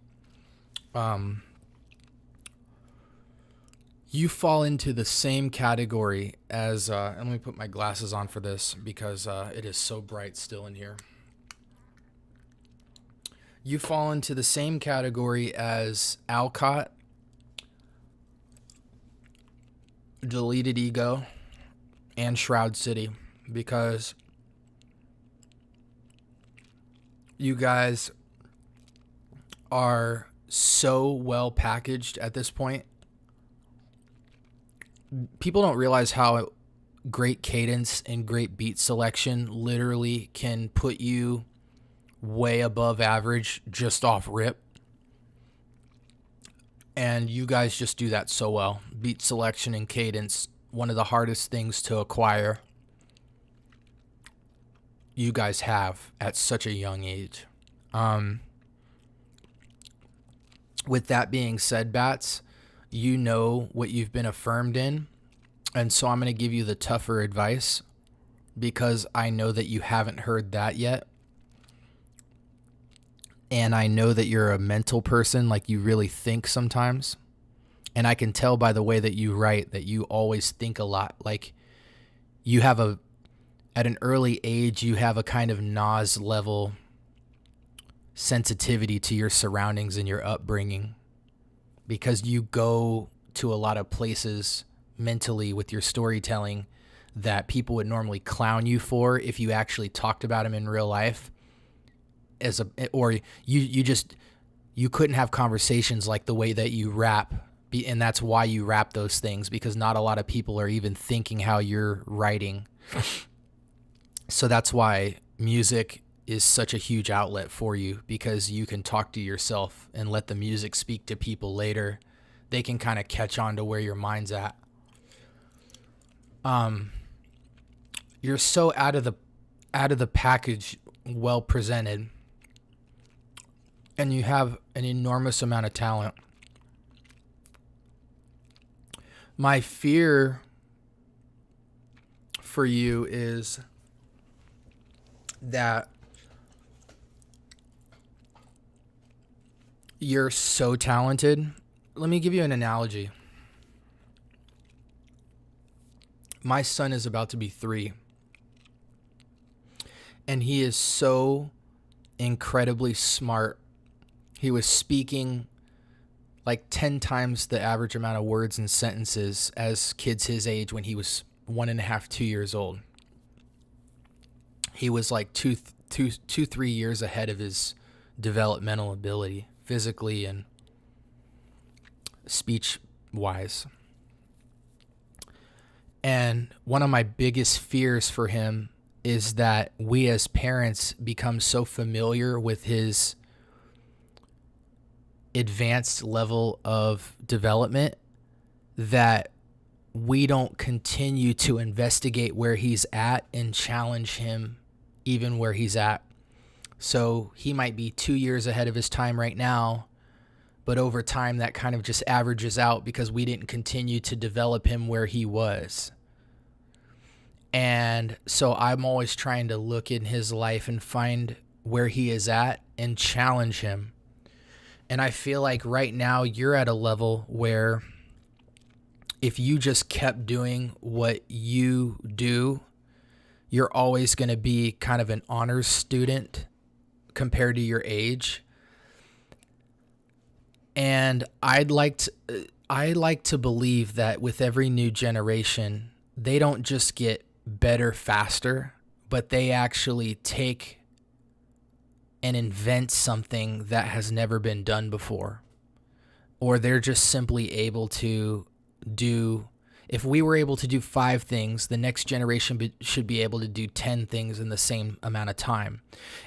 You fall into the same category as, and let me put my glasses on for this because it is so bright still in here. You fall into the same category as Alcott, Deleted Ego, and Shroud City because you guys are so well packaged at this point. People don't realize how great cadence and great beat selection literally can put you way above average just off rip. And you guys just do that so well. Beat selection and cadence, one of the hardest things to acquire. You guys have at such a young age. With that being said, Bats, you know what you've been affirmed in. And so I'm going to give you the tougher advice because I know that you haven't heard that yet. And I know that you're a mental person, like you really think sometimes. And I can tell by the way that you write that you always think a lot. Like you have at an early age, you have a kind of Nas level sensitivity to your surroundings and your upbringing. Because you go to a lot of places mentally with your storytelling that people would normally clown you for if you actually talked about them in real life. Or you couldn't have conversations like the way that you rap, and that's why you rap those things, because not a lot of people are even thinking how you're writing. So that's why music is such a huge outlet for you, because you can talk to yourself and let the music speak to people later. They can kind of catch on to where your mind's at. You're so out of the package, well presented. and you have an enormous amount of talent. My fear for you is that you're so talented. Let me give you an analogy. My son is about to be 3, and he is so incredibly smart. He was speaking like 10 times the average amount of words and sentences as kids his age when he was 1.5, 2 years old. He was like 3 years ahead of his developmental ability, physically and speech wise. And one of my biggest fears for him is that we as parents become so familiar with his advanced level of development that we don't continue to investigate where he's at and challenge him even where he's at. So he might be 2 years ahead of his time right now, but over time that kind of just averages out because we didn't continue to develop him where he was. And so I'm always trying to look in his life and find where he is at and challenge him. And I feel like right now you're at a level where if you just kept doing what you do, you're always going to be kind of an honors student compared to your age. And I like to believe that with every new generation, they don't just get better faster, but they actually take and invent something that has never been done before. Or they're just simply able to do, if we were able to do 5 things, the next generation should be able to do 10 things in the same amount of time.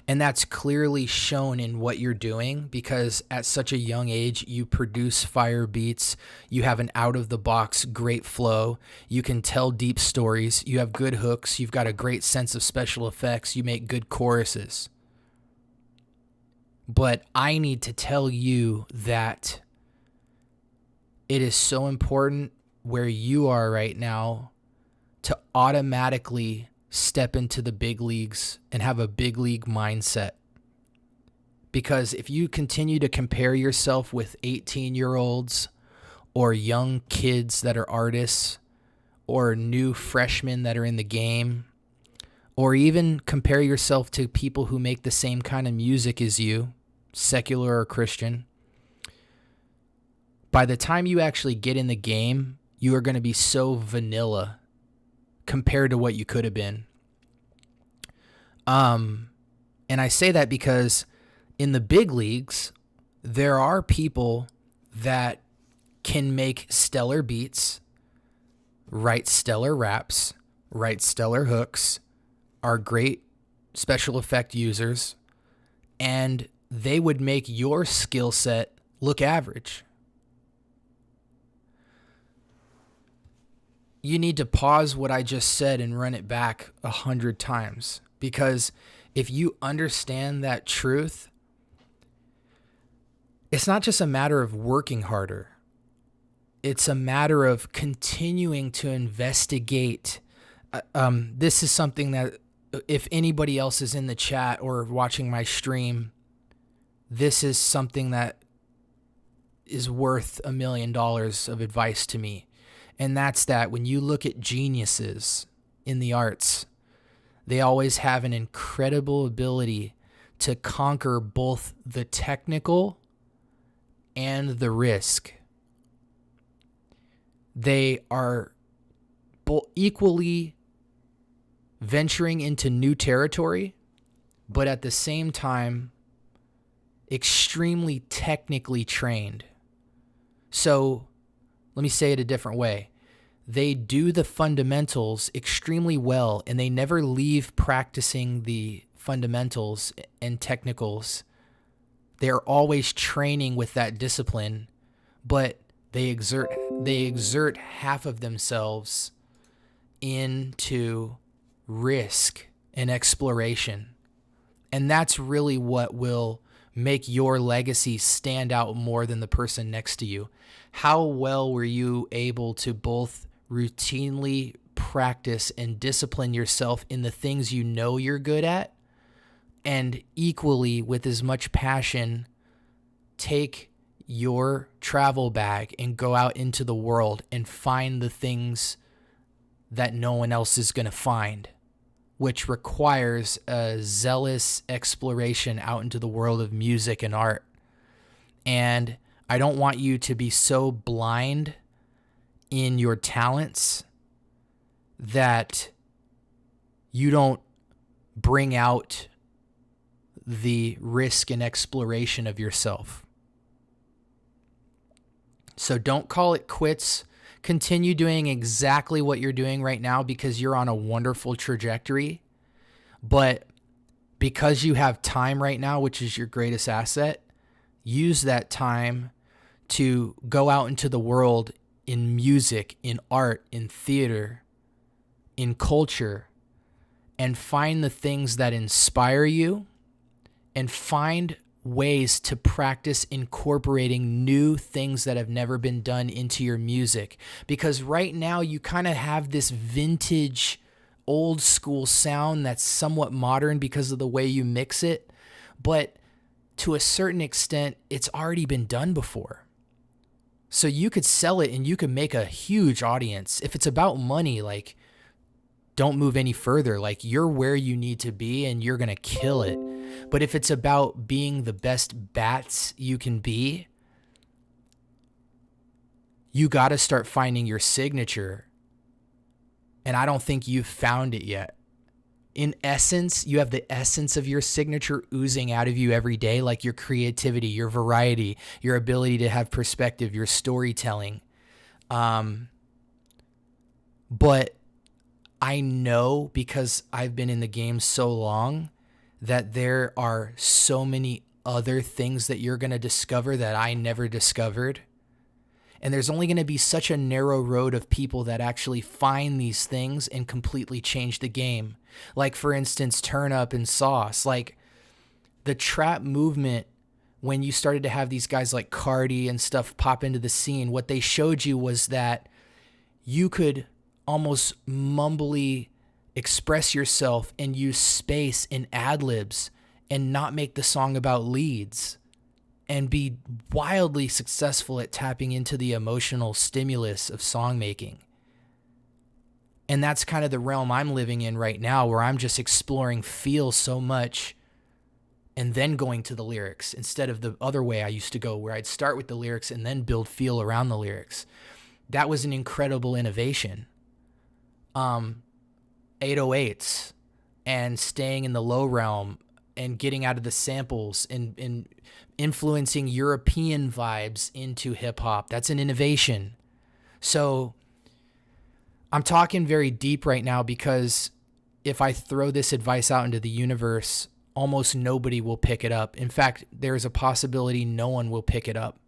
And that's clearly shown in what you're doing, because at such a young age, you produce fire beats, you have an out-of-the-box great flow, you can tell deep stories, you have good hooks, you've got a great sense of special effects, you make good choruses. But I need to tell you that it is so important where you are right now to automatically step into the big leagues and have a big league mindset. Because if you continue to compare yourself with 18-year-olds or young kids that are artists or new freshmen that are in the game, or even compare yourself to people who make the same kind of music as you, secular or Christian, by the time you actually get in the game, you are going to be so vanilla compared to what you could have been. And I say that because in the big leagues, there are people that can make stellar beats, write stellar raps, write stellar hooks, are great special effect users, and they would make your skill set look average. You need to pause what I just said and run it back 100 times, because if you understand that truth, it's not just a matter of working harder. It's a matter of continuing to investigate. This is something that if anybody else is in the chat or watching my stream, this is something that is worth $1 million of advice to me. And that's that when you look at geniuses in the arts, they always have an incredible ability to conquer both the technical and the risk. They are both equally venturing into new territory, but at the same time, extremely technically trained. So let me say it a different way. They do the fundamentals extremely well, and they never leave practicing the fundamentals and technicals. They're always training with that discipline, but they exert half of themselves into risk and exploration. And that's really what will make your legacy stand out more than the person next to you? How well were you able to both routinely practice and discipline yourself in the things you know you're good at, and equally with as much passion take your travel bag and go out into the world and find the things that no one else is going to find, which requires a zealous exploration out into the world of music and art. And I don't want you to be so blind in your talents that you don't bring out the risk and exploration of yourself. So don't call it quits. Continue doing exactly what you're doing right now because you're on a wonderful trajectory. But because you have time right now, which is your greatest asset, use that time to go out into the world in music, in art, in theater, in culture, and find the things that inspire you, and find ways to practice incorporating new things that have never been done into your music. Because right now you kind of have this vintage, old school sound that's somewhat modern because of the way you mix it. But to a certain extent, it's already been done before. So you could sell it and you could make a huge audience. If it's about money, like, don't move any further. Like, you're where you need to be and you're going to kill it. But if it's about being the best bats you can be, you got to start finding your signature. And I don't think you've found it yet. In essence, you have the essence of your signature oozing out of you every day, like your creativity, your variety, your ability to have perspective, your storytelling. But I know, because I've been in the game so long, that there are so many other things that you're going to discover that I never discovered. And there's only going to be such a narrow road of people that actually find these things and completely change the game. Like, for instance, Turn Up and Sauce. Like, the trap movement, when you started to have these guys like Cardi and stuff pop into the scene, what they showed you was that you could almost mumbly express yourself and use space and ad-libs and not make the song about leads, and be wildly successful at tapping into the emotional stimulus of song making. And that's kind of the realm I'm living in right now, where I'm just exploring feel so much and then going to the lyrics instead of the other way I used to go, where I'd start with the lyrics and then build feel around the lyrics. That was an incredible innovation. 808s and staying in the low realm and getting out of the samples and influencing European vibes into hip hop. That's an innovation. So I'm talking very deep right now, because if I throw this advice out into the universe, almost nobody will pick it up. In fact, there's a possibility no one will pick it up.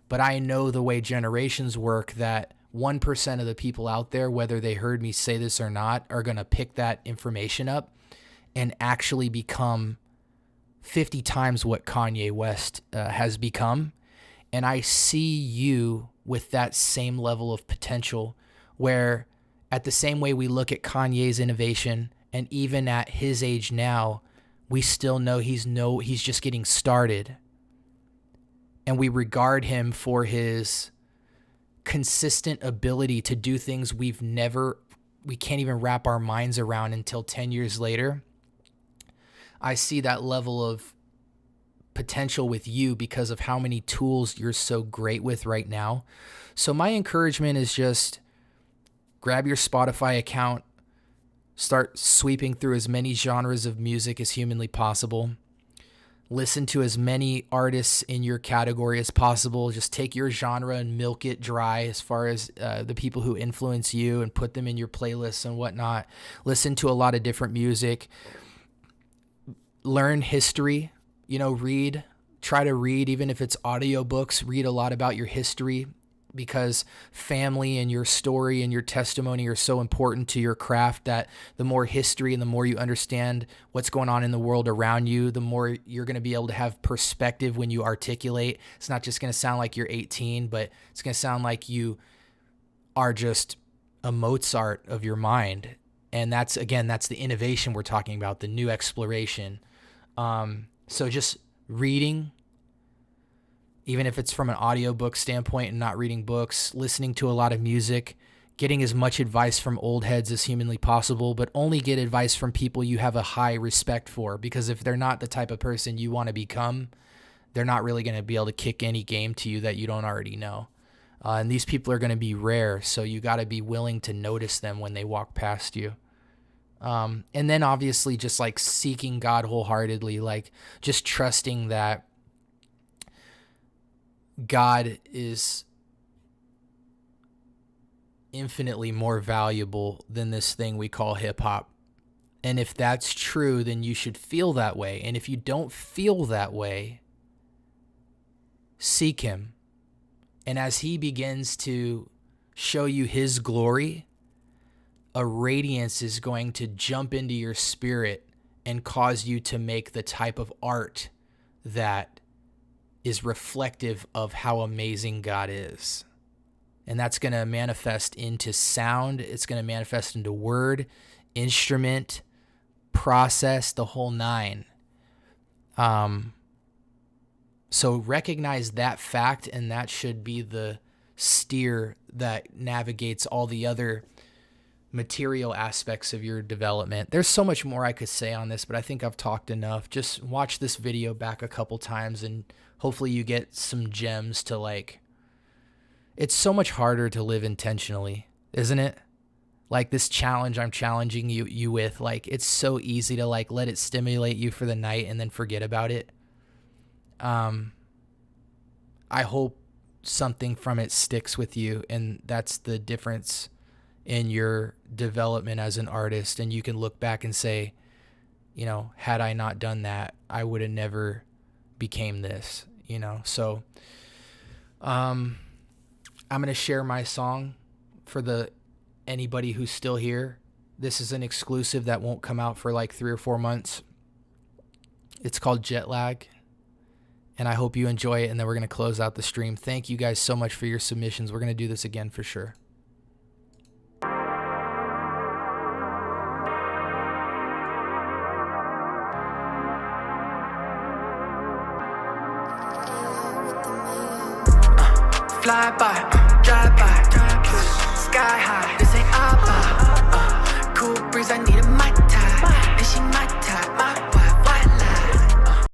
But I know the way generations work, that 1% of the people out there, whether they heard me say this or not, are going to pick that information up and actually become 50 times what Kanye West has become. And I see you with that same level of potential, where at the same way we look at Kanye's innovation, and even at his age now, we still know he's just getting started. And we regard him for his consistent ability to do things we can't even wrap our minds around until 10 years later. I see that level of potential with you because of how many tools you're so great with right now. So my encouragement is just grab your Spotify account, start sweeping through as many genres of music as humanly possible. Listen to as many artists in your category as possible. Just take your genre and milk it dry as far as the people who influence you, and put them in your playlists and whatnot. Listen to a lot of different music. Learn history, try to read, even if it's audiobooks, read a lot about your history. because family and your story and your testimony are so important to your craft that the more history and the more you understand what's going on in the world around you, the more you're going to be able to have perspective when you articulate. It's not just going to sound like you're 18, but it's going to sound like you are just a Mozart of your mind. And that's the innovation we're talking about, the new exploration. So just reading, even if it's from an audiobook standpoint and not reading books, listening to a lot of music, getting as much advice from old heads as humanly possible, but only get advice from people you have a high respect for, because if they're not the type of person you want to become, they're not really going to be able to kick any game to you that you don't already know. And these people are going to be rare, so you got to be willing to notice them when they walk past you. And then obviously just like seeking God wholeheartedly, like just trusting that God is infinitely more valuable than this thing we call hip hop. And if that's true, then you should feel that way. And if you don't feel that way, seek him. And as he begins to show you his glory, a radiance is going to jump into your spirit and cause you to make the type of art that is reflective of how amazing God is. And that's going to manifest into sound. It's going to manifest into word, instrument, process, the whole nine. So recognize that fact, and that should be the steer that navigates all the other material aspects of your development. There's so much more I could say on this, but I think I've talked enough. Just watch this video back a couple times and hopefully you get some gems to like. It's so much harder to live intentionally, isn't it? Like this challenge I'm challenging you with, like it's so easy to like let it stimulate you for the night and then forget about it. I hope something from it sticks with you, and that's the difference in your development as an artist. And you can look back and say, you know, had I not done that, I would have never became this, you know? So, I'm going to share my song for anybody who's still here. This is an exclusive that won't come out for like 3 or 4 months. It's called Jet Lag. And I hope you enjoy it. And then we're going to close out the stream. Thank you guys so much for your submissions. We're going to do this again for sure. Fly by.